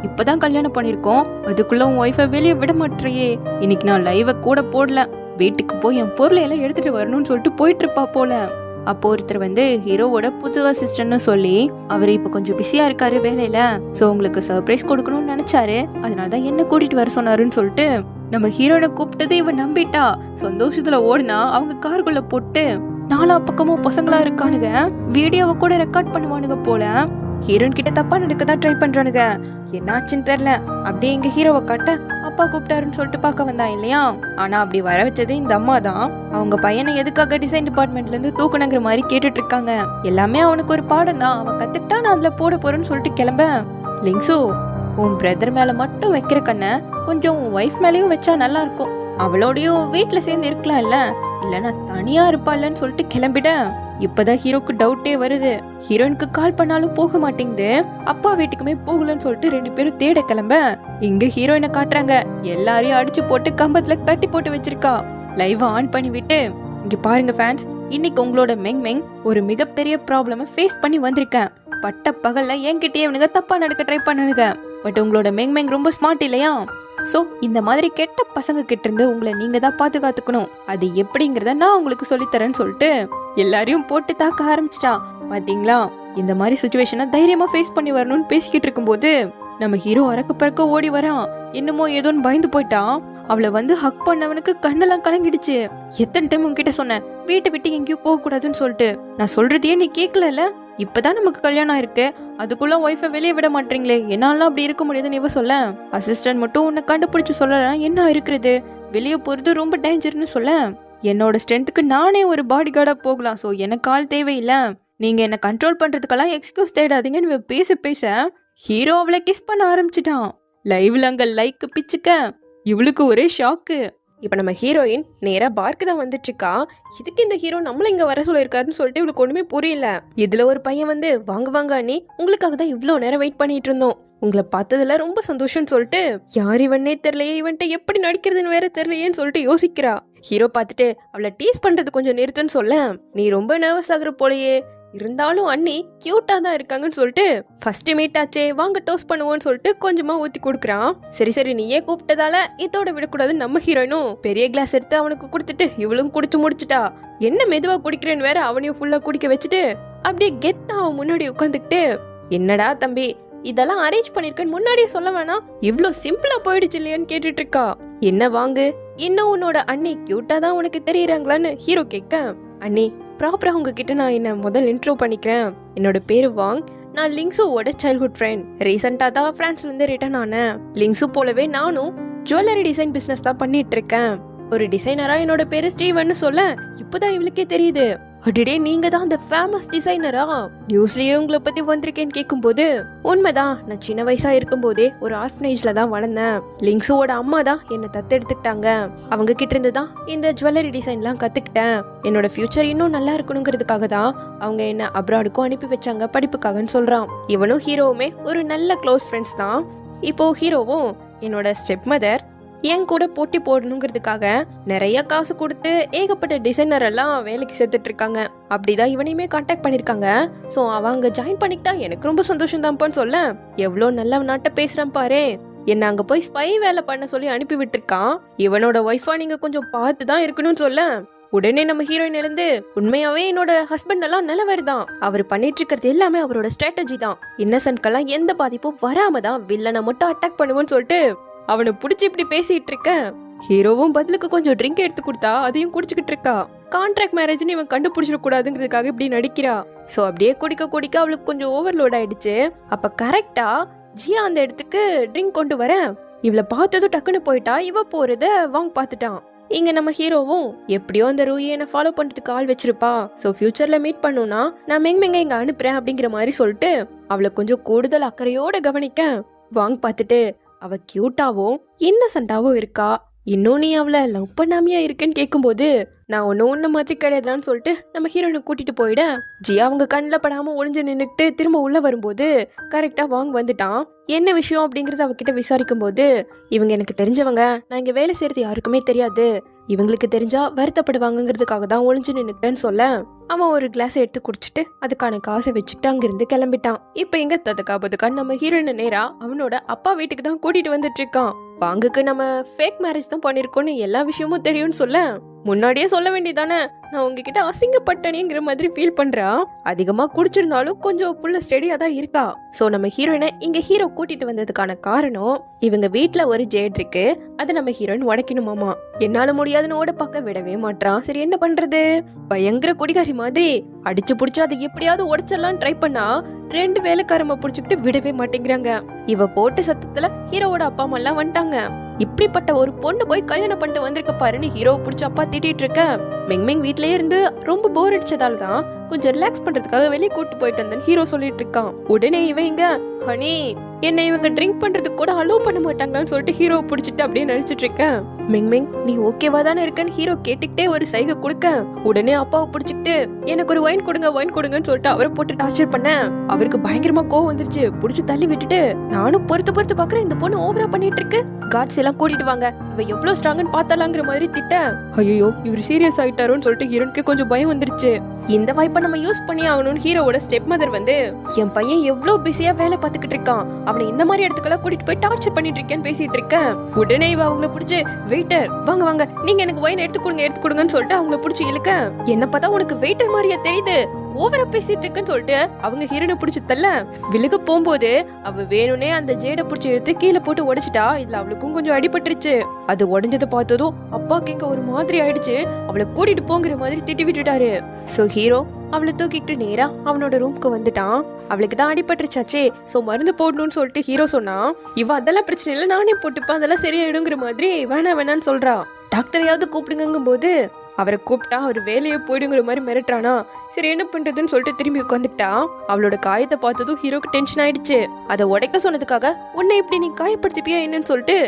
இப்பதான் கல்யாணம் பண்ணிருக்கோம், அதுக்குள்ள உன் ஒய்ஃபை வெளியே விட மாட்டேறியே. இன்னைக்கு நான் லைவ கூட போடல, வீட்டுக்கு போய் என் பொருளை எல்லாம் எடுத்துட்டு வரணும்னு சொல்லிட்டு போயிட்டு இருப்பா போல. அப்போ ஒருத்தர் வந்து ஹீரோவோட புது அசிஸ்டன்ட்னு சொல்லி, அவர் இப்ப கொஞ்சம் பிஸியா இருக்காரு வேலையில, சோ உங்களுக்கு சர்ப்ரைஸ் கொடுக்கணும்னு நினைச்சாரு, அதனாலதான் என்ன கூட்டிட்டு வர சொன்னாருன்னு சொல்லிட்டு நம்ம ஹீரோனை கூப்பிட்டது இவன் நம்பிட்டா. சந்தோஷத்துல ஓடினா அவங்க காருக்குள்ள போட்டு நாலா பக்கமும் பசங்களா இருக்கானுங்க. வீடியோவை கூட ரெக்கார்ட் பண்ணுவானுங்க போல. ஹீரோயின் கிட்ட தப்பா நடக்கதான் ட்ரை பண்றானுங்க. என்னாச்சுன்னு தெரியல. அப்படியே எங்க ஹீரோவை காட்ட அப்பா கூப்பிட்டாருன்னு சொல்லிட்டு பார்க்க வந்தான் இல்லையா. ஆனா அப்படி வர வச்சது இந்த அம்மா தான். அவங்க பையனை எதுக்காக டிசைன் டிபார்ட்மெண்ட்ல இருந்து தூக்கணுங்கிற மாதிரி கேட்டுட்டு இருக்காங்க. எல்லாமே அவனுக்கு ஒரு பாடம் தான், அவன் கத்துக்கிட்டா நான் அதுல போட போறேன்னு சொல்லிட்டு கிளம்ப. லிங்ஸு, உன் பிரதர் மேல மட்டும் வைக்கிற கண்ண கொஞ்சம் உன் ஒய்ஃப் மேலயும் வச்சா நல்லா இருக்கும். அவளோடயும் வீட்டுல சேர்ந்து இருக்கலாம் இல்ல, இல்லன்னா தனியா இருப்பாள்னு சொல்லிட்டு கிளம்பிட. இப்பதான் ஹீரோக்கு டவுட்டே வருது. ஹீரோயினுக்கு கால் பண்ணாலும் போக மாட்டேங்குது. அப்பா வீட்டுக்குமே போகலன்னு சொல்லிட்டு ரெண்டு பேரும் தேட கிளம்ப. இங்க ஹீரோயினை காட்டுறாங்க. எல்லாரையும் அடிச்சு போட்டு கம்பத்துல கட்டி போட்டு வச்சிருக்கா. லைவ் ஆன் பண்ணி விட்டு, இங்க பாருங்க ஃபேன்ஸ், இன்னைக்கு உங்களோட மெங் ஒரு மிகப்பெரிய ப்ராப்ளம ஃபேஸ் பண்ணி வந்திருக்கேன். பட்ட பகல்ல என்கிட்டயே இவனுங்க தப்பா நடக்க ட்ரை பண்ணுங்க. பட் உங்களோட மெங் ரொம்ப ஸ்மார்ட் இல்லையா. சோ இந்த மாதிரி கெட்ட பசங்க கிட்ட இருந்து உங்களை நீங்க தான் பாதுகாத்துக்கணும். அது எப்படிங்கறத நான் உங்களுக்கு சொல்லித்தரேன்னு சொல்லிட்டு எல்லாரையும் போட்டு தாக்க ஆரம்பிச்சிட்டா. பாத்தீங்களா, இந்த மாதிரி சுச்சுவேஷனை தைரியமா ஃபேஸ் பண்ணி வரணும்னு பேசிக்கிட்டு இருக்கும்போது நம்ம ஹீரோ அறக்க பறக்க ஓடி வரான். என்னமோ ஏதோன்னு பயந்து போயிட்டான். அவளை வந்து ஹக் பண்ணவனுக்கு கண்ணெல்லாம் கலங்கிடுச்சு. எத்தனை டைம் உங்ககிட்ட சொன்னேன் வீட்டை விட்டு எங்கேயும் போக கூடாதுன்னு சொல்லிட்டு. நான் சொல்றதையே நீ கேட்கல. இப்பதான் நமக்கு கல்யாணம் இருக்கு, அதுக்குள்ள ஒய்ஃபை வெளியே விட மாட்டீங்களே, என்னால அப்படி இருக்க முடியாதுன்னு இவ சொல்ல. அசிஸ்டன்ட் மட்டும் உன்னை கண்டுபிடிச்சு சொல்லலாம், என்ன இருக்கிறது, வெளியே போறது ரொம்ப டேஞ்சர்னு சொல்ல. என்னோட ஸ்ட்ரென்த்துக்கு நானே ஒரு பாடி கார்டா போகலாம், சோ எனக்கு ஆள் தேவையில்லை, நீங்க என்ன கண்ட்ரோல் பண்றதுக்கெல்லாம் எக்ஸ்கியூஸ் தேடாதீங்கன்னு பேச ஹீரோ அவளை கிஸ் பண்ண ஆரம்பிச்சிட்டான். லைவ்ல அங்க லைக் பிச்சுக்க இவளுக்கு ஒரே ஷாக்கு. இப்ப நம்ம ஹீரோயின் நேரா பார்க்கு தான் வந்துட்டு இருக்கா. இதுக்கு இந்த ஹீரோ நம்மள இங்க வர சொல்லிருக்காருன்னு சொல்லிட்டு இவளுக்கு ஒண்ணுமே புரியல. இதுல ஒரு பையன் வந்து, வாங்க அண்ணி, உங்களுக்காக தான் இவ்வளவு நேரம் வெயிட் பண்ணிட்டு இருந்தோம், உங்களை பார்த்ததுல ரொம்ப சந்தோஷம்னு சொல்லிட்டு, யார் இவனே தெரியலையே, இவன்ட்ட எப்படி நடிக்கிறதுன்னு வேற தெரியலையேன்னு சொல்லிட்டு யோசிக்கிறா. ஹீரோ பார்த்துட்டு அவளை டீஸ் பண்றது கொஞ்சம் நிறுத்துன்னு சொல்ல, நீ ரொம்ப நர்வஸ் ஆகுற போலயே, இருந்தாலும் அண்ணி கியூட்டா தான் இருக்காங்கன்னு சொல்லிட்டு, ஃபர்ஸ்ட் மீட் ஆச்சே வாங்க டோஸ்ட் பண்ணுவோம்னு சொல்லிட்டு கொஞ்சமா ஊத்தி கொடுக்குறான். சரி நீயே கூப்பிட்டதால இதோட விடக்கூடாது நம்ம ஹீரோயினும் பெரிய கிளாஸ் எடுத்து அவனுக்கு கொடுத்துட்டு இவளும் குடிச்சு முடிச்சுட்டா. என்ன மெதுவா குடிக்கிறேன்னு வேற அவனையும் ஃபுல்லா குடிக்க வச்சுட்டு அப்படியே கெத்தா அவன் முன்னாடி உட்காந்துக்கிட்டு, என்னடா தம்பி இதெல்லாம் அரேஞ்ச் பண்ணிருக்கேன்னு முன்னாடியே சொல்ல வேணாம், இவ்வளவு சிம்பிளா போயிடுச்சு இல்லையான்னு கேட்டுட்டு இருக்கா. என்ன வாங்கு, இன்னும் உன்னோட அண்ணி கியூட்டா தான் உனக்கு தெரியறாங்களான்னு ஹீரோ கேட்க, அண்ணி ப்ராப்பரா உங்ககிட்ட நான் என்ன முதல் இன்ட்ரோ பண்ணிக்கிறேன், என்னோட பேரு வாங், நான் லிங்ஸுவோட சைல்ட்ஹுட் ஃப்ரெண்ட், ரீசெண்டா தான் பிரான்ஸ்ல இருந்து ரிட்டர்ன் ஆனேன். லிங்ஸு போலவே நானும் ஜுவல்லரி டிசைன் பிசினஸ் தான் பண்ணிட்டு இருக்கேன். ஒரு டிசைனரா என்னோட பேரு ஸ்டீவன் சொல்ல இப்பதான் இவளுக்கே தெரியுது. அடடே, நீங்க தான் அந்த ஃபேமஸ் டிசைனரா? நியூஸ்லயே உங்களை பத்தி வந்திருக்கேன்னு கேட்கும்போது உண்மைதான். நான் சின்ன வயசா இருக்கும் போதே ஒரு ஆர்ஃபனேஜ்ல தான் வளர்ந்தேன். லிங்ஸுவோட அம்மா தான் என்னை தத்தெடுத்துக்கிட்டாங்க. அவங்க கிட்ட இருந்து தான் இந்த ஜுவல்லரி டிசைன்லாம் கத்துக்கிட்டேன். என்னோட ஃபியூச்சர் இன்னும் நல்லா இருக்கணுங்கிறதுக்காக தான் அவங்க என்ன அப்ராடுக்கும் அனுப்பி வச்சாங்க படிப்புக்காகன்னு சொல்றான். இவனும் ஹீரோவுமே ஒரு நல்ல க்ளோஸ் ஃப்ரெண்ட்ஸ் தான். இப்போ ஹீரோவும் என்னோட ஸ்டெப் மதர் என் கூட போட்டி போடணுங்கிறதுக்காக நிறைய காசு கொடுத்து ஏகப்பட்ட டிசைனர் எல்லாம் வேலைக்கு சேர்த்துட்டு இருக்காங்க. அப்படிதான் இவனையுமே கான்டாக்ட் பண்ணிருக்காங்க. ஸோ அவங்க ஜாயின் பண்ணிக்கிட்டா எனக்கு ரொம்ப சந்தோஷம் தான்ப்பான்னு சொல்ல, எவ்வளோ நல்ல நாட்டை பேசுறான் பாரு. என்ன அங்க போய் ஸ்பை வேலை பண்ண சொல்லி அனுப்பி விட்டுருக்கான். இவனோட ஒய்ஃபா நீங்க கொஞ்சம் பார்த்து தான் இருக்கணும்னு சொல்ல, உடனே நம்ம ஹீரோயின் இருந்து உண்மையாவே என்னோட ஹஸ்பண்ட் எல்லாம் நல்லவர் தான். அவர் பண்ணிட்டு இருக்கிறது எல்லாமே அவரோட ஸ்ட்ராட்டஜி தான். இன்னசென்ட்கெல்லாம் எந்த பாதிப்பும் வராம தான் வில்லனை மட்டும் அட்டாக் பண்ணுவோன்னு சொல்லிட்டு அவனை புடிச்சு இப்படி பேசிட்டு இருக்க. ஹீரோவும் பதிலுக்கு கொஞ்சம் ட்ரிங்க் எடுத்து கொடுத்தா அதையும் குடிச்சுக்கிட்டு இருக்கா. கான்ட்ராக்ட் மேரேஜ்னு இவன் கண்டுபிடிச்சிட கூடாதுங்கிறதுக்காக இப்படி நடிக்கிறா. சோ அப்படியே குடிக்க அவளுக்கு கொஞ்சம் ஓவர்லோட் ஆயிடுச்சு. அப்ப கரெக்டா ஜியா அந்த இடத்துக்கு ட்ரிங்க் கொண்டு வர இவளை பார்த்ததும் டக்குன்னு போயிட்டா. இவ போறத வாங்க பாத்துட்டான். இங்க நம்ம ஹீரோவும் எப்படியோ அந்த ரூயை ஃபாலோ பண்றதுக்கு ஆள் வச்சிருப்பா. சோ ஃபியூச்சர்ல மீட் பண்ணுனா நான் மெங்க இங்க அனுப்புறேன் அப்படிங்கிற மாதிரி சொல்லிட்டு அவளை கொஞ்சம் கூடுதல் அக்கறையோட கவனிக்க வாங்க பார்த்துட்டு அவ கியூட்டாவும் இன்னசென்ட்டாவும் இருக்கா. இன்னும் நீ அவளை லவ் பண்ணாமையா இருக்குன்னு கேட்கும்போது நான் ஒன்னு மாதிரி கிடையாதுன்னு சொல்லிட்டு நம்ம ஹீரோனை கூட்டிட்டு போயிட ஜியா அவங்க கண்ணில் படாம ஒளிஞ்சு நின்றுட்டு திரும்ப உள்ள வரும்போது கரெக்டா வாங்க வந்துட்டான். என்ன விஷயம் அப்படிங்கறத அவகிட்ட விசாரிக்கும் போது இவங்க எனக்கு தெரிஞ்சவங்க, நான் இங்க வேலை செய்யறது யாருக்குமே தெரியாது, இவங்களுக்கு தெரிஞ்சா வருத்தப்படுவாங்கிறதுக்காக தான் ஒளிஞ்சு நின்னுட்டேன்னு சொல்ல அவன் ஒரு கிளாஸ் எடுத்து குடிச்சிட்டு அதுக்கான காசை வச்சுக்கிட்டு அங்கிருந்து கிளம்பிட்டான். இப்ப எங்க ததுக்காபதுக்கான்னு நம்ம ஹீரோயின் நேரா அவனோட அப்பா வீட்டுக்கு தான் கூட்டிட்டு வந்துட்டு இருக்கான். வாங்குக்கு நம்ம ஃபேக் மேரேஜ் தான் பண்ணிருக்கோம்னு எல்லா விஷயமும் தெரியும்னு சொல்ல முன்னாடியே சொல்ல வேண்டியதானே, நான் உங்ககிட்ட அசிங்கப்பட்டனேங்கிற மாதிரி ஃபீல் பண்றா. அதிகமா குடிச்சிருந்தாலும் கொஞ்சம் புள்ள ஸ்டெடியா தான் இருக்கா. சோ நம்ம ஹீரோயினை இங்க ஹீரோ கூட்டிட்டு வந்ததுக்கான காரணம் இவங்க வீட்டுல ஒரு ஜேட் இருக்கு, அதை நம்ம ஹீரோயின் உடைக்கணுமாமா. என்னால முடியாதுன்னு ஓட பார்க்க விடவே மாட்டான். சரி என்ன பண்றது, பயங்கர குடிகாரி மாதிரி அடிச்சு புடிச்சு அதை எப்படியாவது உடைச்சிடலாம் ட்ரை பண்ணா 2 வேலைக்காரமா புடிச்சுக்கிட்டு விடவே மாட்டேங்கிறாங்க. இவ போட்ட சத்தத்துல ஹீரோவோட அப்பா அம்மா எல்லாம் வந்துட்டாங்க. இப்படிப்பட்ட ஒரு பொண்ணு போய் கல்யாணம் பண்ணிட்டு வந்திருக்க பாருன்னு ஹீரோ பிடிச்ச அப்பா திட்டிட்டு இருக்க மெங் வீட்லயே இருந்து ரொம்ப போர் அடிச்சதால தான் கொஞ்சம் ரிலாக்ஸ் பண்றதுக்காக வெளியே கூட்டு போயிட்டு வந்தேன்னு ஹீரோ சொல்லிட்டு இருக்கான். உடனே இவங்க ஹனி என்னை இவங்க ட்ரிங்க் பண்றதுக்கு கூட அலோவ் பண்ண மாட்டாங்களான்னு சொல்லிட்டு ஹீரோ பிடிச்சிட்டு அப்படியே நடிச்சிட்டு இருக்கேன். மெங் நீ ஓகேவா தானே இருக்கன்னு ஹீரோ கேட்டுக்கிட்டே ஒரு சைகை கொடுக்க உடனே அப்பாவை பிடிச்சிக்கிட்டு எனக்கு ஒரு ஒயின் கொடுங்கன்னு சொல்லிட்டு அவரை போட்டு டார்ச்சர் பண்ண அவருக்கு பயங்கரமா கோவம் வந்துருச்சு. புடிச்சு தள்ளி விட்டுட்டு நானும் பொறுத்து பாக்குறேன் இந்த பொண்ணு ஓவரா பண்ணிட்டு இருக்கு, கார்ட்ஸ் எல்லாம் கூட்டிட்டு வாங்க, இவ எவ்வளவு ஸ்ட்ராங்னு பார்த்தாலாங்கிற மாதிரி திட்ட ஐயோ இவர் சீரியஸ் ஆயிட்டாரோன்னு சொல்லிட்டு ஹீரோனுக்கு கொஞ்சம் பயம் வந்துருச்சு. இந்த வாய்ப்பை நம்ம யூஸ் பண்ணி ஆகணும்னு ஹீரோவோட ஸ்டெப் மதர் வந்து என் பையன் எவ்வளவு பிஸியா வேலை பார்த்துக்கிட்டு இருக்கான், அவனை இந்த மாதிரி இடத்துக்கெல்லாம் கூட்டிட்டு போய் டார்ச்சர் பண்ணிட்டு இருக்கேன்னு பேசிட்டு இருக்கேன். உடனே இவ அவங்கள பிடிச்சு வெயிட்டர் வாங்க நீங்க எனக்கு ஒயின் எடுத்து கொடுங்கன்னு சொல்லிட்டு அவங்கள பிடிச்சி இழுக்க என்ன பார்த்தா உனக்கு வெயிட்டர் மாதிரியா தெரியுது, ஓவரா பேசிட்டு இருக்குன்னு சொல்லிட்டு அவங்க ஹீரோனை பிடிச்சி தள்ள விலக போகும்போது அவ வேணும்னே அந்த ஜேட பிடிச்சி எடுத்து கீழே போட்டு உடைச்சிட்டா. இதுல அவளுக்கும் கொஞ்சம் அடிபட்டுருச்சு. அது உடஞ்சதை பார்த்ததும் அப்பாக்கு இங்க ஒரு மாதிரி ஆயிடுச்சு, அவளை கூட்டிட்டு போங்கிற மாதிரி திட்டி விட்டுட்டாரு. சோ ஹீரோ அவளை தூக்கிட்டு நேரா அவனோட ரூம்க்கு வந்துட்டான். அவளுக்கு தான் அடிபட்டுருச்சாச்சே, சோ மருந்து போடணும்னு சொல்லிட்டு ஹீரோ சொன்னா இவ அதெல்லாம் பிரச்சனை இல்லை நானே போட்டுப்பேன் அதெல்லாம் சரியாயிடுங்கிற மாதிரி வேணான்னு சொல்றா. டாக்டரையாவது கூப்பிடுங்கும் போது அவரை கூப்பிட்டா அவர் வேலையை போயிடுங்கிற மாதிரி மிரட்டுறானா. சரி என்ன பண்றதுன்னு சொல்லிட்டு திரும்பி உட்காந்துக்கிட்டா. அவளோட காயத்தை பார்த்ததும் ஹீரோக்கு டென்ஷன் ஆயிடுச்சு. அதை உடைக்க சொன்னதுக்காக உன்னை இப்படி நீ காயப்படுத்திப்பியா என்னன்னு சொல்லிட்டு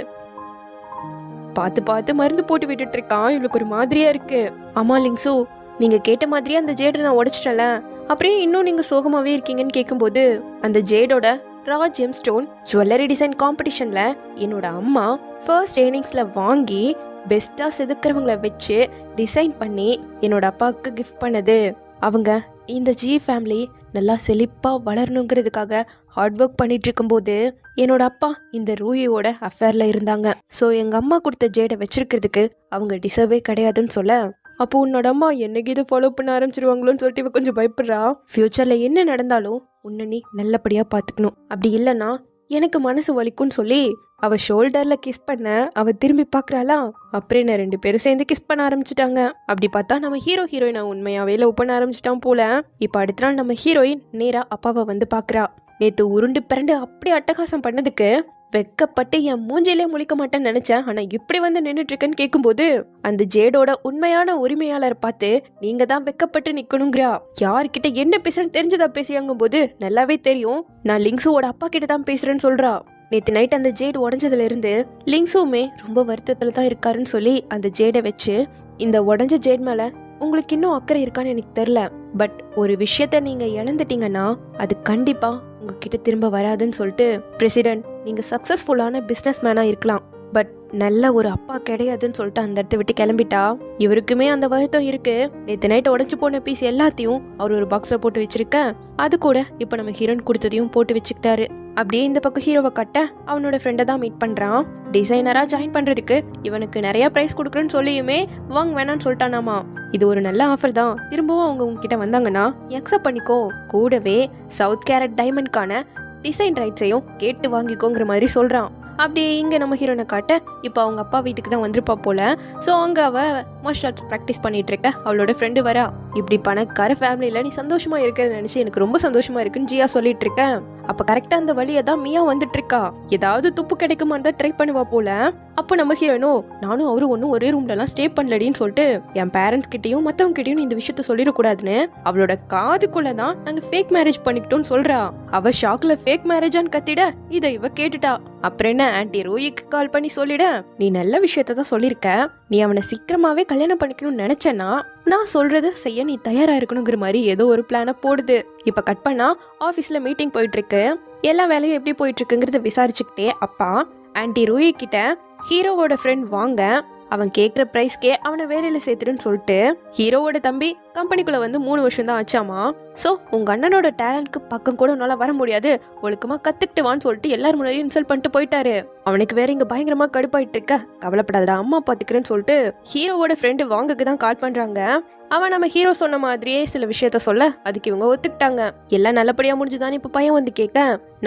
பார்த்து மருந்து போட்டு விட்டுட்டு இருக்கான். இவளுக்கு ஒரு மாதிரியா இருக்கு. ஆமா லிங்ஸு நீங்க கேட்ட மாதிரியே அந்த ஜேடை நான் உடைச்சிட்டல, அப்படியே இன்னும் நீங்க சோகமாவே இருக்கீங்கன்னு கேட்கும்போது அந்த ஜேடோட Raj gem stone jewellery design காம்படிஷன்ல என்னோட அம்மா ஃபர்ஸ்ட் ஏர்னிங்ஸ்ல வாங்கி பெஸ்டா செதுக்கிறவங்களை வச்சு டிசைன் பண்ணி என்னோட அப்பாவுக்கு கிஃப்ட் பண்ணது. அவங்க இந்த ஜி ஃபேமிலி நல்லா செழிப்பா வளரணுங்கிறதுக்காக ஹார்ட் ஒர்க் பண்ணிட்டு இருக்கும்போது என்னோட அப்பா இந்த ரூயோட அஃபேர்ல இருந்தாங்க. ஸோ எங்க அம்மா கொடுத்த ஜேடை வச்சிருக்கிறதுக்கு அவங்க டிசர்வே கிடையாதுன்னு சொல்ல அப்போ உன்னோட அம்மா என்னைக்கு இதை ஃபாலோ பண்ண ஆரம்பிச்சிருவாங்களோன்னு சொல்லிட்டு இவ கொஞ்சம் பயப்படுறா. ஃபியூச்சர்ல என்ன நடந்தாலும் உன்னை நீ நல்லபடியா பாத்துக்கணும், அப்படி இல்லைன்னா எனக்கு மனசு வலிக்கும்னு சொல்லி அவ ஷோல்டர்ல கிஸ் பண்ண அவ திரும்பி பாக்குறாளா. அப்புறம் 2 பேரும் சேர்ந்து கிஸ் பண்ண ஆரம்பிச்சுட்டாங்க. அப்படி பார்த்தா நம்ம ஹீரோயினை உண்மையாவே லவ் பண்ண ஆரம்பிச்சிட்டான் போல. இப்ப அடுத்த நாள் நம்ம ஹீரோயின் நேரா அப்பாவை வந்து பாக்குறா. நேத்து உருண்டு பிறண்டு அப்படி அட்டகாசம் பண்ணதுக்கு வெக்கப்பட்டு என் மூஞ்சிலே முழிக்க மாட்டேன்னு நினைச்சேன். ஆனா இப்படி வந்து நின்னுட்டு இருக்கேன்னு கேட்கும்போது அந்த ஜேடோட உண்மையான உரிமையாளரை பார்த்து நீங்க தான் வெக்கப்பட்டு நிக்கணுங்கிறா. யார்கிட்ட என்ன பேசுறேன்னு தெரிஞ்சதா பேசியாங்கும் போது நல்லாவே தெரியும் நான் லிங்ஸுவோட அப்பா கிட்ட தான் பேசுறேன்னு சொல்றா. நேற்று நைட் அந்த ஜேட் உடஞ்சதுல இருந்து லிங்ஸுமே ரொம்ப வருத்தத்துல தான் இருக்காருன்னு சொல்லி அந்த ஜேடை வச்சு, இந்த உடஞ்ச ஜேட் மேல உங்களுக்கு இன்னும் அக்கறை இருக்கான்னு எனக்கு தெரியல, பட் ஒரு விஷயத்த நீங்க இழந்துட்டீங்கன்னா அது கண்டிப்பா உங்ககிட்ட திரும்ப வராதுன்னு சொல்லிட்டு, பிரசிடென்ட் நீங்க சக்சஸ்ஃபுல்லான பிசினஸ் மேனா இருக்கலாம், பட் நல்ல ஒரு அப்பா கிடையாதுன்னு சொல்லிட்டு அந்த இடத்த விட்டு கிளம்பிட்டா. இவருக்குமே அந்த வருத்தம் இருக்கு. நேற்று நைட் உடஞ்சு போன பீஸ் எல்லாத்தையும் அவர் ஒரு பாக்ஸ்ல போட்டு வச்சிருக்க, அது கூட இப்ப நம்ம ஹீரோயின் கொடுத்ததையும் போட்டு வச்சுக்கிட்டாரு. அப்படியே இந்த பக்கம் ஹீரோவை கட்ட அவனோட ஃப்ரெண்டை தான் மீட் பண்றான். டிசைனரா ஜாயின் பண்றதுக்கு இவனுக்கு நிறைய பிரைஸ் கொடுக்குறேன்னு சொல்லியுமே வாங்க வேணான்னு சொல்லிட்டானாமா. இது ஒரு நல்ல ஆஃபர் தான், திரும்பவும் அவங்க உங்ககிட்ட வந்தாங்கன்னா அக்செப்ட் பண்ணிக்கோ, கூடவே சவுத் கேரட் டைமண்ட்கான டிசைன் ரைட்ஸையும் கேட்டு வாங்கிக்கோங்கிற மாதிரி சொல்றான். அப்படியே இங்கே நம்ம ஹீரோனை காட்ட இப்போ அவங்க அப்பா வீட்டுக்கு தான் வந்திருப்பா போல. ஸோ அங்கே அவள் மார்ஷல் ஆர்ட்ஸ் ப்ராக்டிஸ் பண்ணிட்டு இருக்க அவளோட ஃப்ரெண்டு வரா. இப்படி பணக்கார ஃபேமிலியில் நீ சந்தோஷமா இருக்கிறத நினச்சி எனக்கு ரொம்ப சந்தோஷமா இருக்குன்னு ஜியா சொல்லிட்டு இருக்கேன். அப்போ கரெக்டாக அந்த வழியை தான் மியா வந்துட்டு இருக்கா. ஏதாவது துப்பு கிடைக்குமான்னு தான் ட்ரை பண்ணுவா போல. அப்போ நம்ம ஹீரோனோ நானும் அவரும் ஒன்றும் ஒரே ரூம்லலாம் ஸ்டே பண்ணலடின்னு சொல்லிட்டு என் பேரண்ட்ஸ் கிட்டையும் மற்றவங்க கிட்டையும் இந்த விஷயத்த சொல்லிடக்கூடாதுன்னு அவளோட காதுக்குள்ள தான் நாங்கள் ஃபேக் மேரேஜ் பண்ணிக்கிட்டோம்னு சொல்றா. அவ ஷாக்ல ஃபேக் மேரேஜான்னு கத்திட இதை இவ கேட்டுட்டா. அப்புறம் என்ன ஆன்டி ரோயிக்கு கால் பண்ணி சொல்லிட, நீ நல்ல விஷயத்த தான் சொல்லியிருக்க, நீ அவனை சீக்கிரமாவே கல்யாணம் பண்ணிக்கணும்னு நினைச்சேன்னா நான் சொல்றத செய்ய நீ தயாரா இருக்கணுங்கிற மாதிரி ஏதோ ஒரு பிளான போடுது. இப்ப கட் பண்ணா ஆபீஸ்ல மீட்டிங் போயிட்டு இருக்கு. எல்லா வேலையும் எப்படி போயிட்டு இருக்குங்கிறத விசாரிச்சுக்கிட்டே அப்பா ஆன்டி ரூயி கிட்ட ஹீரோவோட ஃப்ரெண்ட் வாங்க, அவன் கேட்குற ப்ரைஸ்க்கே அவனை வேலையில சேர்த்துடுன்னு சொல்லிட்டு, ஹீரோவோட தம்பி கம்பெனிக்குள்ள வந்து 3 வருஷம் தான் ஆச்சாமா. ஸோ உங்க அண்ணனோட டேலண்ட்க்கு பக்கம் கூட உன்னால வர முடியாது, ஒழுக்கமா கத்துக்கிட்டு வான்னு சொல்லிட்டு எல்லாரும் முன்னாடி இன்சல்ட் பண்ணிட்டு போயிட்டாரு. அவனுக்கு வேற இங்க பயங்கரமா கடுப்பாயிட்டு இருக்க, கவலைப்படாதடா அம்மா பாத்துக்கிறேன்னு சொல்லிட்டு ஹீரோவோட ஃப்ரெண்டு வாங்கக்கு தான் கால் பண்றாங்க. அவன் நம்ம ஹீரோ சொன்ன மாதிரியே சில விஷயத்த சொல்ல அதுக்கு இவங்க ஒத்துக்கிட்டாங்க. எல்லாம் நல்லபடியா முடிஞ்சுதான்னு இப்ப பையன் வந்து கேட்க,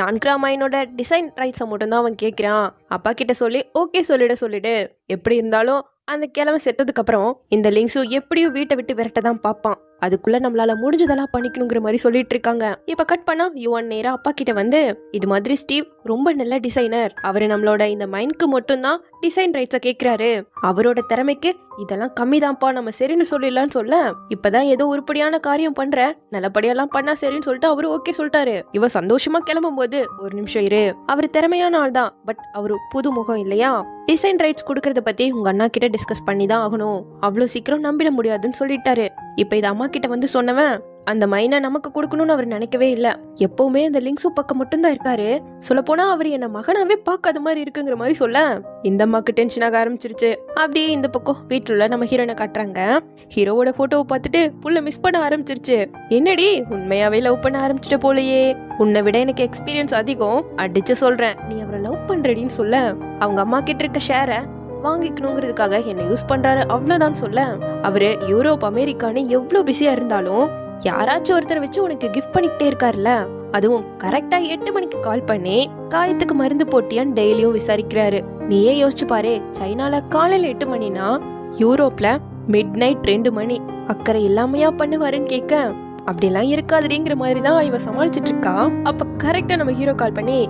நான்கிராமாயினோட டிசைன் ரைட்ஸை மட்டும் தான் அவன் கேட்கிறான். அப்பா கிட்ட சொல்லி ஓகே சொல்லிடு, எப்படி இருந்தாலும் அந்த கிழமை செத்ததுக்கு அப்புறம் இந்த லிங்ஸு எப்படியும் வீட்டை விட்டு விரட்ட தான் பார்ப்பான், அதுக்குள்ள நம்மளால முடிஞ்சதெல்லாம் பண்ணிக்கணுங்கிற மாதிரி சொல்லிட்டு இருக்காங்க. இப்ப கட் பண்ணா யுவன் நேரா அப்பா கிட்ட வந்து, இது மாதிரி ஸ்டீவ் ரொம்ப நல்ல டிசைனர், அவரு நம்மளோட இந்த மைண்ட்க்கு மட்டும் தான் டிசைன் ரைட்ஸை கேட்கிறாரு, அவரோட திறமைக்கு இதெல்லாம் கம்மி தான்ப்பா, நம்ம சரின்னு சொல்லிடலான்னு சொல்ல, இப்பதான் ஏதோ உருப்படியான காரியம் பண்ற, நல்லபடியெல்லாம் பண்ணா சரின்னு சொல்லிட்டு அவரு ஓகே சொல்லிட்டாரு. இவ சந்தோஷமா கிளம்பும் போது, ஒரு நிமிஷம் இரு, அவரு திறமையான ஆள் தான், பட் அவரு புது முகம் இல்லையா, டிசைன் ரைட்ஸ் கொடுக்கறத பத்தி உங்க அண்ணா கிட்ட டிஸ்கஸ் பண்ணி தான் ஆகணும், அவ்வளவு சீக்கிரம் நம்பிட முடியாதுன்னு சொல்லிட்டாரு. இப்ப இது அம்மா கிட்ட வந்து சொன்னவன் அந்த மைனை நமக்கு கொடுக்கணும்னு அவர் நினைக்கவே இல்ல. எப்பவுமே அந்த லிங்ஸு பக்கம் மட்டும்தான் இருக்காரு. சொல்ல போனா அவர் என்ன மகனாவே பார்க்காத மாதிரி இருக்குங்கிற மாதிரி சொல்ல இந்த அம்மாக்கு டென்ஷன் ஆக ஆரம்பிச்சிருச்சு. அப்படியே இந்த பக்கம் வீட்டுல நம்ம ஹீரோனை காட்டுறாங்க. ஹீரோவோட போட்டோவை பார்த்துட்டு புள்ள மிஸ் பண்ண ஆரம்பிச்சிருச்சு. என்னடி உண்மையாவே லவ் பண்ண ஆரம்பிச்சிட்ட போலயே, உன்னை விட எனக்கு எக்ஸ்பீரியன்ஸ் அதிகம், அடிச்சு சொல்றேன் நீ அவரை லவ் பண்றடின்னு சொல்ல, அவங்க அம்மா கிட்ட இருக்க ஷேரை வாங்கிக்கணுங்கிறதுக்காக என்ன யூஸ் பண்றாரு அவ்வளவுதான் சொல்ல, அவரு யூரோப் அமெரிக்கான்னு எவ்வளவு பிஸியா இருந்தாலும் யாராச்சும் ஒருத்தரை வச்சு உனக்கு கிஃப்ட் பண்ணிக்கிட்டே இருக்காருல்ல, அதுவும் கரெக்டா 8 மணிக்கு கால் பண்ணி காயத்துக்கு மருந்து போட்டியான்னு டெய்லியும் விசாரிக்கிறாரு. நீயே யோசிச்சு பாரு, சைனால காலையில 8 மணினா யூரோப்ல மிட் நைட் 2 மணி, அக்கறை இல்லாமையா பண்ணுவாருன்னு கேட்க, அப்படிலாம் இருக்காதுங்கிற மாதிரி தான் இவ சமாளிச்சுட்டு இருக்கா. அப்ப கரெக்டா நம்ம ஹீரோ கால் பண்ணி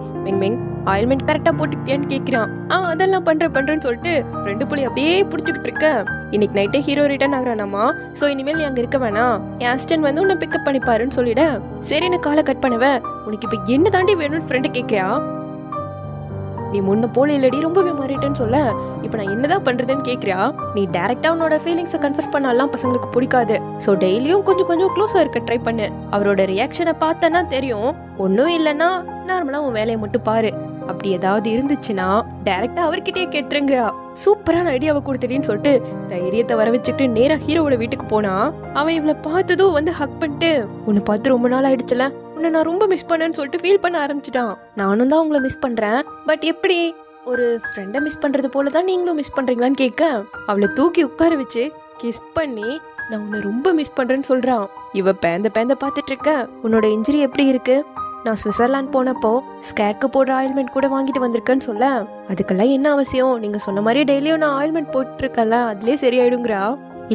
மெங் ஆயில்மெண்ட் கரெக்டா போட்டுக்கிட்டியான்னு கேட்கிறான். அதெல்லாம் பண்றேன்னு சொல்லிட்டு ஃப்ரெண்டு புள்ளி அப்படியே புடிச்சுக்கிட்டு இருக்க. இன்னைக்கு நைட்டே ஹீரோ ரிட்டர்ன் ஆகுறானாமா, சோ இனிமேல் நீ அங்க இருக்க வேணாம், என் அசிஸ்டன்ட் வந்து உன்னை பிக்கப் பண்ணிப்பாருன்னு சொல்லிட, சரின்னு காலை கட் பண்ணவ, உனக்கு இப்ப என்ன தாண்டி வேணும்னு ஃப்ரெண்டு கேட்கியா, நீ முன்ன போல இல்லடி ரொம்பவே மாறிட்டேன்னு சொல்ல, இப்ப நான் என்னதான் பண்றதுன்னு கேக்குறியா, நீ டைரக்டா உன்னோட ஃபீலிங்ஸை கன்ஃபஸ் பண்ணலாம் பசங்களுக்கு பிடிக்காது, சோ டெய்லியும் கொஞ்சம் கொஞ்சம் க்ளோஸா இருக்க ட்ரை பண்ணு, அவரோட ரியாக்ஷனை பார்த்தனா தெரியும், ஒன்னும் இல்லைன்னா நார்மலா உன் வேலையை மட்டும் பாரு, அப்படி ஏதாவது இருந்துச்சுன்னா டைரக்டா அவர்கிட்டயே கேட்டுருங்கிறா. சூப்பரான ஐடியாவை கொடுத்துட்டேன்னு சொல்லிட்டு தைரியத்தை வர வச்சுக்கிட்டு நேரா ஹீரோவோட வீட்டுக்கு போனா, அவன் இவளை பார்த்ததும் வந்து ஹக் பண்ணிட்டு, உன்னை பார்த்து ரொம்ப நாள் ஆயிடுச்சுல, உன்னை நான் ரொம்ப மிஸ் பண்ணேன்னு சொல்லிட்டு ஃபீல் பண்ண ஆரம்பிச்சிட்டான். நானும் தான் உங்களை மிஸ் பண்றேன், பட் எப்படி ஒரு ஃப்ரெண்டை மிஸ் பண்றது போலதான் நீங்களும் மிஸ் பண்றீங்களான்னு கேட்க, அவளை தூக்கி உட்கார வச்சு கிஸ் பண்ணி நான் உன்னை ரொம்ப மிஸ் பண்றேன்னு சொல்றான். இவ பேந்த பார்த்துட்டு இருக்க, உன்னோட இன்ஜுரி எப்படி இருக்கு, நான் சுவிட்சர்லாந்து போனப்போ ஸ்கேர்க்கு போடுற ஆயில்மெண்ட் கூட வாங்கிட்டு வந்திருக்கேன்னு சொல்ல, அதுக்கெல்லாம் என்ன அவசியம், நீங்க சொன்ன மாதிரி டெய்லியும் நான் ஆயில்மெண்ட் போட்டு இருக்கல, அதுலயே சரியாயிடுங்கிறா.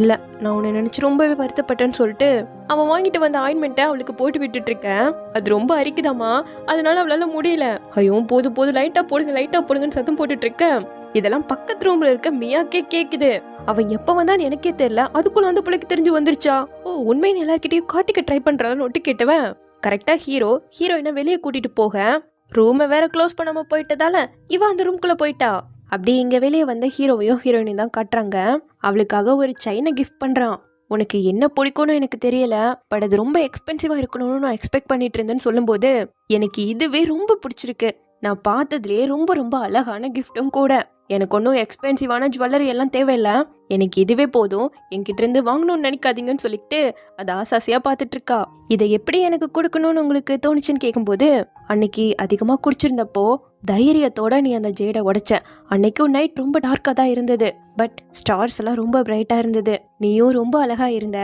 இல்ல நான் உன்னை நினைச்சு ரொம்பவே வருத்தப்பட்டேன்னு சொல்லிட்டு அவன் வாங்கிட்டு வந்த ஆயின்மெண்ட்டை அவளுக்கு போட்டு விட்டுட்டு இருக்கேன். அது ரொம்ப அரிக்குதாமா, அதனால அவளால முடியல. ஐயோ போது லைட்டா போடுங்கன்னு சத்தம் போட்டுட்டு இருக்கேன். இதெல்லாம் பக்கத்து ரூம்ல இருக்க மியாக்கே கேக்குது. அவன் எப்ப வந்தான்னு எனக்கே தெரியல, அதுக்குள்ள அந்த பிள்ளைக்கு தெரிஞ்சு வந்துருச்சா? ஓ உண்மைன்னு எல்லார்கிட்டயும் காட்டிக்க ட்ரை பண்றான்னு ஒட்டி கேட்டவன் கரெக்டா ஹீரோயினை வெளியே கூட்டிட்டு போக ரூமை வேற க்ளோஸ் பண்ணாம போயிட்டதால இவ அந்த ரூம்குள்ள போயிட்டா. அப்படி இங்க வெளியே வந்த ஹீரோவையும் ஹீரோயினையும் தான் காட்டுறாங்க. அவளுக்காக ஒரு செயினை கிஃப்ட் பண்றான். உனக்கு என்ன பிடிக்கும்னு எனக்கு தெரியல, பட் அது ரொம்ப எக்ஸ்பென்சிவா இருக்கணும்னு நான் எக்ஸ்பெக்ட் பண்ணிட்டு இருந்தேன்னு சொல்லும்போது எனக்கு இதுவே ரொம்ப பிடிச்சிருக்கு. நான் பார்த்ததுலேயே ரொம்ப ரொம்ப அழகான கிஃப்டும் கூட. எனக்கு ஒன்றும் எக்ஸ்பென்சிவான ஜுவல்லரி எல்லாம் தேவையில்ல, எனக்கு இதுவே போதும், என்கிட்ட இருந்து வாங்கணும்னு நினைக்காதீங்கன்னு சொல்லிட்டு அதை ஆசாசியா பார்த்துட்டு இருக்கா. இதை எப்படி எனக்கு கொடுக்கணும்னு உங்களுக்கு தோணுச்சுன்னு கேட்கும்போது, அன்னைக்கு அதிகமாக குடிச்சிருந்தப்போ தைரியத்தோட நீ அந்த ஜேடை உடைச்ச. அன்னைக்கும் நைட் ரொம்ப டார்க்காக தான் இருந்தது, பட் ஸ்டார்ஸ் எல்லாம் ரொம்ப பிரைட்டா இருந்தது, நீயும் ரொம்ப அழகா இருந்த.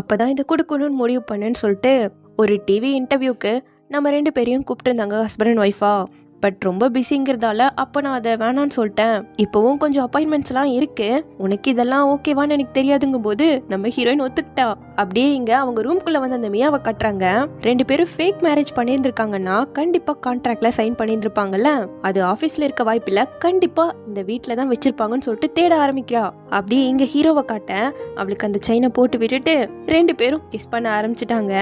அப்பதான் இதை கொடுக்கணும்னு முடிவு பண்ணேன்னு சொல்லிட்டு ஒரு டிவி இன்டர்வியூக்கு நம்ம 2 பேரையும் கூப்பிட்டு இருந்தாங்க, ஹஸ்பண்ட் அண்ட் ஒய்ஃபா. பட் ரொம்ப பிஸிங்கிறதால அப்போ நான் அதை வேணான்னு சொல்லிட்டேன். இப்போவும் கொஞ்சம் அப்பாயின்மெண்ட்ஸ்லாம் இருக்கு, உனக்கு இதெல்லாம் ஓகேவான்னு எனக்கு தெரியாதுங்கும் போது நம்ம ஹீரோயின் ஒத்துக்கிட்டா. அப்படியே இங்க அவங்க ரூம்குள்ள வந்து அந்த மியாவை கட்டுறாங்க. 2 பேரும் ஃபேக் மேரேஜ் பண்ணியிருந்திருக்காங்கன்னா கண்டிப்பா கான்ட்ராக்ட்ல சைன் பண்ணியிருந்திருப்பாங்கல்ல, அது ஆஃபீஸ்ல இருக்க வாய்ப்பில்ல, கண்டிப்பா இந்த வீட்டில தான் வச்சிருப்பாங்கன்னு சொல்லிட்டு தேட ஆரம்பிக்கிறா. அப்படியே இங்க ஹீரோவை காட்ட அவளுக்கு அந்த செயினை போட்டு விட்டுட்டு 2 பேரும் கிஸ் பண்ண ஆரம்பிச்சிட்டாங்க.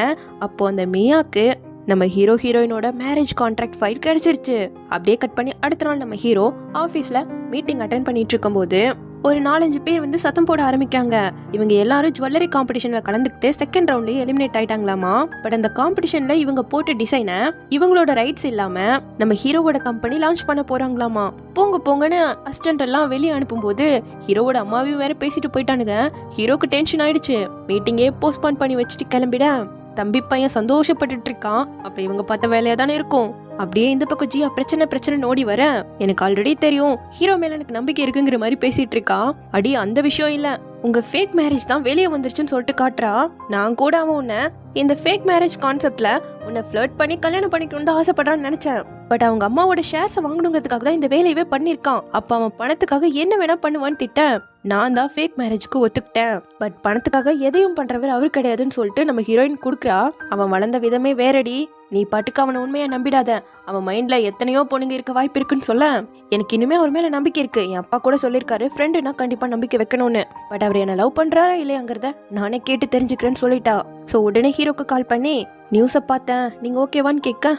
அப்போ அந்த மியாக்கு நம்ம ஹீரோயினோட மேரேஜ் கான்ட்ராக்ட் ஃபைல் கிடைச்சிருச்சு. அப்படியே கட் பண்ணி அடுத்த நாள் நம்ம ஹீரோ ஆஃபீஸ்ல மீட்டிங் அட்டென்ட் பண்ணிட்டு இருக்கும்போது ஒரு 4-5 பேர் வந்து சத்தம் போட ஆரம்பிக்கிறாங்க. இவங்க எல்லாரும் ஜுவல்லரி காம்படிஷன்ல கலந்துக்கிட்டு செகண்ட் ரவுண்ட்லயே எலிமினேட் ஆயிட்டாங்களாமா. பட் அந்த காம்படிஷன்ல இவங்க போட்ட டிசைனை இவங்களோட ரைட்ஸ் இல்லாம நம்ம ஹீரோவோட கம்பெனி லான்ச் பண்ண போறாங்களாமா. போங்கன்னு அசிஸ்டன்ட் எல்லாம் வெளியே அனுப்பும்போது ஹீரோவோட அம்மாவையும் வேற பேசிட்டு போயிட்டானுங்க. ஹீரோக்கு டென்ஷன் ஆயிடுச்சு. மீட்டிங்கே போஸ்ட்பான் பண்ணி வச்சுட்டு கிளம்பிட தம்பி பையன் சந்தோஷப்பட்டுட்டு இருக்கான். அப்ப இவங்க பார்த்த வேலையா தானே இருக்கும். அப்படியே இந்த பக்கம் ஜியா பிரச்சனை ஓடி வர எனக்கு ஆல்ரெடி தெரியும் ஹீரோ மேல எனக்கு நம்பிக்கை இருக்குங்கிற மாதிரி பேசிட்டு இருக்கா. அடி அந்த விஷயம் இல்ல, உங்க ஃபேக் மேரேஜ் தான் வெளியே வந்துருச்சுன்னு சொல்லிட்டு காட்டுறா. நான் கூட அவன் உன்னை இந்த ஃபேக் மேரேஜ் கான்செப்ட்ல உன்னை ஃபிளர்ட் பண்ணி கல்யாணம் பண்ணிக்கணும்னு தான் ஆசைப்படுறான்னு நினைச்சேன். பட் அவங்க அம்மாவோட ஷேர்ஸை வாங்கணுங்கிறதுக்காக தான் இந்த வேலையவே பண்ணிருக்கான். அப்ப அவன் பணத்துக்காக என்ன வேணா பண்ணுவான்னு திட்டேன். நான் தான் ஃபேக் மேரேஜ்க்கு ஒத்துக்கிட்டேன். பட் பணத்துக்காக எதையும் பண்றவர் அவர் கிடையாதுன்னு சொல்லிட்டு நம்ம ஹீரோயின் குடுக்குறா. அவன் வளர்ந்த விதமே வேறடி, நீ பாட்டுக்கு அவனை உண்மையா நம்பிடாத. அவன் மைண்ட்ல எத்தனையோ பொண்ணுங்க இருக்க வாய்ப்பு இருக்குன்னு சொல்ல எனக்கு இனிமே அவர் மேல நம்பிக்கை இருக்கு. என் அப்பா கூட சொல்லிருக்காரு ஃப்ரெண்டுனா கண்டிப்பா நம்பிக்கை வைக்கணும்னு. பட் அவர் என்ன லவ் பண்றாரா இல்லையாங்கிறத நானே கேட்டு தெரிஞ்சுக்கிறேன்னு சொல்லிட்டா. சோ உடனே ஹீரோக்கு கால் பண்ணி நியூஸை பார்த்தேன், நீங்க ஓகேவான்னு கேட்க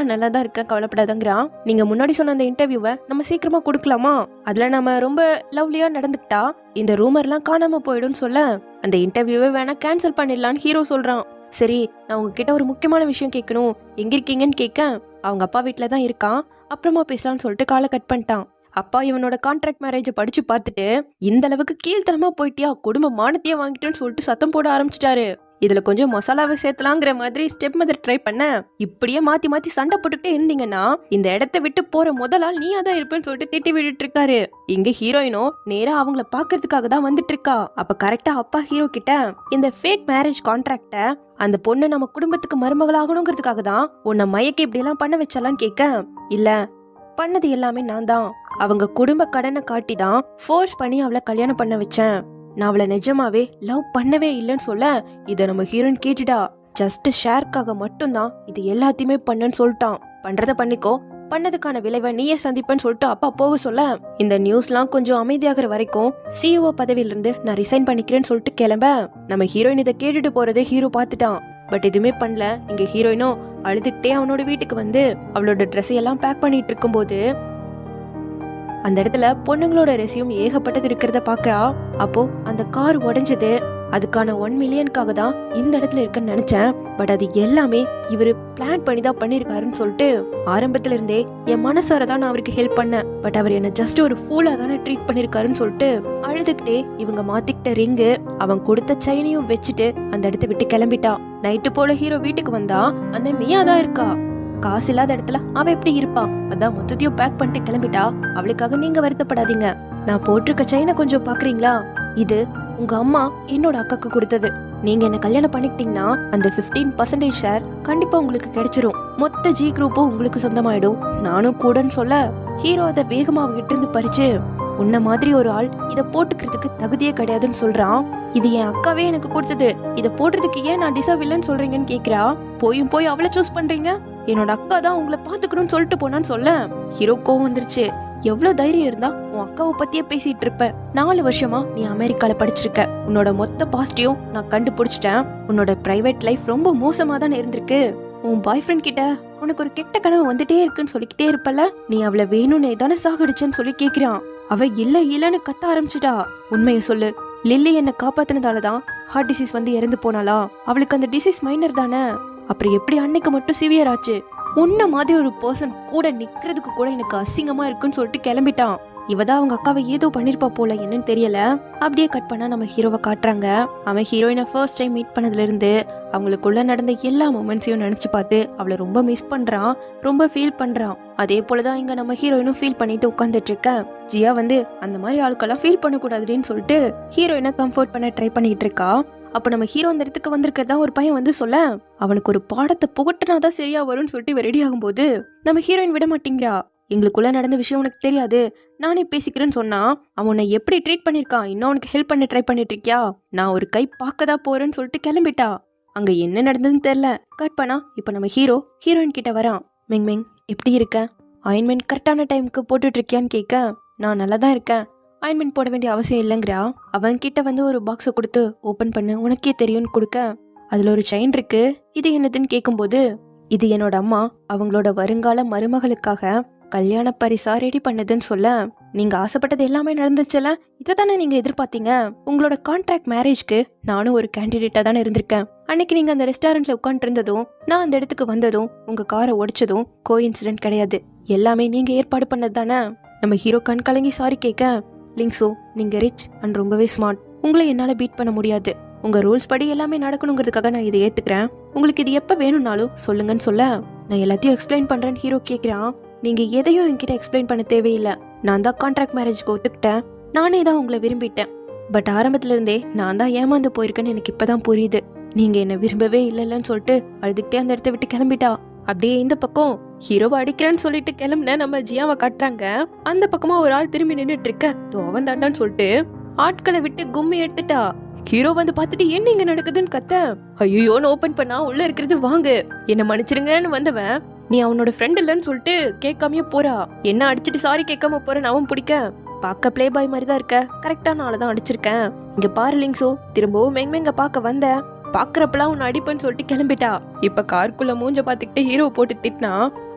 நல்லா தான் இருக்கேன், கவலைப்படாதங்கிறான். நீங்க முன்னாடி சொன்ன அந்த இன்டர்வியூவை நம்ம சீக்கிரமா கொடுக்கலாமா? அதுல நம்ம ரொம்ப லவ்லியா நடந்துக்கிட்டா இந்த ரூமர்லாம் காணாம போயிடும் சொல்ல அந்த இன்டர்வியூவை வேணா கேன்சல் பண்ணிடலான்னு ஹீரோ சொல்றான். சரி நான் உங்ககிட்ட ஒரு முக்கியமான விஷயம் கேட்கணும், எங்க இருக்கீங்கன்னு கேட்க அவங்க அப்பா வீட்டுல தான் இருக்கான், அப்புறமா பேசலாம்னு சொல்லிட்டு காலை கட் பண்ணிட்டான். அப்பா இவனோட கான்ட்ராக்ட் மேரேஜை படிச்சு பார்த்துட்டு இந்த அளவுக்கு கீழ்த்தனமா போயிட்டியா, குடும்ப மானத்தையே வாங்கிட்டேன்னு சொல்லிட்டு சத்தம் போட ஆரம்பிச்சிட்டாரு. இதுல கொஞ்சம் மசாலாவை சேர்த்தலாங்கிற மாதிரி ஸ்டெப் மதர் ட்ரை பண்ண இப்படியே மாத்தி சண்டை போட்டுக்கிட்டே இருந்தீங்கன்னா இந்த இடத்த விட்டு போற முதலால் நீ அதான் இருப்பேன்னு சொல்லிட்டு திட்டி விட்டுட்டு இருக்காரு. இங்க ஹீரோயினோ நேரா அவங்கள பாக்குறதுக்காக தான் வந்துட்டு இருக்கா. அப்ப கரெக்டா அப்பா ஹீரோ கிட்ட இந்த ஃபேக் மேரேஜ் கான்ட்ராக்ட அந்த பொண்ணு நம்ம குடும்பத்துக்கு மருமகளாகணுங்கிறதுக்காக தான் உன்னை மயக்க இப்படி எல்லாம் பண்ண வச்சாலான்னு கேட்க இல்ல பண்ணது எல்லாமே நான் தான், அவங்க குடும்ப கடனை காட்டி தான் ஃபோர்ஸ் பண்ணி அவளை கல்யாணம் பண்ண வச்சேன், நான் அவளை நிஜமாவே லவ் பண்ணவே இல்லைன்னு சொல்ல இதை நம்ம ஹீரோயின் கேட்டுடா. ஜஸ்ட் ஷேர்க்காக மட்டும்தான் இது எல்லாத்தையுமே பண்ணன்னு சொல்லிட்டான். பண்றத பண்ணிக்கோ, பண்ணதுக்கான விளைவை நீயே சந்திப்பேன்னு சொல்லிட்டு அப்பா போக சொல்ல இந்த நியூஸ்லாம் கொஞ்சம் அமைதியாகிற வரைக்கும் சிஇஓ பதவியிலிருந்து நான் ரிசைன் பண்ணிக்கிறேன்னு சொல்லிட்டு கிளம்ப நம்ம ஹீரோயின் இதை கேட்டுட்டு போறதே ஹீரோ பார்த்துட்டான். பட் எதுவுமே பண்ணல. இங்க ஹீரோயினும் அழுதுகிட்டே அவனோட வீட்டுக்கு வந்து அவளோட ட்ரெஸ் எல்லாம் பேக் பண்ணிட்டு இருக்கும்போது அந்த இடத்துல பொண்ணுங்களோட ரெசியூம் ஏகப்பட்டது இருக்கிறத பாக்கா. அப்போ அந்த கார் உடைஞ்சது அதுக்கான 1 மில்லியனுக்காக தான் இந்த இடத்துல இருக்குன்னு நினைச்சேன். பட் அது எல்லாமே இவரு பிளான் பண்ணி தான் பண்ணிருக்காருன்னு சொல்லிட்டு ஆரம்பத்துல இருந்தே என் மனசார தான் நான் அவருக்கு ஹெல்ப் பண்ணேன். பட் அவர் என்ன ஜஸ்ட் ஒரு ஃபூலா தானே ட்ரீட் பண்ணிருக்காருன்னு சொல்லிட்டு அழுதுகிட்டே இவங்க மாத்திக்கிட்ட ரிங்கு அவன் கொடுத்த செயினையும் வச்சுட்டு அந்த இடத்த விட்டு கிளம்பிட்டா. நைட்டு போல ஹீரோ வீட்டுக்கு வந்தா அந்த மியா தான் இருக்கா. காசு இல்லாத இடத்துல அவ எப்படி இருப்பா, அதான் மொத்தத்தையும் பேக் பண்ணிட்டு கிளம்பிட்டா. அவளுக்காக நீங்க வருத்தப்படாதீங்க, நான் போட்டிருக்க செயினை கொஞ்சம் பாக்குறீங்களா, இது உங்க அம்மா என்னோட அக்காக்கு கொடுத்தது, நீங்க என்ன கல்யாணம் பண்ணிக்கிட்டீங்கன்னா அந்த 15% ஷேர் கண்டிப்பா உங்களுக்கு கிடைச்சிரும், மொத்த ஜி குரூப்பும் உங்களுக்கு சொந்தமாயிடும், நானும் கூடன்னு சொல்ல ஹீரோ அதை வேகமா அவகிட்ட இருந்து பறிச்சு உன்ன மாதிரி ஒரு ஆள் இத போட்டுக்கிறதுக்கு தகுதியே கிடையாதுன்னு சொல்றான். இது என் அக்காவே எனக்கு கொடுத்தது, இத போடுறதுக்கு ஏன் நான் டிசர்வ் இல்லைன்னு சொல்றீங்கன்னு கேக்குறா. போய் அவளை சூஸ் பண்றீங்க, என்னோட அக்கா தான் உங்களை பாத்துக்கணும்னு சொல்லிட்டு போனான்னு சொல்ல ஹீரோ கோவம் வந்துருச்சு. எவ்வளவு தைரியம் இருந்தா உன் அக்காவை பத்தியே பேசிட்டு இருப்ப. 4 வருஷமா நீ அமெரிக்கால படிச்சிருக்க, உன்னோட மொத்த பாஸ்டையும் நான் கண்டுபிடிச்சிட்டேன். உன்னோட பிரைவேட் லைஃப் ரொம்ப மோசமா தான் இருந்திருக்கு. உன் பாய் ஃப்ரெண்ட் கிட்ட உனக்கு ஒரு கெட்ட கனவு வந்துட்டே இருக்குன்னு சொல்லிக்கிட்டே இருப்பல, நீ அவளை வேணும்னே தானே சாகடிச்சேன்னு சொல்லி கேக்குறான். அவ இல்லன்னு கத்த ஆரம்பிச்சுட்டா. உண்மையை சொல்லு, லில்லி என்ன காப்பாத்தினதாலதான் ஹார்ட் டிசீஸ் வந்து இறந்து போனாளா? அவளுக்கு அந்த டிசீஸ் மைனர் தானே, அப்புறம் எப்படி அன்னைக்கு மட்டும் சிவியர் ஆச்சு? உன்ன மாதிரி ஒரு பர்சன் கூட நிக்கிறதுக்கு கூட எனக்கு அசிங்கமா இருக்குன்னு சொல்லிட்டு கிளம்பிட்டான். இவதான் அவங்க அக்காவை ஏதோ பண்ணிருப்பா போல, என்னன்னு தெரியல. அப்படியே கட் பண்ணா நம்ம ஹீரோவை காட்டுறாங்க. அவன் ஹீரோயினை ஃபர்ஸ்ட் டைம் மீட் பண்ணதுல இருந்து அவங்களுக்குள்ள நடந்த எல்லா மொமெண்ட்ஸையும் நினைச்சு பார்த்து அவளை ரொம்ப மிஸ் பண்றான், ரொம்ப ஃபீல் பண்றான். அதே போலதான் இங்க நம்ம ஹீரோயினும் ஃபீல் பண்ணிட்டு உட்காந்துட்டு இருக்க. ஜியா வந்து அந்த மாதிரி ஆளுக்கெல்லாம் ஃபீல் பண்ணக்கூடாதுன்னு சொல்லிட்டு ஹீரோயினை கம்ஃபர்ட் பண்ண ட்ரை பண்ணிட்டு இருக்கா. அப்ப நம்ம ஹீரோ அந்த இடத்துக்கு வந்திருக்கதா ஒரு பையன் வந்து சொல்ல, அவனுக்கு ஒரு பாடத்தை புகட்டினாதான் சரியா வரும்னு சொல்லிட்டு இவ ரெடி ஆகும்போது நம்ம ஹீரோயின் விட மாட்டேங்கிறா. எங்களுக்குள்ள நடந்த விஷயம் உனக்கு தெரியாது, நானே பேசிக்கிறேன்னு சொன்னா அவன் உன்னை எப்படி ட்ரீட் பண்ணிருக்கான், இன்னும் அவனுக்கு ஹெல்ப் பண்ண ட்ரை பண்ணிட்டு இருக்கியா? நான் ஒரு கை பார்க்கதா போறேன்னு சொல்லிட்டு கிளம்பிட்டா. அங்க என்ன நடந்ததுன்னு தெரியல. கட் பண்ணா இப்ப நம்ம ஹீரோயின் கிட்ட வரான். மெங் எப்படி இருக்க? ஆயின்மெண்ட் கரெக்டான டைமுக்கு போட்டுட்டு இருக்கியான்னு கேட்க, நான் நல்லா தான் இருக்கேன், ஆயின்மெண்ட் போட வேண்டிய அவசியம் இல்லைங்கிறா. அவன் கிட்ட வந்து ஒரு பாக்ஸை கொடுத்து ஓபன் பண்ணு, உனக்கே தெரியும்னு கொடுக்க அதுல ஒரு செயின் இருக்கு. இது என்னதுன்னு கேட்கும்போது, இது என்னோட அம்மா அவங்களோட வருங்கால மருமகளுக்காக கல்யாண பரிசா ரெடி பண்ணதுன்னு சொல்ல, நீங்க ஆசைப்பட்டது எல்லாமே நடந்துச்சுல, இதை தானே நீங்க எதிர்பார்த்தீங்க. உங்களோட கான்ட்ராக்ட் மேரேஜ்க்கு நானும் ஒரு கேண்டிடேட்டா தானே இருந்திருக்கேன். அன்னைக்கு நீங்க அந்த ரெஸ்டாரண்ட்ல உட்காந்து இருந்ததும் நான் அந்த இடத்துக்கு வந்ததும் உங்க காரை உடைச்சதும் கோ இன்சிடென்ட் கிடையாது, எல்லாமே நீங்க ஏற்பாடு பண்ணது தானே. நம்ம ஹீரோ கண் கலங்கி சாரி கேட்க, லிங்ஸோ நீங்க ரிச் அண்ட் ரொம்பவே ஸ்மார்ட், உங்களை என்னால பீட் பண்ண முடியாது. உங்க ரூல்ஸ் படி எல்லாமே நடக்கணுங்கிறதுக்காக நான் இதை ஏத்துக்கிறேன். உங்களுக்கு இது எப்ப வேணும்னாலும் சொல்லுங்கன்னு சொல்ல, நான் எல்லாத்தையும் எக்ஸ்பிளைன் பண்றேன்னு ஹீரோ கேக்குறான். நீங்க எதையும் என்கிட்ட எக்ஸ்பிளைன் பண்ண தேவையில்லை, நான் தான் கான்ட்ராக்ட் மேரேஜ்க்கு ஒத்துக்கிட்டேன், நானே தான் உங்களை விரும்பிட்டேன். பட் ஆரம்பத்துல இருந்தே நான் தான் ஏமாந்து போயிருக்கேன்னு எனக்கு இப்பதான் புரியுது. நீங்க என்ன விரும்பவே இல்லைன்னு சொல்லிட்டு அழுதுகிட்டே அந்த இடத்த விட்டு கிளம்பிட்டா. அப்படியே இந்த பக்கம் ஹீரோவை அடிக்கிறேன்னு சொல்லிட்டு கிளம்புன நம்ம ஜியாவை காட்டுறாங்க. அந்த பக்கமா ஒரு ஆள் திரும்பி நின்றுட்டு இருக்க, தோவன் தாண்டான்னு சொல்லிட்டு ஆட்களை விட்டு கும்மி எடுத்துட்டா. ஹீரோ வந்து பாத்துட்டு என்ன இங்க நடக்குதுன்னு கத்த, ஐயோன்னு ஓபன் பண்ணா உள்ள இருக்கிறது வாங்கு, என்ன மன்னிச்சிருங்கன்னு வந்தவன் நீ அவனோட ஃப்ரெண்ட் இல்லன்னு சொல்லிட்டு கேட்காமயே போறா. என்ன அடிச்சுட்டு சாரி கேட்காம போறேன்னு அவன் பிடிக்க, பார்க்க பிளே பாய் மாதிரி தான் இருக்க, கரெக்டான ஆளதான் அடிச்சிருக்கேன். இங்க பாரு லிங்ஸோ, திரும்பவும் மெங்க பார்க்க வந்த, பாக்குறப்பெல்லாம் உன்னை அடிப்பேன்னு சொல்லிட்டு கிளம்பிட்டா. இப்ப காருக்குள்ள மூஞ்ச பாத்துக்கிட்டு ஹீரோவை போட்டு திட்டினா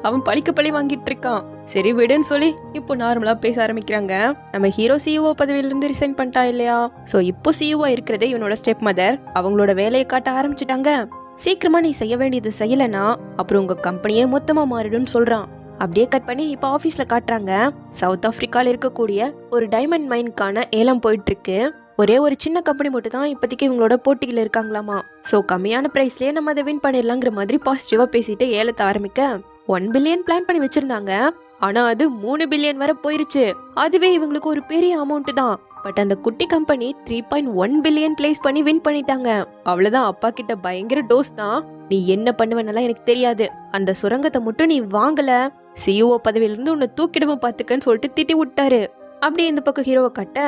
அவன் பழி வாங்கிட்டு இருக்கான். சரி விடுன்னு சொல்லி இப்போ நார்மலா பேச ஆரம்பிக்கிறாங்க. நம்ம ஹீரோ சிஇஓ பதவியில இருந்து ரிசைன் பண்ணிட்டா இல்லையா? சோ இப்போ சிஇஓ இருக்கிறதே இவனோட ஸ்டெப் மதர். அவங்களோட வேலையை காட்ட ஆரம்பிச்சுட்டாங்க. சீக்கிரமா நீ செய்ய வேண்டியது செய்யலனா அப்புறம் உங்க கம்பெனியே மொத்தமா மாறிடும் சொல்றான். அப்படியே கட் பண்ணி இப்ப ஆபீஸ்ல காட்டுறாங்க. சவுத் ஆப்பிரிக்கால இருக்கக்கூடிய ஒரு டைமண்ட் மைனுக்கான ஏலம் போயிட்டு இருக்கு. ஒரே ஒரு சின்ன கம்பெனி மட்டும் தான் இப்போதைக்கு இவங்களோட போட்டியில இருக்காங்களாமா. சோ கம்மியான பிரைஸ்லயே நம்ம அதை வின் பண்ணிடலாங்கிற மாதிரி பாசிட்டிவா பேசிட்டு ஏலத்தை ஆரம்பிக்க 1 பில்லியன் பிளான் பண்ணி வச்சிருந்தாங்க. ஆனா அது 3 பில்லியன் வரை போயிருச்சு. அதுவே இவங்களுக்கு ஒரு பெரிய அமௌண்ட் தான். பட் அந்த குட்டி கம்பெனி 3.1 பில்லியன் பிளேஸ் பண்ணி வின் பண்ணிட்டாங்க. அவ்வளவுதான், அப்பா கிட்ட பயங்கர டோஸ் தான். நீ என்ன பண்ணுவேன்னெல்லாம் எனக்கு தெரியாது, அந்த சுரங்கத்தை மட்டும் நீ வாங்கல சிஇஓ பதவியில இருந்து உன்னை தூக்கிடுவோம் பாத்துக்கன்னு சொல்லிட்டு திட்டி விட்டாரு. அப்படியே இந்த பக்கம் ஹீரோவை கட்ட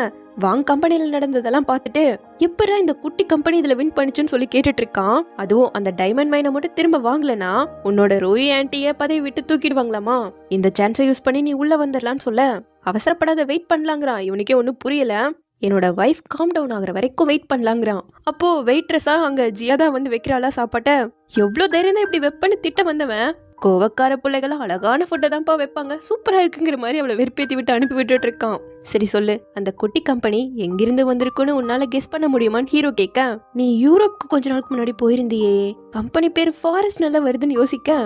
வாங்க கம்பெனில நடந்ததெல்லாம் பார்த்துட்டு எப்பரா இந்த குட்டி கம்பெனி இதுல வின் பண்ணிச்சுன்னு சொல்லி கேட்டுட்டு இருக்கான். அதுவும் அந்த டைமண்ட் மைனை மட்டும் திரும்ப வாங்கலனா உன்னோட ரோயி ஆன்ட்டிய பதவி விட்டு தூக்கிடுவாங்களாமா. இந்த சான்ஸை யூஸ் பண்ணி நீ உள்ள வந்துடலான்னு சொல்ல அவசரப்படாத வெயிட் பண்ணலாங்கிறான். இவனுக்கே ஒன்னும் புரியல. என்னோட வைஃப் காம் டவுன் ஆகுற வரைக்கும் வெயிட் பண்ணலாங்கிறான். அப்போ வெயிட்ரஸா அங்க ஜியாதா வந்து வைக்கிறாளா சாப்பாட்ட. எவ்வளவு தைரியம் தான் இப்படி வெப்பன்னு திட்ட வந்தவன், கோவக்கார பிள்ளைகளும் அழகான ஃபுட்டை தான்ப்பா வைப்பாங்க, சூப்பரா இருக்குங்கிற மாதிரி அவளை வெறுப்பேத்தி விட்டு அனுப்பி விட்டுட்டு இருக்கான். சரி சொல்லு, அந்த குட்டி கம்பெனி எங்கிருந்து வந்திருக்குன்னு உன்னால கெஸ் பண்ண முடியுமான்னு ஹீரோ கேட்க, நீ யூரோப்க்கு கொஞ்ச நாளுக்கு முன்னாடி போயிருந்தியே, கம்பெனி பேர் ஃபாரஸ்ட் நல்லா வருதுன்னு யோசிக்க,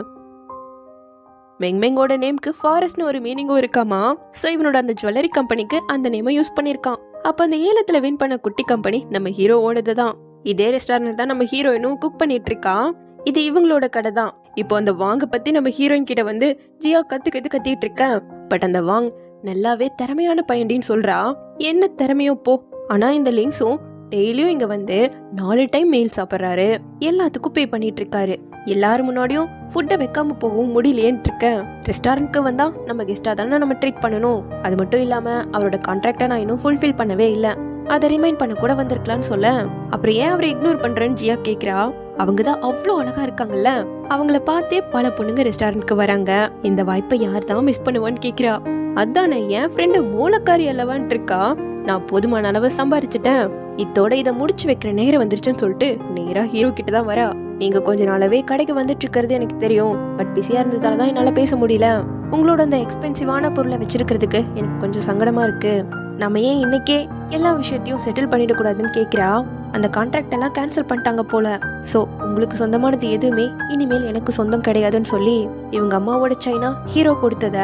மெங்கோட நேம்க்கு ஃபாரஸ்ட்னு ஒரு மீனிங்கும் இருக்காமா. சோ இவனோட அந்த ஜுவல்லரி கம்பெனிக்கு அந்த நேமை யூஸ் பண்ணிருக்கான். அப்ப அந்த ஏலத்துல வின் பண்ண குட்டி கம்பெனி நம்ம ஹீரோவோடது தான். இதே ரெஸ்டாரண்ட் தான் நம்ம ஹீரோயினும் குக் பண்ணிட்டு இருக்கான். இது இவங்களோட கடை தான். இப்போ அந்த வாங்க பத்தி நம்ம ஹீரோயின் கிட்ட வந்து ஜியா கத்திட்டு இருக்க. பட் அந்த வாங் நல்லாவே திறமையான பையன்டின்னு சொல்றா. என்ன திறமையோ போ, ஆனா இந்த லிங்ஸும் டெய்லியும் இங்க வந்து 4 டைம் மீல் சாப்பிட்றாரு, எல்லாத்துக்கும் பே பண்ணிட்டு இருக்காரு. எல்லாரும் முன்னாடியும் ஃபுட்டை வைக்காம போகவும் முடியலையேன்னு இருக்கேன். ரெஸ்டாரண்ட்க்கு வந்தா நம்ம கெஸ்டா தானே நம்ம ட்ரீட் பண்ணணும். அது மட்டும் இல்லாம அவரோட கான்ட்ராக்டை நான் இன்னும் ஃபுல்ஃபில் பண்ணவே இல்லை, அதை ரிமைண்ட் பண்ண கூட வந்திருக்கலான்னு சொல்ல, அப்புறம் ஏன் அவரை இக்னோர் பண்றேன்னு ஜியா கேக்குறா. அவங்க தான் அவ்வளோ அழகா இருக்காங்கல்ல, அவங்கள பார்த்தே பல பொண்ணுங்க ரெஸ்டாரண்ட்க்கு வராங்க, இந்த வாய்ப்பை யார் தான் மிஸ் பண்ணுவான்னு கேக்குறா. அதானே என் ஃப்ரெண்டு மூலக்காரி அல்லவான் இருக்கா, நான் போதுமான அளவு சம்பாரிச்சுட்டேன், இத்தோட இதை முடிச்சு வைக்கிற நேரம் வந்துருச்சுன்னு சொல்லிட்டு நேரா ஹீரோ கிட்ட தான் வரா. நீங்க கொஞ்ச நாளாவே கடைக்கு வந்துட்டு இருக்கிறது எனக்கு தெரியும், பட் பிஸியா இருந்ததால தான் என்னால பேச முடியல. உங்களோட அந்த எக்ஸ்பென்சிவான பொருளை வச்சிருக்கிறதுக்கு எனக்கு கொஞ்சம் சங்கடமா இருக்கு. நம்ம ஏன் இன்னைக்கே எல்லா விஷயத்தையும் செட்டில் பண்ணிட கூடாதுன்னு கேக்குறா. அந்த கான்ட்ராக்ட் எல்லாம் கேன்சல் பண்ணிட்டாங்க போல, சோ உங்களுக்கு சொந்தமானது எதுவுமே இனிமேல் எனக்கு சொந்தம் கிடையாதுன்னு சொல்லி இவங்க அம்மாவோட சைனா ஹீரோ கொடுத்தத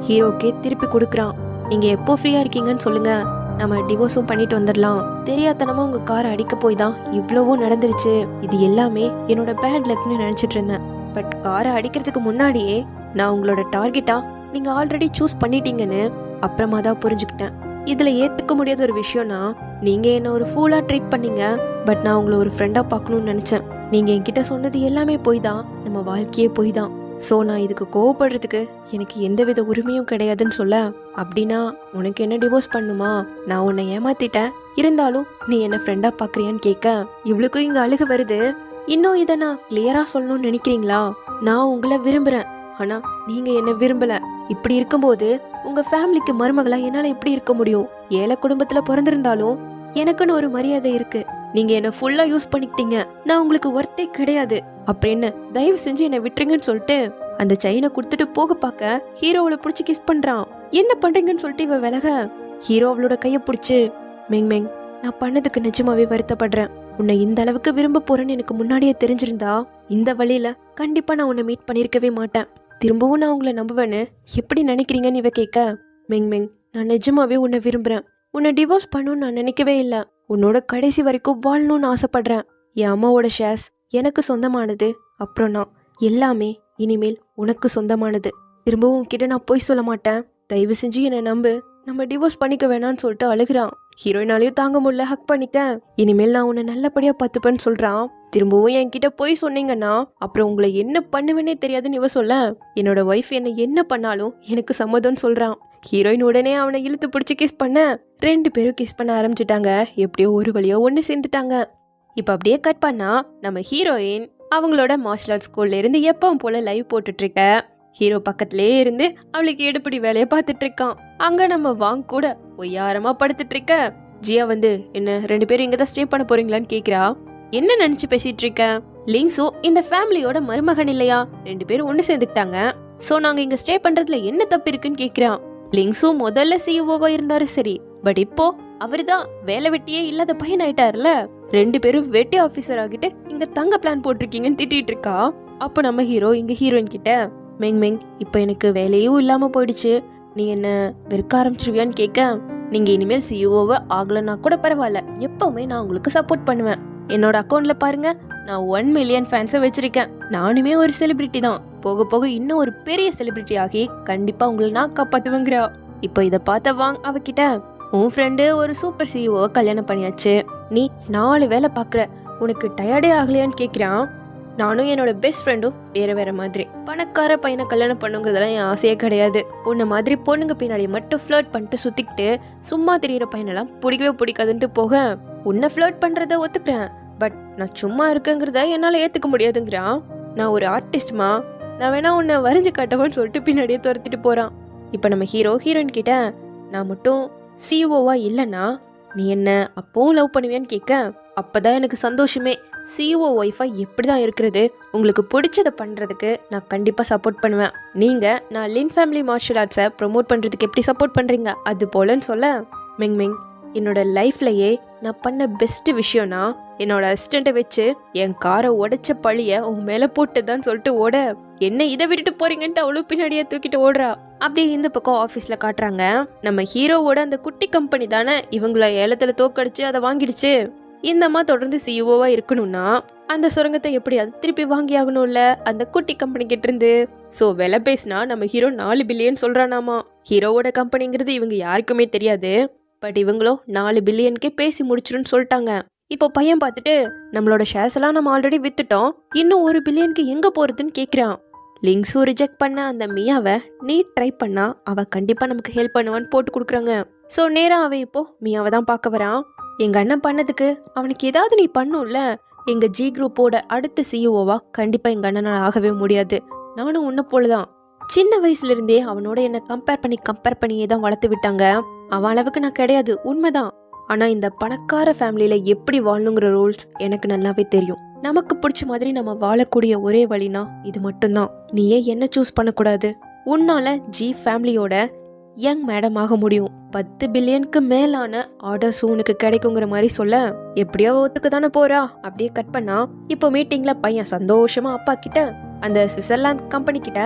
ஹீரோக்கே திருப்பி கொடுக்குறான். நீங்க எப்போ ஃப்ரீயா இருக்கீங்கன்னு சொல்லுங்க, நம்ம டிவோர்ஸும் பண்ணிட்டு வந்துடலாம். தெரியாதனமா உங்க காரை அடிக்க போய் தான் இவ்வளவோ நடந்துருச்சு, இது எல்லாமே என்னோட பேட் லக்னு நினைச்சிட்டு இருந்தேன். பட் காரை அடிக்கிறதுக்கு முன்னாடியே நான் உங்களோட டார்கெட்டா நீங்க ஆல்ரெடி சூஸ் பண்ணிட்டீங்கன்னு அப்புறமா தான் புரிஞ்சுக்கிட்டேன். இதுல ஏத்துக்க முடியாத ஒரு விஷயம்னா, நீங்க என்ன ஒரு ஃபூலா ட்ரீட் பண்ணீங்க, பட் நான் உங்களை ஒரு ஃப்ரெண்டா பார்க்கணும்னு நினைச்சேன். நீங்க என்கிட்ட சொன்னது எல்லாமே போய் தான், நம்ம வாழ்க்கையே போய் தான். ஸோ நான் இதுக்கு கோவப்படுறதுக்கு எனக்கு எந்தவித உரிமையும் கிடையாதுன்னு சொல்ல, அப்படின்னா உனக்கு என்ன டிவோர்ஸ் பண்ணுமா, நான் உன்னை ஏமாத்திட்டேன், இருந்தாலும் நீ என்ன ஃப்ரெண்டா பாக்குறியான்னு கேட்க இவளுக்கும் இங்க அழுக வருது. இன்னும் இதை நான் கிளியரா சொல்லணும்னு நினைக்கிறீங்களா, நான் உங்களை விரும்புறேன், ஆனா நீங்க என்ன விரும்பல. இப்படி இருக்கும்போது உங்க ஃபேமிலிக்கு மருமகளா என்னால எப்படி இருக்க முடியும்? ஏழை குடும்பத்துல பிறந்திருந்தாலும் எனக்குன்னு ஒரு மரியாதை இருக்கு. நீங்க என்ன ஃபுல்லா யூஸ் பண்ணிக்கிட்டீங்க, நான் உங்களுக்கு ஒர்த்தே கிடையாது அப்படின்னு தயவு செஞ்சு என்ன விட்டுருங்கன்னு சொல்லிட்டு அந்த செயினை கொடுத்துட்டு போக பார்க்க ஹீரோவோட பிடிச்சி கிஸ் பண்றான். என்ன பண்றீங்கன்னு சொல்லிட்டு இவ விலக, ஹீரோ அவளோட கைய பிடிச்சு, மெங் மெங் நான் பண்ணதுக்கு நிஜமாவே வருத்தப்படுறேன், உன்னை இந்த அளவுக்கு விரும்ப போறேன்னு எனக்கு முன்னாடியே தெரிஞ்சிருந்தா இந்த வழியில கண்டிப்பா நான் உன்னை மீட் பண்ணிருக்கவே மாட்டேன், திரும்பவும் நான் உங்களை நம்புவேன்னு எப்படி நினைக்கிறீங்கன்னு இவ கேட்க, மெங் மெங் நான் நிஜமாவே உன்னை விரும்புறேன், உன்னை டிவோர்ஸ் பண்ணணும்னு நான் நினைக்கவே இல்லை, உன்னோட கடைசி வரைக்கும் வாழணும்னு ஆசைப்படுறேன், என் அம்மாவோட ஷேர்ஸ் எனக்கு சொந்தமானது, அப்புறம் நான் எல்லாமே இனிமேல் உனக்கு சொந்தமானது, திரும்பவும் கிட்ட நான் போய் சொல்ல மாட்டேன், தயவு செஞ்சு என்னை நம்பு, நம்ம டிவோர்ஸ் பண்ணிக்க வேணான்னு சொல்லிட்டு அழுகிறான். ஹீரோயினாலையும் தாங்க முடியல, ஹக் பண்ணிக்க, இனிமேல் நான் உன்னை நல்லபடியா பார்த்துப்பேன்னு சொல்றான். திரும்பவும் என்கிட்ட போய் சொன்னீங்கன்னா அப்புறம் உங்களை என்ன பண்ணுவேன்னே தெரியாதுன்னு இவ சொல்ல, என்னோட ஒய்ஃப் என்ன என்ன பண்ணாலும் எனக்கு சம்மதம்னு சொல்றான். ஹீரோயின் உடனே அவனை இழுத்து பிடிச்சி கிஸ் பண்ண 2 பேரும் கிஸ் பண்ண ஆரம்பிச்சுட்டாங்க. எப்படியோ ஒரு வழியா ஒன்று சேர்ந்துட்டாங்க. இப்போ அப்படியே கட் பண்ணா நம்ம ஹீரோயின் அவங்களோட மார்ஷல் ஆர்ட்ஸ் ஸ்கூல்ல இருந்து எப்பவும் போல லைவ் போட்டுட்டு இருக்க. ஹீரோ பக்கத்திலே இருந்து அவளுக்கு எடுப்படி வேலையை பார்த்துட்டு இருக்கான். அங்க நம்ம வாங்க கூட ஒய்யாரமா படுத்துட்டு இருக்க. ஜியா வந்து, என்ன 2 பேரும் இங்கதான் ஸ்டே பண்ண போறீங்களான்னு கேக்குறா. என்ன நினைச்சு பேசிட்டு இருக்க, லிங்ஸோ இந்த ஃபேமிலியோட மருமகன் இல்லையா, 2 பேரும் ஒண்ணு சேர்ந்துக்கிட்டாங்க, சோ நாங்க இங்க ஸ்டே பண்றதுல என்ன தப்பு இருக்குன்னு கேக்குறான். லிங்ஸும் முதல்ல சிஇஓவா இருந்தாரு சரி, பட் இப்போ அவருதான் வேலை வெட்டியே இல்லாத பையன் ஆயிட்டாருல, 2 பேரும் வெட்டி ஆபீசர் ஆகிட்டு இங்க தங்க பிளான் போட்டிருக்கீங்கன்னு திட்டிட்டு இருக்கா. அப்போ நம்ம ஹீரோ இங்க ஹீரோயின் கிட்ட, மெங் மெங் இப்போ எனக்கு வேலையும் இல்லாம போயிடுச்சு, நீ என்ன வெறுக்க ஆரம்பிச்சிருவியான்னு கேட்க, நீங்க இனிமேல் சிஇஓவை ஆகலன்னா கூட பரவாயில்ல, எப்பவுமே நான் உங்களுக்கு சப்போர்ட் பண்ணுவேன், என்னோட அக்கௌண்ட்ல பாருங்க நான் 1 மில்லியன் ஃபேன்ஸை வச்சிருக்கேன், நானுமே ஒரு செலிபிரிட்டி தான், போக போக இன்னும் ஒரு பெரிய செலிபிரிட்டி ஆகி கண்டிப்பா உங்களை நான் காப்பாத்துவேங்கிறா. இப்போ இதை பார்த்த வாங் அவகிட்ட, உன் ஃப்ரெண்டு ஒரு சூப்பர் சிஇஓ கல்யாணம் பண்ணியாச்சு, நீ 4 வேலை பாக்குற, உனக்கு டயர்டே ஆகலையான்னு கேட்கிறான். நானும் என்னோட பெஸ்ட் ஃப்ரெண்டும் வேற வேற மாதிரி, பணக்கார பையனை கல்யாணம் பண்ணுங்கிறதெல்லாம் என் ஆசையே கிடையாது, உன்னை மாதிரி பொண்ணுங்க பின்னாடி மட்டும் ஃப்ளர்ட் பண்ணிட்டு சுத்திக்கிட்டு சும்மா தெரியுற பையனெல்லாம் பிடிக்கவே பிடிக்காதுன்ட்டு போக, உன்னை ஃப்ளர்ட் பண்றத ஒத்துக்கிறேன், பட் நான் சும்மா இருக்குங்கிறத என்னால ஏத்துக்க முடியாதுங்கிறான். நான் ஒரு ஆர்டிஸ்ட்மா, நான் வேணா உன்னை வரைஞ்சு காட்டவான்னு சொல்லிட்டு பின்னாடியே துரத்திட்டு போறான். இப்போ நம்ம ஹீரோ ஹீரோயின் கிட்ட, நான் மட்டும் சிஇஓவா இல்லைன்னா நீ என்ன அப்பவும் லவ் பண்ணுவியான்னு கேட்க, அப்பதான் எனக்கு சந்தோஷமே, சிஇஓ ஒய்ஃபா எப்படிதான் இருக்கிறது, உங்களுக்கு பிடிச்சதை பண்றதுக்கு நான் கண்டிப்பா சப்போர்ட் பண்ணுவேன், நீங்க நான் லின் ஃபேமிலி மார்ஷல் ஆர்ட்ஸை ப்ரொமோட் பண்றதுக்கு எப்படி சப்போர்ட் பண்றீங்க அது போலன்னு சொல்ல, மெங் மெங் என்னோட லைஃப்லயே நான் பண்ண பெஸ்ட் விஷயம்னா என்னோட அசிஸ்டண்ட்டை வச்சு என் காரை உடைச்ச பழிய உன் மேல போட்டுதான்னு சொல்லிட்டு ஓட, என்ன இதை விட்டுட்டு போறீங்கன்ட்டு அவ்வளவு பின்னாடியே தூக்கிட்டு ஓடுறா. அப்படியே இந்த பக்கம் ஆஃபீஸ்ல காட்டுறாங்க, நம்ம ஹீரோவோட அந்த குட்டி கம்பெனி தானே இவங்கள ஏலத்துல தோக்கடிச்சு அதை வாங்கிடுச்சு, இந்த அம்மா தொடர்ந்து சிஇஓவா இருக்கணும்னா அந்த சுரங்கத்தை எப்படியாவது திருப்பி வாங்கி ஆகணும்ல அந்த குட்டி கம்பெனி கிட்ட இருந்து. சோ விலை பேசினா நம்ம ஹீரோ 4 பில்லியன் சொல்றானாமா. ஹீரோவோட கம்பெனிங்கிறது இவங்க யாருக்குமே தெரியாது, பட் இவங்களோ 4 பில்லியனுக்கே பேசி முடிச்சிருன்னு சொல்லிட்டாங்க. இப்போ பையன் பார்த்துட்டு நம்மளோட ஷேர்ஸ் எல்லாம் நம்ம ஆல்ரெடி வித்துட்டோம், இன்னும் 1 பில்லியனுக்கு எங்க போறதுன்னு கேக்குறான். லிங்ஸு ரிஜெக்ட் பண்ண அந்த மியாவை நீ ட்ரை பண்ணா அவ கண்டிப்பா நமக்கு ஹெல்ப் பண்ணுவான்னு போட்டு கொடுக்குறாங்க. ஸோ நேரா அவன் இப்போ மியாவை தான் பார்க்க வரான். எங்க அண்ணன் பண்ணதுக்கு அவனுக்கு ஏதாவது நீ பண்ணும்ல, எங்க ஜி குரூப்போட அடுத்த சிஇஓவா கண்டிப்பா எங்க அண்ணனால் ஆகவே முடியாது. நானும் உன்ன போலதான் சின்ன வயசுல இருந்தே அவனோட என்ன கம்பேர் பண்ணியே தான் வளர்த்து விட்டாங்க. அவன் அளவுக்கு நான் கிடையாது, உண்மைதான். ஆனா இந்த பணக்கார ஃபேமிலியில எப்படி வாழணுங்கிற ரூல்ஸ் எனக்கு நல்லாவே தெரியும். நமக்கு பிடிச்ச மாதிரி நம்ம வாழக்கூடிய ஒரே வழினா இது மட்டும்தான். நீயே என்ன சூஸ் பண்ணக்கூடாது. உன்னால ஜி ஃபேமிலியோட யங் மேடம் ஆக முடியும். 10 பில்லியனுக்கு மேலான ஆர்டர்ஸ் உனக்கு கிடைக்குங்கிற மாதிரி சொல்ல, எப்படியோ ஒத்துக்கு தானே போறா. அப்படியே கட் பண்ணா இப்போ மீட்டிங்ல பையன் சந்தோஷமா அப்பா கிட்ட அந்த சுவிட்சர்லாந்து கம்பெனி கிட்ட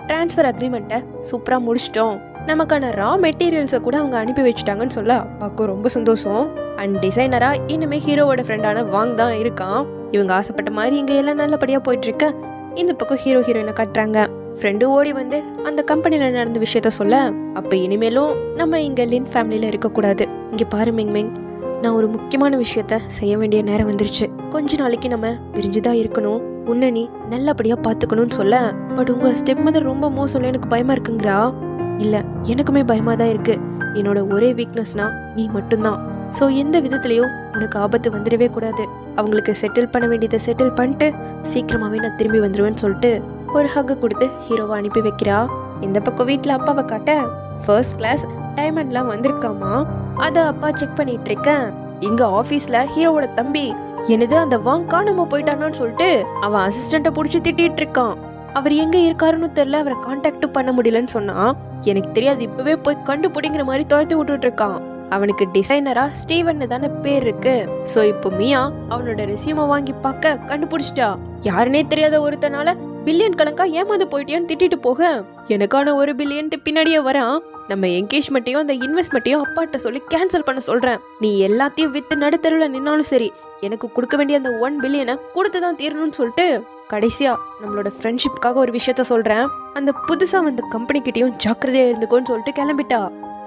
டிரான்ஸ்ஃபர் அக்ரிமெண்ட்டை சூப்பரா முடிச்சிட்டோம், நமக்கான ரா மெட்டீரியல்ஸை கூட அவங்க அனுப்பி வச்சுட்டாங்கன்னு சொல்ல அப்பாவுக்கு ரொம்ப சந்தோஷம். அண்ட் டிசைனரா இனிமே ஹீரோவோட ஃப்ரெண்டான வாங் தான் இருக்கான். இவங்க ஆசைப்பட்ட மாதிரி இங்க எல்லாம் நல்லபடியா போயிட்டு இருக்க. இந்த பக்கம் ஹீரோயினை கட்டுறாங்க. ஃப்ரெண்டு ஓடி வந்து அந்த கம்பெனில நடந்த விஷயத்த சொல்ல, அப்ப இனிமேலும் நம்ம இங்க லின் ஃபேமிலியில இருக்கக்கூடாது. இங்க பாரு மிங், நான் ஒரு முக்கியமான விஷயத்த செய்ய வேண்டிய நேரம் வந்துருச்சு. கொஞ்ச நாளைக்கு நம்ம பிரிஞ்சுதான் இருக்கணும், உன்னை நீ நல்லபடியா பாத்துக்கணும்னு சொல்ல, பட் உங்க ஸ்டெப் மதர் ரொம்ப மோசம்ல, எனக்கு பயமா இருக்குங்கிறா. இல்ல, எனக்குமே பயமா தான் இருக்கு. என்னோட ஒரே வீக்னஸ்னா நீ மட்டும்தான். ஸோ எந்த விதத்துலயும் உனக்கு ஆபத்து வந்துடவே கூடாது. அவங்களுக்கு செட்டில் பண்ண வேண்டியதை செட்டில் பண்ணிட்டு சீக்கிரமாவே நான் திரும்பி வந்துருவேன்னு சொல்லிட்டு ஒரு ஹக்கு கொடுத்து ஹீரோவை அனுப்பி வைக்கிறா. இந்த பக்கம் வீட்டுல அப்பாவை காட்ட ஃபர்ஸ்ட் கிளாஸ் டைமண்ட்லாம் வந்திருக்காமா. அத அப்பா செக் பண்ணிட்டு இருக்கேன். இங்க ஆபீஸ்ல ஹீரோவோட தம்பி என்னது அந்த வாங் காணாம போயிட்டானான்னு சொல்லிட்டு அவன் அசிஸ்டண்ட்டை புடிச்சு திட்டிட்டு இருக்கான். அவர் எங்க இருக்காருன்னு தெரியல, அவரை கான்டாக்ட் பண்ண முடியலன்னு சொன்னா, எனக்கு தெரியாது இப்பவே போய் கண்டுபிடிங்கிற மாதிரி துரத்தி விட்டுட்டு இருக்கான். அவனுக்கு டிசைனரா ஸ்டீவன் தானே பேர் இருக்கு. சோ இப்போ மியா அவனோட ரெசியூமை வாங்கி பார்க்க கண்டுபிடிச்சிட்டா. யாருன்னே தெரியாத ஒருத்தனால பில்லியன் கணக்கா ஏமாந்து போயிட்டியான்னு திட்டிட்டு போக, எனக்கான 1 பில்லியன் பின்னாடியே வரான். நம்ம என்கேஜ்மெண்ட்டையும் அந்த இன்வெஸ்ட்மெண்ட்டையும் அப்பாட்ட சொல்லி கேன்சல் பண்ண சொல்றேன். நீ எல்லாத்தையும் வித்து நடுத்தருவில் நின்னாலும் சரி, எனக்கு கொடுக்க வேண்டிய அந்த 1 பில்லியனை கொடுத்துதான் தீரணும்னு சொல்லிட்டு கடைசியா நம்மளோட ஃப்ரெண்ட்ஷிப்காக ஒரு விஷயத்த சொல்றேன், அந்த புதுசா வந்த கம்பெனி கிட்டயும் ஜாக்கிரதையா இருந்துக்கோன்னு சொல்லிட்டு கிளம்பிட்டா.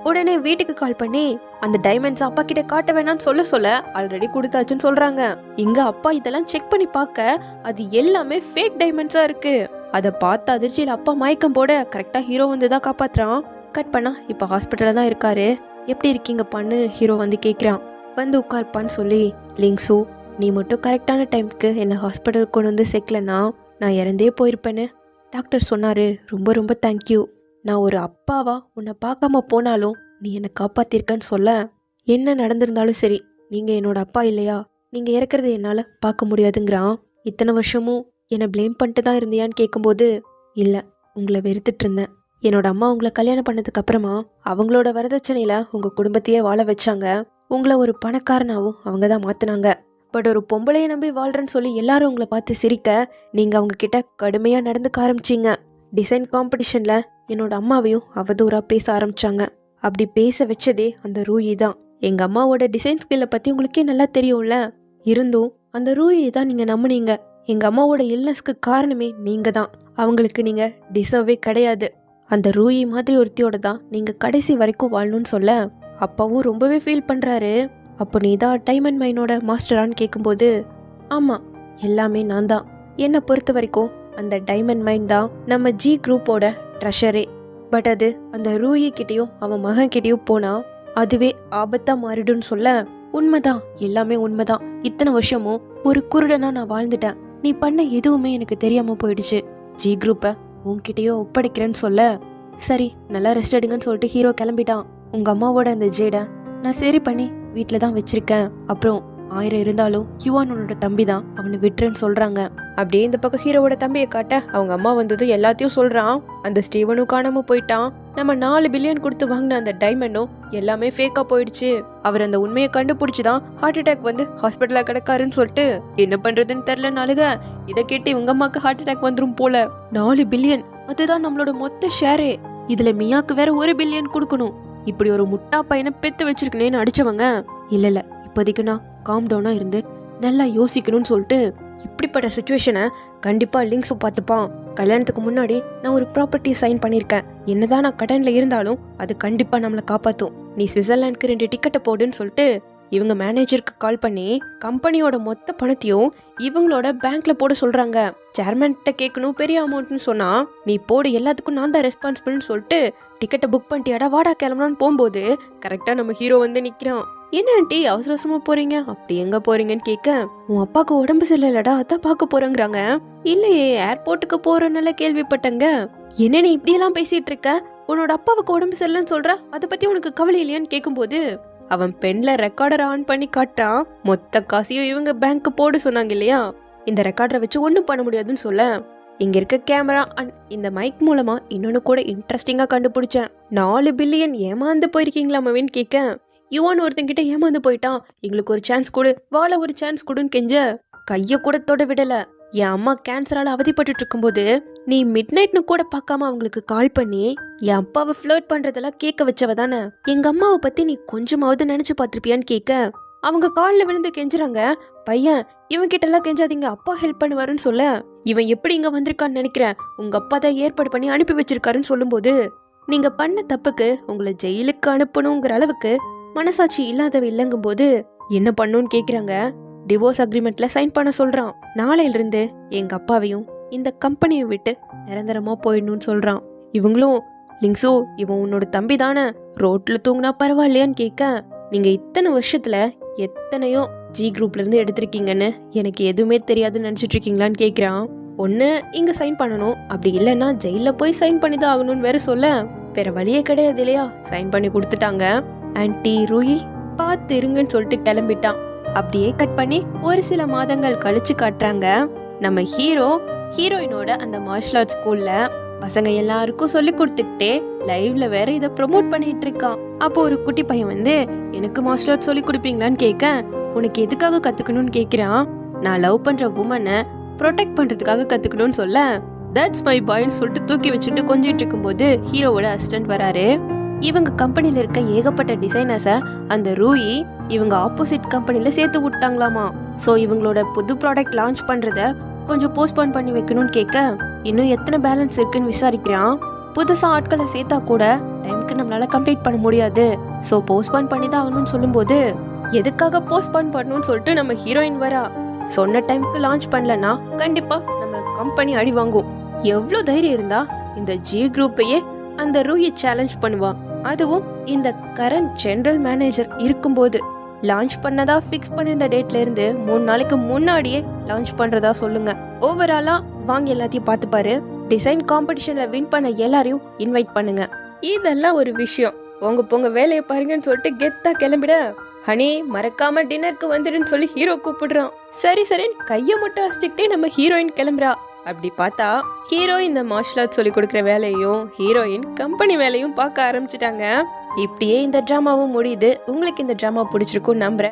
உடனே வீட்டுக்கு கால் பண்ணி அந்த டைமண்ட்ஸ் அப்பா கிட்ட காட்ட வேணாம்னு சொல்ல ஆல்ரெடி கொடுத்தாச்சுன்னு சொல்றாங்க. இங்க அப்பா இதெல்லாம் செக் பண்ணி பார்க்க அது எல்லாமே ஃபேக் டைமண்ட்ஸா இருக்கு. அதை பார்த்த அதிர்ச்சியில் அப்பா மயக்கம் போட கரெக்டா ஹீரோ வந்து தான் காப்பாத்துறான். கட் பண்ணா இப்ப ஹாஸ்பிட்டல்ல தான் இருக்காரு. எப்படி இருக்கீங்க பண்ணு ஹீரோ வந்து கேக்குறான். வந்து உட்கார்ப்பான்னு சொல்லி, லிங்ஸு நீ மட்டும் கரெக்டான டைமுக்கு என்னை ஹாஸ்பிட்டலுக்கு கொண்டு வந்து சேர்க்கலன்னா நான் இறந்தே போயிருப்பேன்னு டாக்டர் சொன்னாரு. ரொம்ப ரொம்ப தேங்க்யூ. நான் ஒரு அப்பாவா உன்னை பார்க்காம போனாலும் நீ என்னை காப்பாத்திருக்கன்னு சொல்ல, என்ன நடந்திருந்தாலும் சரி நீங்க என்னோட அப்பா இல்லையா, நீங்க இறக்குறத என்னால பார்க்க முடியாதுங்கிறான். இத்தனை வருஷமும் என்னை ப்ளேம் பண்ணிட்டு தான் இருந்தியான்னு கேட்கும்போது, இல்ல, உங்களை வெறுத்துட்டு இருந்தேன். என்னோட அம்மா உங்களை கல்யாணம் பண்ணதுக்கு அப்புறமா அவங்களோட வரதட்சணையில உங்க குடும்பத்தையே வாழ வச்சாங்க. உங்களை ஒரு பணக்காரனாவும் அவங்க தான் மாத்தினாங்க. பட் ஒரு பொம்பளையை நம்பி வாழ்றேன்னு சொல்லி எல்லாரும் உங்களை பார்த்து சிரிக்க நீங்க அவங்க கிட்ட கடுமையா நடந்துக்க ஆரம்பிச்சிங்க. டிசைன் காம்படிஷன்ல என்னோட அம்மாவையும் அவதூறா பேச ஆரம்பிச்சாங்க. அப்படி பேச வச்சதே அந்த ரூயி தான். எங்க அம்மாவோட டிசைன் ஸ்கில்லை பத்தி உங்களுக்கே நல்லா தெரியும்ல. இருந்தும் அந்த ரூயி தான் நீங்க நம்புனீங்க. எங்க அம்மாவோட இல்னஸ்க்கு காரணமே நீங்க தான். அவங்களுக்கு நீங்க டிசர்வே கிடையாது. அந்த ரூயி மாதிரி ஒருத்தியோட தான் நீங்க கடைசி வரைக்கும் வாழணும்னு சொல்ல அப்பாவும் ரொம்பவே ஃபீல் பண்றாரு. அப்போ நீ தான் டைமண்ட் மைனோட மாஸ்டரான்னு கேட்கும்போது, ஆமா, எல்லாமே நான் தான். என்னை பொறுத்த வரைக்கும் அந்த டைமண்ட் மைன் தான் நம்ம ஜி குரூப்போட ட்ரெஷரே. பட் அது அந்த ரூயி கிட்டேயும் அவன் மகன் கிட்டேயும் போனா அதுவே ஆபத்தா மாறிடும்னு சொல்ல, உண்மைதான், எல்லாமே உண்மைதான். இத்தனை வருஷமும் ஒரு குருடனா நான் வாழ்ந்துட்டேன். நீ பண்ண எதுவுமே எனக்கு தெரியாம போயிடுச்சு. ஜி குரூப்பை உன்கிட்டயோ ஒப்படைக்கிறேன்னு சொல்ல, சரி நல்லா ரெஸ்ட் எடுங்கன்னு சொல்லிட்டு ஹீரோ கிளம்பிட்டான். உங்க அம்மாவோட அந்த ஜேடை நான் சரி பண்ணி வீட்டுல தான் வச்சிருக்கேன். அப்புறம் 1000 இருந்தாலும் யுவான் உன்னோட தம்பி தான், அவனை விட்டுருன்னு சொல்றாங்க. அப்படியே இந்த பக்கம் ஹீரோவோட தம்பியை காட்ட அவங்க அம்மா வந்ததும் எல்லாத்தையும் சொல்றான். அந்த ஸ்டீவனும் காணாம போயிட்டான். நம்ம 4 பில்லியன் கொடுத்து வாங்கின அந்த டைமண்டும் எல்லாமே ஃபேக்கா போயிடுச்சு. அவர் அந்த உண்மையை கண்டுபிடிச்சுதான் ஹார்ட் அட்டாக் வந்து ஹாஸ்பிட்டல்ல கிடக்காருன்னு சொல்லிட்டு என்ன பண்றதுன்னு தெரியல நாளுக. இதை கேட்டு உங்க அம்மாக்கு ஹார்ட் அட்டாக் வந்துரும் போல. 4 பில்லியன் அதுதான் நம்மளோட மொத்த ஷேரே. இதுல மியாக்கு வேற 1 பில்லியன் கொடுக்கணும். இப்படி ஒரு முட்டா பையனை பெத்து வச்சிருக்கனேன்னு அடிச்சவங்க, இல்ல இப்போதைக்கு நான் காம் டவுனா இருந்து நல்லா யோசிக்கணும்னு சொல்லிட்டு இப்படிப்பட்ட சிச்சுவேஷனை கண்டிப்பா லிங்க்ஸு பார்த்துப்பான். கல்யாணத்துக்கு முன்னாடி நான் ஒரு ப்ராப்பர்ட்டி சைன் பண்ணியிருக்கேன். என்னதான் நான் கடன்ல இருந்தாலும் அது கண்டிப்பா நம்மளை காப்பாத்தும். நீ சுவிட்சர்லாந்துக்கு 2 டிக்கெட்டை போடுன்னு சொல்லிட்டு இவங்க மேனேஜருக்கு கால் பண்ணி கம்பெனியோட மொத்த பணத்தையும் இவங்களோட பேங்க்ல போட சொல்றாங்க. சேர்மன் கிட்ட கேட்கணும் பெரிய அமௌண்ட்னு சொன்னா, நீ போடு எல்லாத்துக்கும் நான் தான் ரெஸ்பான்சிபிள்னு சொல்லிட்டு டிக்கெட்டை புக் பண்ணிட்டியாடா வாடா கிளம்பலான்னு போகும்போது கரெக்டா நம்ம ஹீரோ வந்து நிக்கிறான். என்ன ஆண்டி அவசர அவசரமா போறீங்க? அப்படி எங்க போறீங்கன்னு கேட்க, உன் அப்பாவுக்கு உடம்பு சரியில்லடா அதான் பார்க்க போறேங்கிறாங்க. இல்லையே ஏர்போர்ட்டுக்கு போறனால கேள்விப்பட்டங்க. என்ன நீ இப்படி எல்லாம் பேசிட்டு இருக்க? உன்னோட அப்பாவுக்கு உடம்பு சரியில்லைன்னு சொல்ற, அதை பத்தி உனக்கு கவலை இல்லையான்னு கேட்கும்போது அவன் பென்ல ரெக்கார்டர் ஆன் பண்ணி காட்டான். மொத்த காசையும் இவங்க பேங்க் போட சொன்னாங்க இல்லையா, இந்த ரெக்கார்டரை வச்சு ஒன்றும் பண்ண முடியாதுன்னு சொல்ல, இங்க இருக்க கேமரா அண்ட் இந்த மைக் மூலமா இன்னொன்னு கூட இன்ட்ரெஸ்டிங்கா கண்டுபிடிச்சேன். 4 பில்லியன் ஏமாந்து போயிருக்கீங்களா மவின்னு கேட்க, யுவான் ஒருத்தங்கிட்ட ஏமாந்து போயிட்டான், எங்களுக்கு ஒரு சான்ஸ் கொடு, வாழ ஒரு சான்ஸ் கொடுன்னு கெஞ்ச கைய கூட தொட விடல. என் அம்மா கேன்சரால அவதிப்பட்டு இருக்கும்போது நீ மிட் நைட்னு கூட பார்க்காம அவங்களுக்கு கால் பண்ணி என் அப்பாவை ஃபிளர்ட் பண்றதெல்லாம் கேட்க வச்சவ தானே. எங்க அம்மாவை பத்தி நீ கொஞ்சமாவது நினைச்சு பார்த்திருப்பியான்னு கேட்க, அவங்க காலில் விழுந்து கெஞ்சுறாங்க. பையன் இவன் கிட்ட எல்லாம் கெஞ்சாதீங்க, அப்பா ஹெல்ப் பண்ணுவாருன்னு சொல்ல, இவன் எப்படி இங்க வந்திருக்கான்னு நினைக்கிறேன், உங்க அப்பா தான் ஏற்பாடு பண்ணி அனுப்பி வச்சிருக்காருன்னு சொல்லும்போது, நீங்க பண்ண தப்புக்கு உங்களை ஜெயிலுக்கு அனுப்பணுங்கிற அளவுக்கு மனசாட்சி இல்லாதவ இல்லங்கும் போது என்ன பண்ணுன்னு கேக்குறாங்க. டிவோர்ஸ் அக்ரிமெண்ட்ல சைன் பண்ண சொல்றான். நாளையில இருந்து எங்க அப்பாவையும் இந்த கம்பெனியை விட்டு நிரந்தரமா போயிடணும்னு சொல்றான். இவங்களும் லிங்ஸோ இவன் உன்னோட தம்பி தானே, ரோட்ல தூங்கினா பரவாயில்லையான்னு கேட்க, நீங்க இத்தனை வருஷத்துல எத்தனையோ ஜி குரூப்ல இருந்து எடுத்திருக்கீங்கன்னு எனக்கு எதுவுமே தெரியாதுன்னு நினைச்சிட்டு இருக்கீங்களான்னு கேக்குறான். ஒண்ணு இங்க சைன் பண்ணணும், அப்படி இல்லைன்னா ஜெயில போய் சைன் பண்ணி தான் ஆகணும்னு வேற சொல்ல, வேற வழியே கிடையாது இல்லையா, சைன் பண்ணி கொடுத்துட்டாங்க. ஆன்டி ரூயி பார்த்து இருங்கன்னு சொல்லிட்டு கிளம்பிட்டான். அப்படியே கட் பண்ணி ஒரு சில மாதங்கள் கழிச்சு காட்டுறாங்க. நம்ம ஹீரோயினோட அந்த மார்ஷல் ஆர்ட் ஸ்கூல்ல பசங்க எல்லாருக்கும் சொல்லி கொடுத்துக்கிட்டே லைவ்ல வேற இதை ப்ரொமோட் பண்ணிட்டு இருக்கான். அப்போ ஒரு குட்டி பையன் வந்து எனக்கு மார்ஷல் ஆர்ட் சொல்லி கொடுப்பீங்களான்னு கேட்க, உனக்கு எதுக்காக கத்துக்கணும்னு கேட்கிறான். நான் லவ் பண்ற உமனை ப்ரொடெக்ட் பண்றதுக்காக கத்துக்கணும்னு சொல்ல, தட்ஸ் மை பாய்ன்னு சொல்லிட்டு தூக்கி வச்சுட்டு கொஞ்சிட்டு இருக்கும்போது ஹீரோவோட அசிஸ்டன்ட் வராரு. இவங்க கம்பெனில இருக்க ஏகப்பட்ட டிசைனர்ஸை அந்த ரூயி இவங்க ஆப்போசிட் கம்பெனில சேர்த்து விட்டாங்களாமா. ஸோ இவங்களோட புது ப்ராடக்ட் லான்ச் பண்றத கொஞ்சம் போஸ்ட்போன் பண்ணி வைக்கணும்னு கேட்க, இன்னும் எத்தனை பேலன்ஸ் இருக்குன்னு விசாரிக்கிறான். புதுசா ஆட்களை சேர்த்தா கூட டைம்க்கு நம்மளால கம்ப்ளீட் பண்ண முடியாது, ஸோ போஸ்ட்போன் பண்ணி தான் ஆகணும்னு சொல்லும்போது, எதுக்காக போஸ்ட்போன் பண்ணணும்னு சொல்லிட்டு நம்ம ஹீரோயின் வரா. சொன்ன டைம்க்கு லான்ச் பண்ணலன்னா கண்டிப்பா நம்ம கம்பெனி அடி வாங்கும். எவ்வளவு தைரியம் இருந்தா இந்த ஜி குரூப்பையே அந்த ரூயை சேலஞ்ச் பண்ணுவா, அதுவும் இந்த கரண்ட் ஜெனரல் மேனேஜர் இருக்கும்போது. லான்ச் பண்ணதா ஃபிக்ஸ் பண்ணிருந்த டேட்ல இருந்து 3 நாளைக்கு முன்னாடியே லான்ச் பண்றதா சொல்லுங்க. ஓவராலா வாங்கி எல்லாத்தையும் பார்த்து பாரு, டிசைன் காம்படிஷன்ல வின் பண்ண எல்லாரையும் இன்வைட் பண்ணுங்க. இதெல்லாம் ஒரு விஷயம், போங்க வேலையை பாருங்கன்னு சொல்லிட்டு கெத்தா கிளம்பிட, ஹனி மறக்காம டின்னருக்கு வந்துடுன்னு சொல்லி ஹீரோ கூப்பிடுறான். சரின்னு கைய மட்டும் அசிச்சுக்கிட்டே நம்ம ஹீரோயின் கிளம்புறா. அப்படி பார்த்தா ஹீரோ இந்த மார்ஷல் ஆர்ட் சொல்லி கொடுக்குற வேலையும் ஹீரோயின் கம்பெனி வேலையும் பார்க்க ஆரம்பிச்சிட்டாங்க. இப்படியே இந்த டிராமாவும் முடியுது. உங்களுக்கு இந்த டிராமா பிடிச்சிருக்கும் நம்புறேன்.